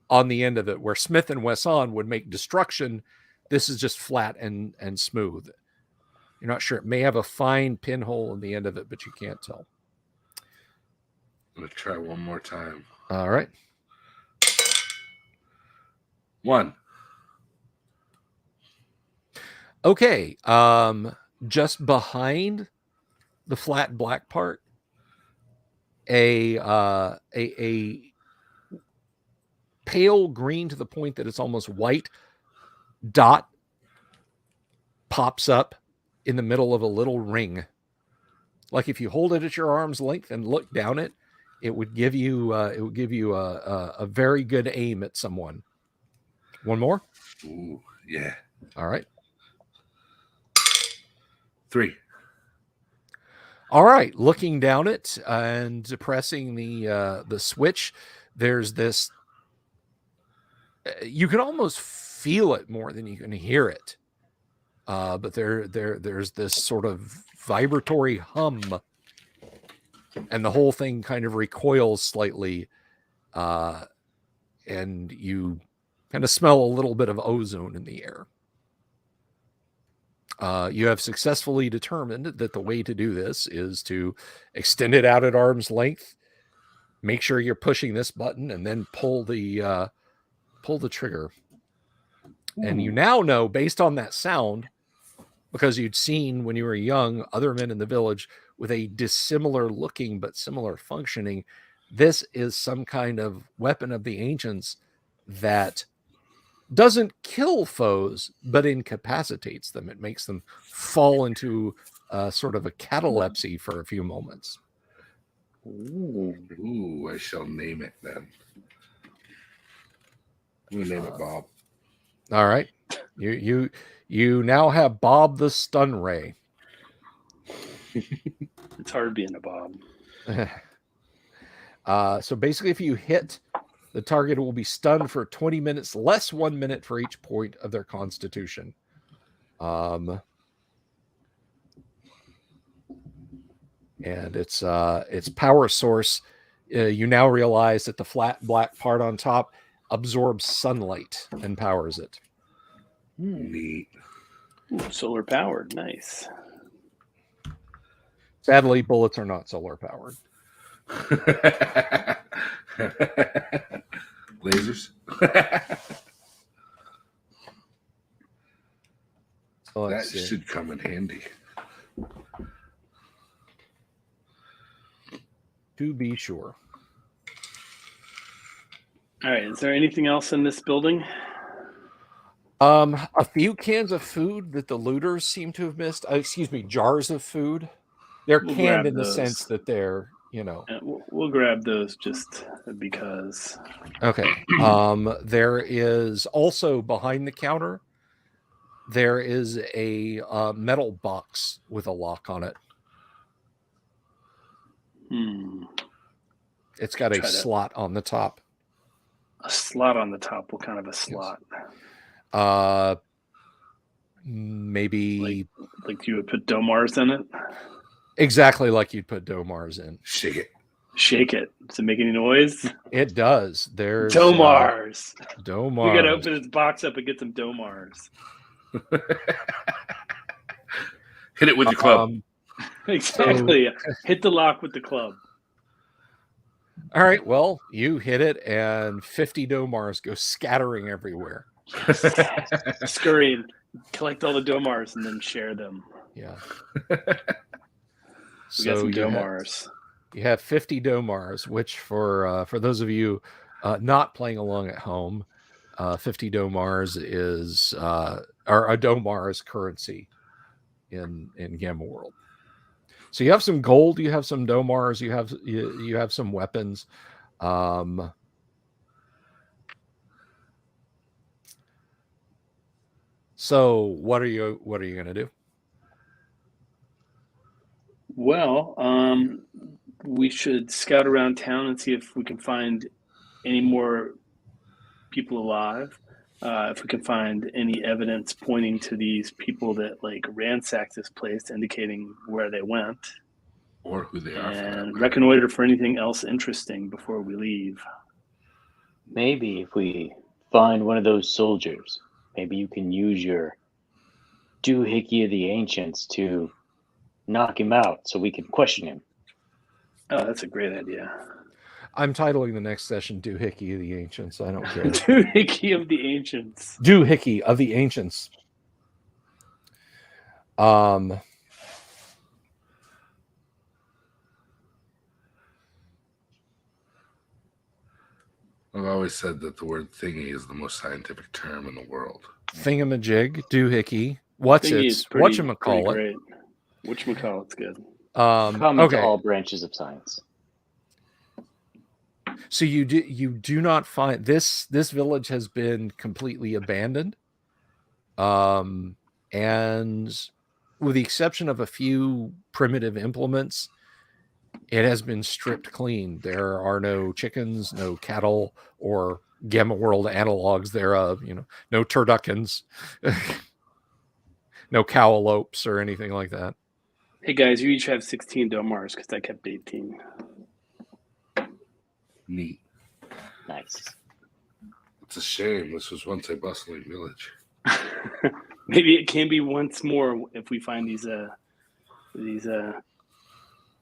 on the end of it. Where Smith and Wesson would make destruction, this is just flat and smooth. You're not sure. It may have a fine pinhole in the end of it, but you can't tell.
I'm going to try one more time.
All right.
1.
Okay. Just behind the flat black part, a pale green to the point that it's almost white dot pops up in the middle of a little ring. Like if you hold it at your arm's length and look down it, it would give you a very good aim at someone. One more?
Ooh, yeah.
All right.
3.
All right. Looking down it and pressing the switch, there's this. You can almost feel it more than you can hear it. But there's this sort of vibratory hum, and the whole thing kind of recoils slightly, and you kind of smell a little bit of ozone in the air. You have successfully determined that the way to do this is to extend it out at arm's length, make sure you're pushing this button, and then pull the trigger. Ooh. And you now know, based on that sound, because you'd seen when you were young other men in the village with a dissimilar looking but similar functioning, this is some kind of weapon of the ancients that doesn't kill foes, but incapacitates them. It makes them fall into sort of a catalepsy for a few moments.
Ooh, I shall name it then. I'm going to name it Bob.
All right. You now have Bob the Stun Ray.
It's hard being a Bob.
So basically, if you hit, the target will be stunned for 20 minutes, less 1 minute for each point of their constitution. And its power source, you now realize that the flat black part on top absorbs sunlight and powers it.
Neat.
Ooh, solar powered. Nice.
Sadly, bullets are not solar powered.
Lasers.
So
that should come in handy.
To be sure.
All right. Is there anything else in this building?
A few cans of food that the looters seem to have missed. Jars of food. They're canned in the sense that they're,
we'll grab those just because.
Okay. There is also behind the counter, there is a metal box with a lock on it. It's got a slot on the top.
A slot on the top. What kind of a slot?
Yes. Maybe
like you would put Domars in it.
Exactly like you'd put Domars in.
Shake it.
Shake it. Does it make any noise?
It does. There's
Domars.
Domars.
We gotta open this box up and get some Domars.
Hit it with your club.
Exactly. Hit the lock with the club.
All right. Well, you hit it, and 50 Domars go scattering everywhere.
Scurrying, collect all the Domars, and then share them.
Yeah.
We got some Domars.
You have 50 Domars, which for those of you not playing along at home, 50 Domars is or a Domar is currency in Gamma World. So you have some gold, you have some Domars, you have some weapons. So what are you going to do?
Well, we should scout around town and see if we can find any more people alive. If we can find any evidence pointing to these people that ransacked this place, indicating where they went,
or who they are,
and reconnoiter for anything else interesting before we leave.
Maybe if we find one of those soldiers, maybe you can use your doohickey of the ancients to knock him out so we can question him.
Oh, that's a great idea.
I'm titling the next session Doohickey of the Ancients. I don't care.
Doohickey of the ancients.
Doohickey of the Ancients.
I've always said that the word thingy is the most scientific term in the world.
Thingamajig, doohickey.
Thingy is pretty
Whatchamacallit.
great. Whatchamacallit's good.
Common to
Okay.
all branches of science.
So you do not find this village has been completely abandoned. And with the exception of a few primitive implements, it has been stripped clean. There are no chickens, no cattle, or Gamma World analogs thereof. No turduckens, no cowalopes, or anything like that.
Hey guys, you each have 16 Domars because I kept 18.
Neat.
Nice.
It's a shame. This was once a bustling village.
Maybe it can be once more if we find these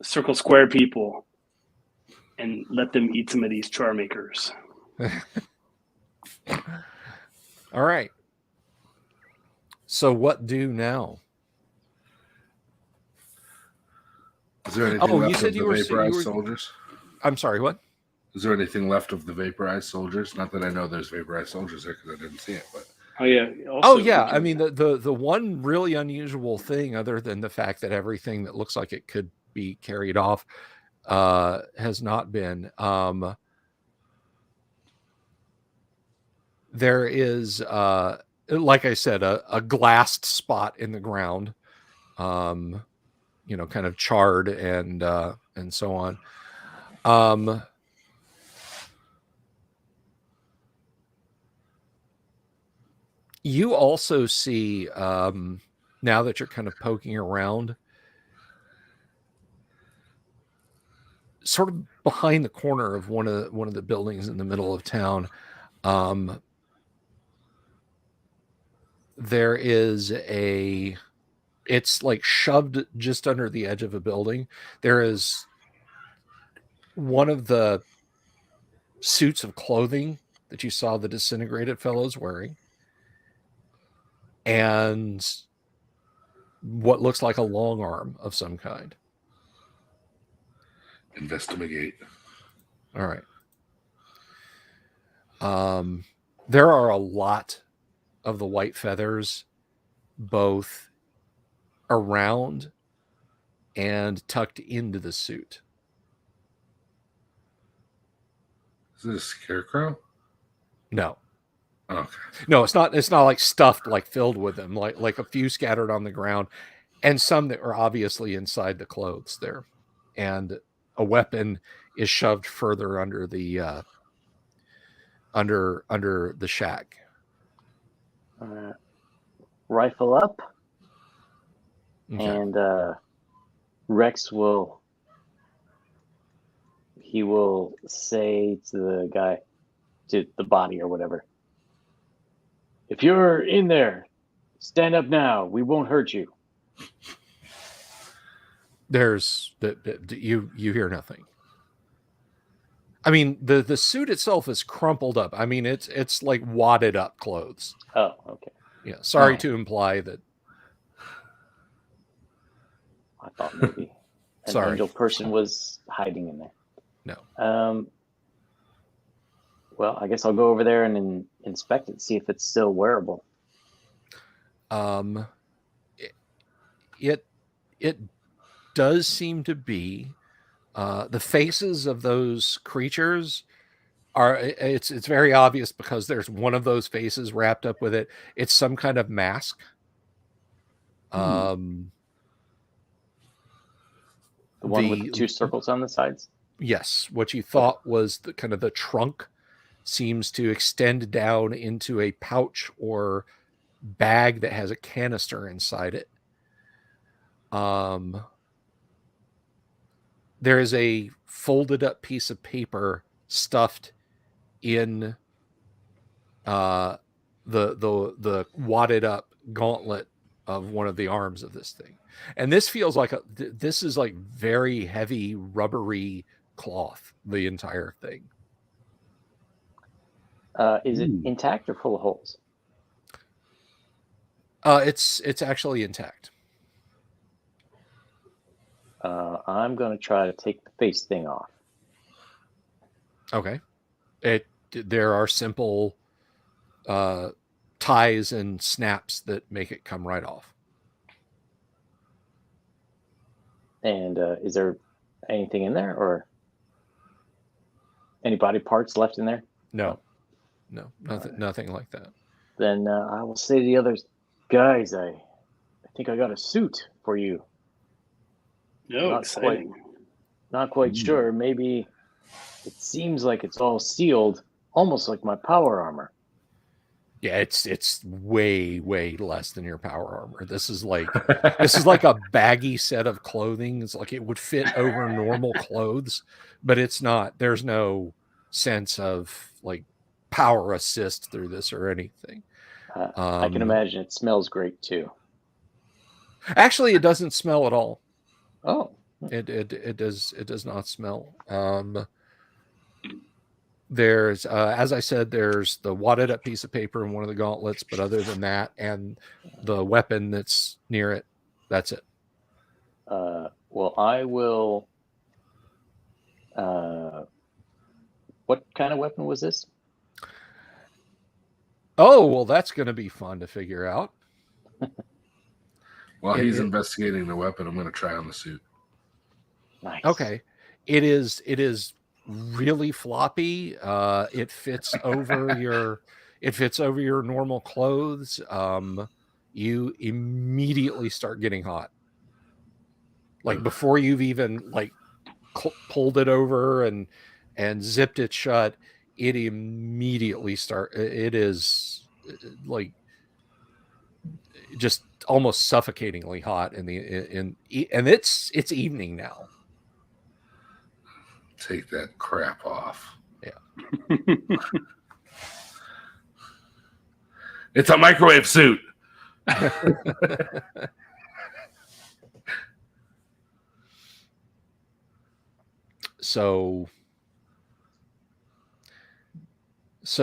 circle square people and let them eat some of these char makers.
All right. So what do now?
Is there anything
You
left
said
of
you
the
were
vaporized soldiers?
I'm sorry, what?
Is there anything left of the vaporized soldiers? Not that I know there's vaporized soldiers there because I didn't see it, but
Oh yeah.
Also, I mean the one really unusual thing, other than the fact that everything that looks like it could be carried off has not been. There is, like I said, a glassed spot in the ground, kind of charred and so on. You also see, now that you're kind of poking around, sort of behind the corner of one of the buildings in the middle of town, there is it's like shoved just under the edge of a building. There is one of the suits of clothing that you saw the disintegrated fellows wearing, and what looks like a long arm of some kind.
investigate.
All right. There are a lot of the white feathers, both around and tucked into the suit.
Is it a scarecrow?
No.
Oh, okay.
No, it's not like stuffed, like filled with them, like a few scattered on the ground, and some that are obviously inside the clothes there. And a weapon is shoved further under the under the shack.
Rifle up,
Okay.
and Rex will say to the guy, to the body or whatever, if you're in there, stand up now. We won't hurt you.
There's you hear nothing. I mean, the suit itself is crumpled up. I mean, it's like wadded up clothes.
Oh, okay.
Yeah. Sorry to imply that.
I thought maybe an angel person was hiding in there.
No.
Well, I guess I'll go over there and inspect it, see if it's still wearable.
It does seem to be. The faces of those creatures it's very obvious because there's one of those faces wrapped up with it. It's some kind of mask.
The one with the two circles on the sides?
Yes. What you thought was the kind of the trunk seems to extend down into a pouch or bag that has a canister inside it. There is a folded up piece of paper stuffed in the wadded up gauntlet of one of the arms of this thing. And this feels like this is like very heavy rubbery cloth, the entire thing.
Is it intact or full of holes?
It's actually intact.
I'm going to try to take the face thing off.
Okay. There are simple ties and snaps that make it come right off.
And is there anything in there, or any body parts left in there?
No, nothing like that.
Then I will say to the others, guys, I think I got a suit for you.
No,
Not
exciting.
Not quite sure. Maybe it seems like it's all sealed, almost like my power armor.
Yeah, it's way less than your power armor. This is like a baggy set of clothing. It's like it would fit over normal clothes, but it's not. There's no sense of like power assist through this or anything.
I can imagine it smells great too.
Actually, it doesn't smell at all.
Oh,
It does not smell. There's as I said, there's the wadded up piece of paper in one of the gauntlets, but other than that and the weapon that's near it, that's it.
well, I will. What kind of weapon was this?
Oh, well, that's going to be fun to figure out.
While he's investigating the weapon, I'm going to try on the suit.
Nice.
Okay. It is really floppy. It fits over your normal clothes. You immediately start getting hot. Like before you've even like pulled it over and zipped it shut, it immediately it is like just almost suffocatingly hot and it's evening now.
Take that crap off.
Yeah.
It's a microwave suit.
So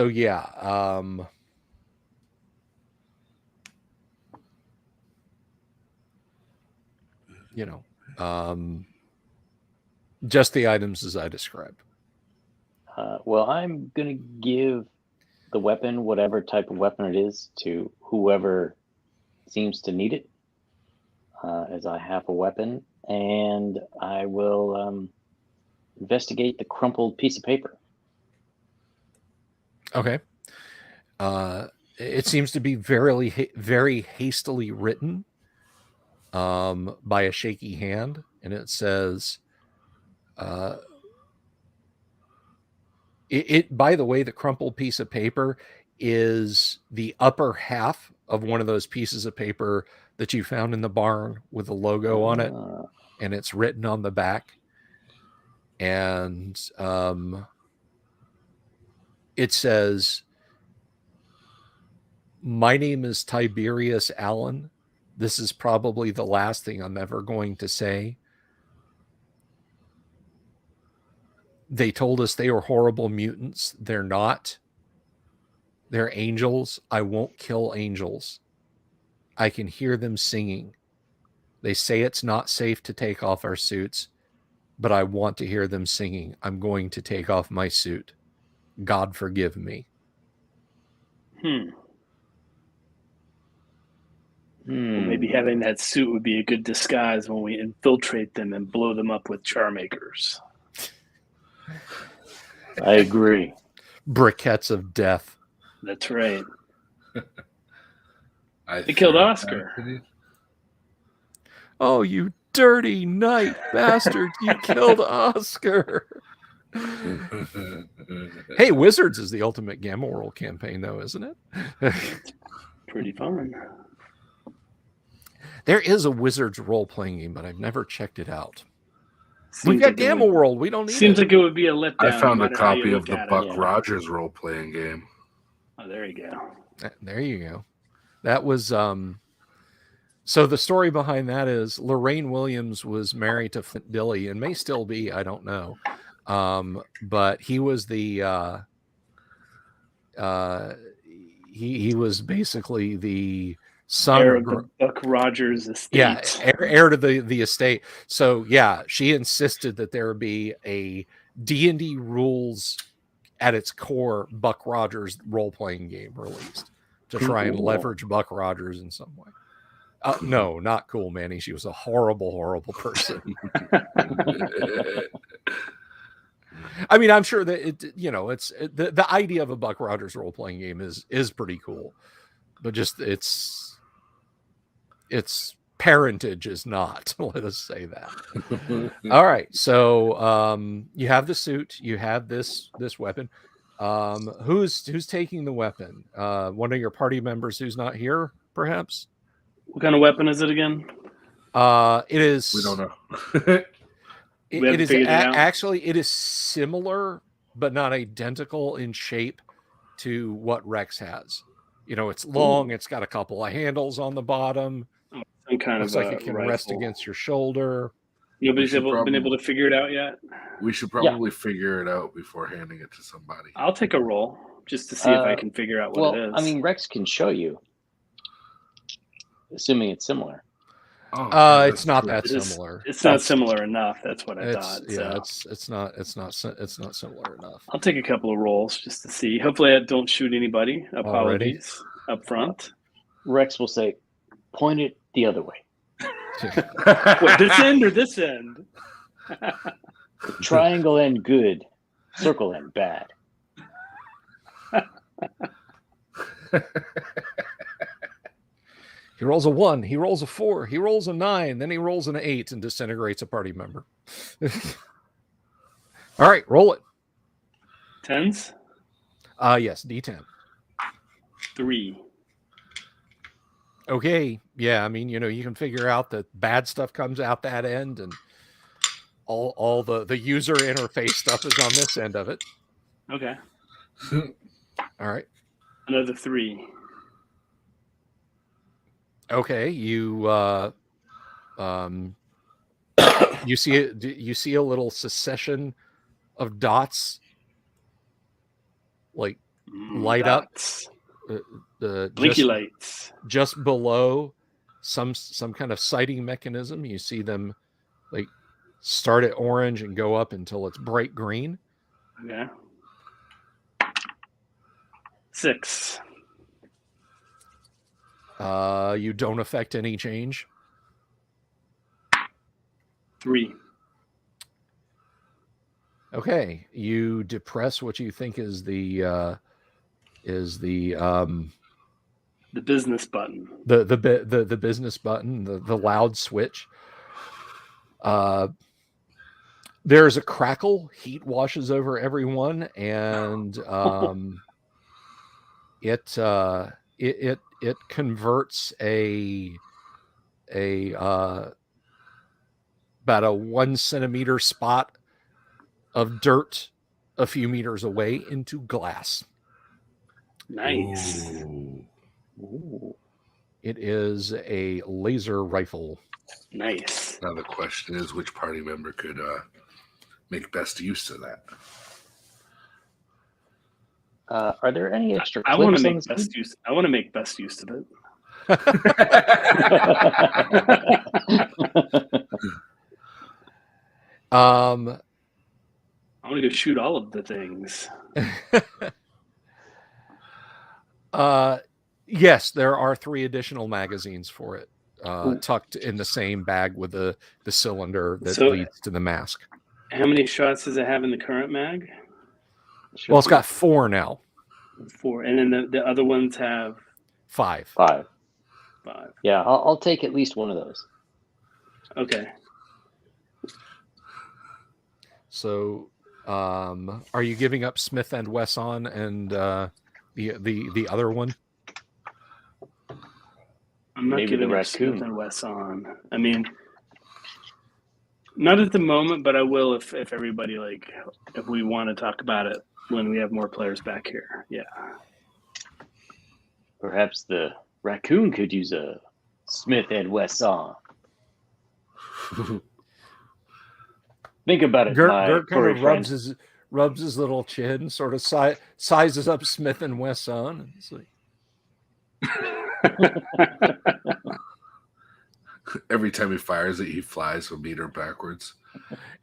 yeah, just the items as I described.
Well, I'm going to give the weapon, whatever type of weapon it is, to whoever seems to need it, as I have a weapon, and I will investigate the crumpled piece of paper.
Okay. It seems to be very hastily written by a shaky hand, and it says, by the way, the crumpled piece of paper is the upper half of one of those pieces of paper that you found in the barn with a logo on it, and it's written on the back. And it says, "My name is Tiberius Allen. This is probably the last thing I'm ever going to say. They told us they were horrible mutants. They're not. They're angels. I won't kill angels. I can hear them singing. They say it's not safe to take off our suits, but I want to hear them singing. I'm going to take off my suit. God forgive me."
Well, maybe having that suit would be a good disguise when we infiltrate them and blow them up with charmakers.
I agree.
Briquettes of death.
That's right.
They
killed Oscar.
Oh, you dirty night bastards. You killed Oscar. Hey, Wizards is the ultimate Gamma World campaign, though, isn't it?
Pretty fun.
There is a Wizards role-playing game, but I've never checked it out. We've got
like it
Gamma
would-
World. We don't need
Seems
it.
like it would be a letdown.
I found
no
a
matter how you
copy of
look
the
at
Buck
it.
Yeah.
Rogers role-playing game.
Oh, there you go.
There you go. That was so the story behind that is Lorraine Williams was married to Flint Dille and may still be, I don't know. But he was the he was basically the son
Heir
of
of the Buck Rogers estate.
yeah, heir to the estate. So yeah, she insisted that there be a D&D rules at its core Buck Rogers role-playing game released to try and
Cool.
leverage Buck Rogers in some way. No, not cool, Manny. She was a horrible, horrible person. I mean, I'm sure that it's the idea of a Buck Rogers role-playing game is pretty cool, but just its parentage is not. Let us say that. All right, so you have the suit, you have this weapon. Who's taking the weapon? One of your party members who's not here, perhaps.
What kind of weapon is it again?
It is.
We don't know.
It
We haven't
is
figured it out?
actually it is similar, but not identical in shape to what Rex has. It's long. It's got a couple of handles on the bottom.
Some kind
Looks
of
like
a
it can
rifle.
rest against your shoulder.
Nobody's
We should
been able to figure it out yet.
We should probably figure it out before handing it to somebody.
I'll take a roll just to see if I can figure out what it is.
I mean, Rex can show you, assuming it's similar.
Oh, yeah,
It's
that's
not
true.
that
It is-
similar.
it's not similar enough. That's what I thought. So
It's not similar enough.
I'll take a couple of rolls just to see. Hopefully, I don't shoot anybody. Apologies up front.
Rex will say, point it the other way.
Wait, this end or this end?
Triangle end good, circle end bad.
He rolls a 1, he rolls a 4, he rolls a 9, then he rolls an 8 and disintegrates a party member. All right, roll it.
Tens?
Yes, D10.
3.
Okay, yeah, I mean, you can figure out that bad stuff comes out that end, and all the user interface stuff is on this end of it.
Okay.
All right.
Another 3.
Okay, you you see a little succession of dots like light
Dots.
up
Blinky lights.
just below some kind of sighting mechanism. You see them like start at orange and go up until it's bright green.
Okay. 6.
You don't affect any change.
3.
Okay, you depress what you think is the
business button.
the business button, the loud switch. There's a crackle. Heat washes over everyone, and it converts about a 1 centimeter spot of dirt a few meters away into glass.
Nice.
Ooh.
It is a laser rifle.
Nice.
Now the question is, which party member could make best use of that?
Are there any extra
I want
clips
to
on
make
this
best use. I want to make best use of it. I want to go shoot all of the things.
Yes, there are 3 additional magazines for it, tucked in the same bag with the cylinder that leads to the mask.
How many shots does it have in the current mag?
Well, it's got 4 now.
4, and then the other ones have
5.
5.
5.
Yeah, I'll take at least one of those.
Okay.
So, are you giving up Smith and Wesson and the other one?
I'm not
Maybe
giving
the
up Smith
raccoon.
and Wesson. I mean, Not at the moment, but I will if everybody if we want to talk about it when we have more players back here. Yeah.
Perhaps the raccoon could use a Smith and Wesson. Think about it, my
Gert kind
furry
of
friend.
rubs his little chin, sort of sizes up Smith and Wesson, and it's like,
Every time he fires it, he flies a meter backwards.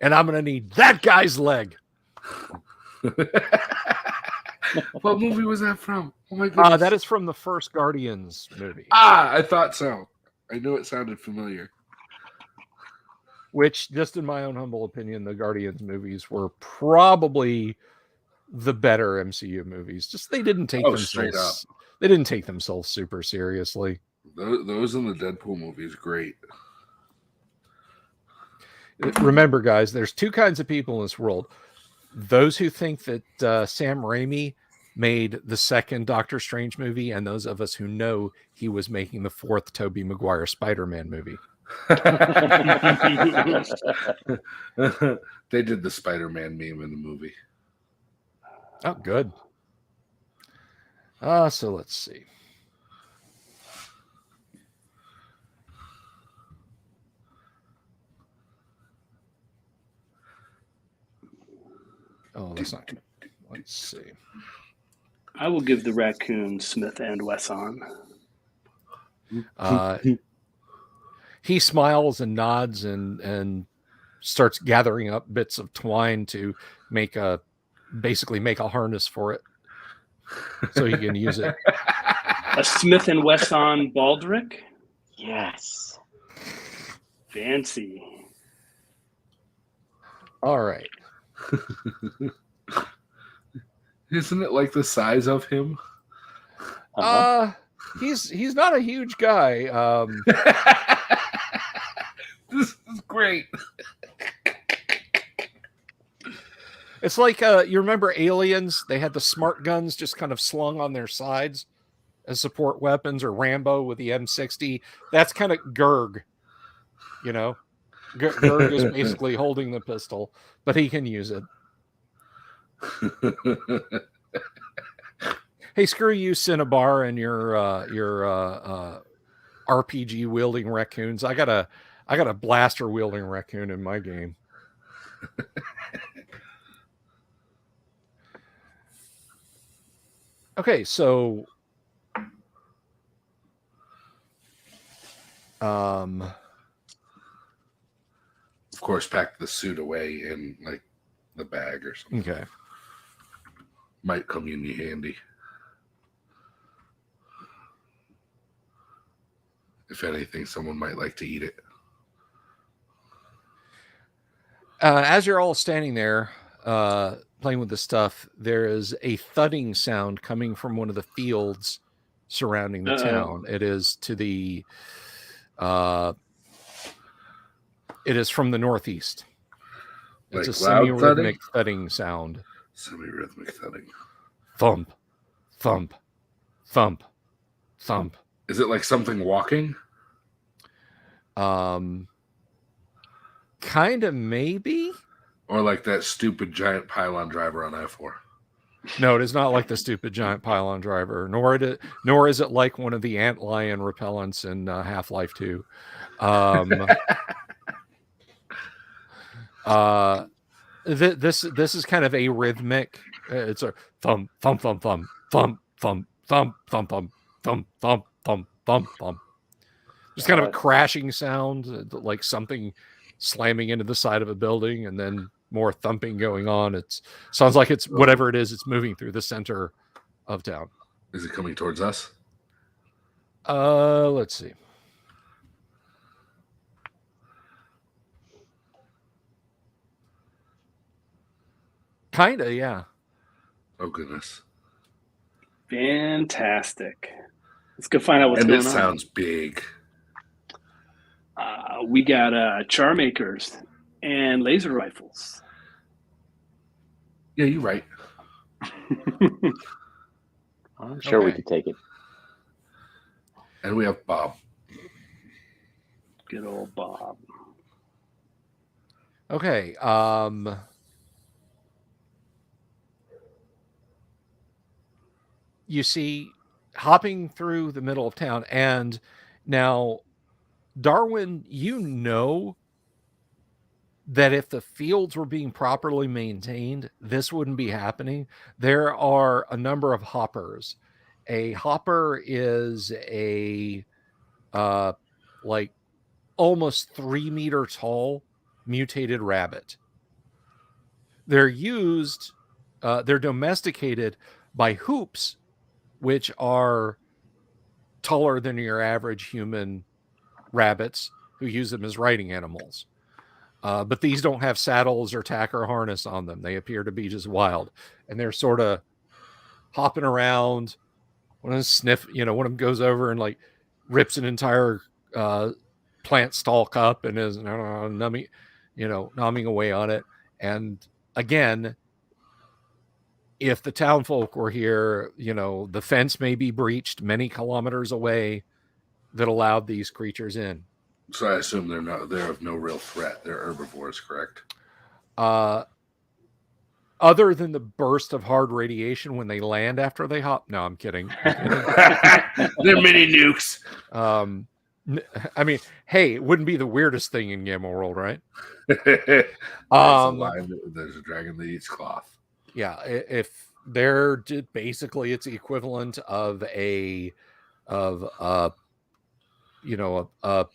and I'm gonna need that guy's leg.
What movie was that from? Oh my goodness.
That is from the first Guardians movie.
I thought so. I knew it sounded familiar.
Which, just in my own humble opinion, the Guardians movies were probably the better MCU movies. Just they didn't take
straight up.
They didn't take themselves super seriously.
Those in the Deadpool movies, great.
Remember, guys, there's two kinds of people in this world. Those who think that Sam Raimi made the second Doctor Strange movie, and those of us who know he was making the fourth Tobey Maguire Spider-Man movie.
They did the Spider-Man meme in the movie.
Oh, good. So let's see. Oh, that's not good. Let's see.
I will give the raccoon Smith and Wesson.
He smiles and nods and starts gathering up bits of twine to basically make a harness for it, so he can use it.
A Smith and Wesson baldric?
Yes.
Fancy.
All right.
Isn't it like the size of him?
He's not a huge guy.
This is great.
It's like you remember Aliens? They had the smart guns just kind of slung on their sides as support weapons, or Rambo with the M60. That's kind of Gerg. You know, Gerg is basically holding the pistol, but he can use it. Hey, screw you, Cinnabar, and your RPG wielding raccoons. I got a blaster wielding raccoon in my game. Okay, so
of course, pack the suit away in like the bag or something.
okay.
Might come in handy. If anything, someone might like to eat it.
As you're all standing there playing with the stuff, there is a thudding sound coming from one of the fields surrounding the town. It is to the it is from the northeast. It's
Like
a
loud
semi-rhythmic thudding sound.
Semi-rhythmic thudding.
Thump, thump, thump, thump.
Is it like something walking?
Kind of, maybe.
Or like that stupid giant pylon driver on I-4?
No, it is not like the stupid giant pylon driver, nor is it like one of the antlion repellents in Half-Life 2. This is kind of a rhythmic. It's a thump thump thump thump thump thump thump thump thump thump thump thump thump thump. Just kind of a crashing sound, like something slamming into the side of a building, and then more thumping going on. It sounds like it's whatever it is. It's moving through the center of town.
Is it coming towards us?
Let's see. Kinda, yeah.
Oh goodness!
Fantastic. Let's go find out what's
And
going
it
on.
sounds big.
We got char makers and laser rifles.
Yeah, you're right.
I'm sure we
Okay.
could take it.
And we have Bob.
Good old Bob.
Okay. You see, hopping through the middle of town, and now, Darwin, you know that if the fields were being properly maintained, this wouldn't be happening. There are a number of hoppers. A hopper is a like almost 3 meter tall mutated rabbit. They're used, they're domesticated by hoops, which are taller than your average human rabbits who use them as riding animals. But these don't have saddles or tack or harness on them. They appear to be just wild. And they're sort of hopping around. One of them one of them goes over and like rips an entire plant stalk up and is numbing away on it. And again, if the town folk were here, the fence may be breached many kilometers away that allowed these creatures in.
So I assume they're of no real threat. They're herbivores, correct?
Other than the burst of hard radiation when they land after they hop. No, I'm kidding.
They're mini nukes.
I mean, hey, it wouldn't be the weirdest thing in Gamma World, right?
There's a dragon that eats cloth.
Yeah, if they're basically it's the equivalent of a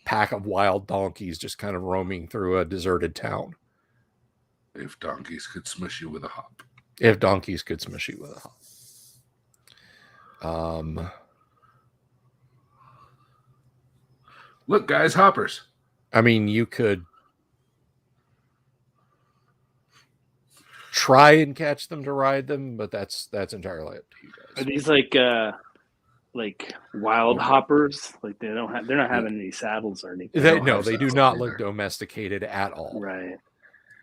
pack of wild donkeys just kind of roaming through a deserted town.
If donkeys could smush you with a hop.
If donkeys could smush you with a hop.
Look, guys, hoppers.
I mean, you could try and catch them to ride them, but that's entirely up to you guys.
Are these like wild hoppers? Like they're not having any saddles or anything.
They do not look domesticated at all.
Right.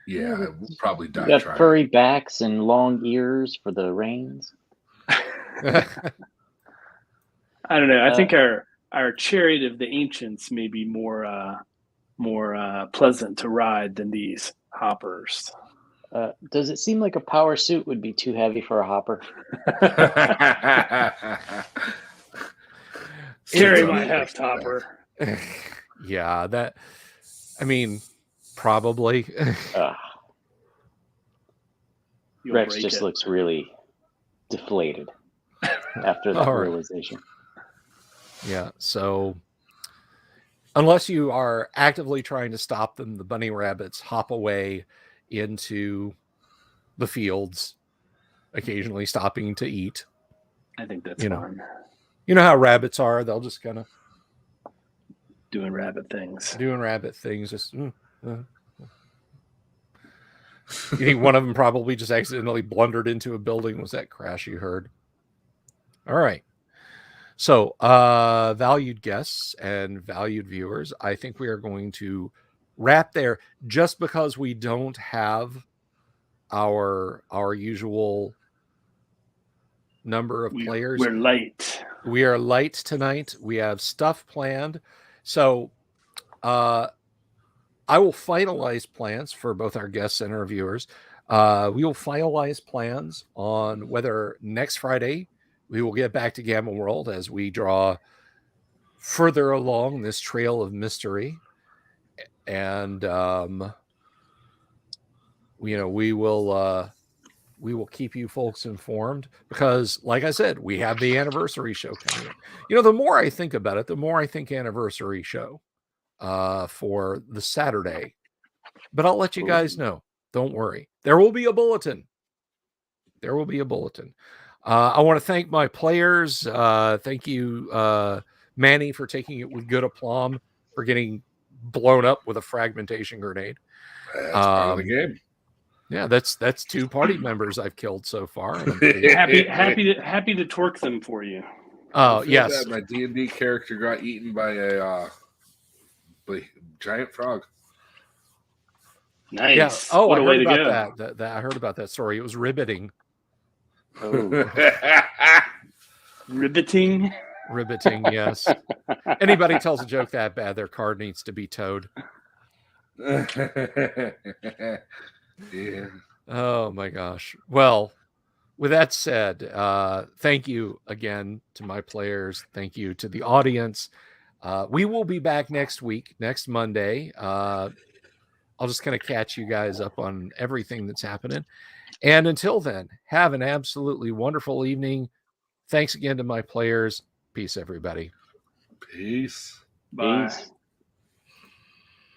Yeah, I will probably die.
You got
trying.
furry backs and long ears for the reins.
I don't know. I think our chariot of the ancients may be more pleasant to ride than these hoppers.
Does it seem like a power suit would be too heavy for a hopper?
Carry my heft, hopper.
Yeah, probably.
Rex just looks really deflated after that realization.
Yeah, so unless you are actively trying to stop them, the bunny rabbits hop away into the fields, occasionally stopping to eat.
I think that's fine.
You know how rabbits are. They'll just kind of
doing rabbit things.
Just you think one of them probably just accidentally blundered into a building? Was that crash you heard? All right. So, valued guests and valued viewers, I think we are going to wrap there just because we don't have our usual number of players.
We're light.
We are light tonight. We have stuff planned. So, I will finalize plans for both our guests and our viewers. We will finalize plans on whether next Friday we will get back to Gamma World as we draw further along this trail of mystery. And, we will keep you folks informed because, like I said, we have the anniversary show coming in. The more I think about it, the more I think anniversary show for the Saturday. But I'll let you guys know. Don't worry. There will be a bulletin. I want to thank my players. Thank you, Manny, for taking it with good aplomb, for getting blown up with a fragmentation grenade.
That's part of the game.
Yeah, that's 2 party members I've killed so far.
Happy to torque them for you.
Oh, yes.
My D&D character got eaten by a giant frog.
Nice.
Yeah. Oh,
what
I
a way
heard
to
about
go.
that. I heard about that story. It was riveting.
Oh.
Riveting,
yes. Anybody tells a joke that bad, their card needs to be towed.
Yeah.
Oh my gosh. Well, with that said, thank you again to my players. Thank you to the audience. We will be back next week, next Monday. I'll just kind of catch you guys up on everything that's happening. And until then, have an absolutely wonderful evening. Thanks again to my players. Peace, everybody.
Peace.
Bye.
Peace.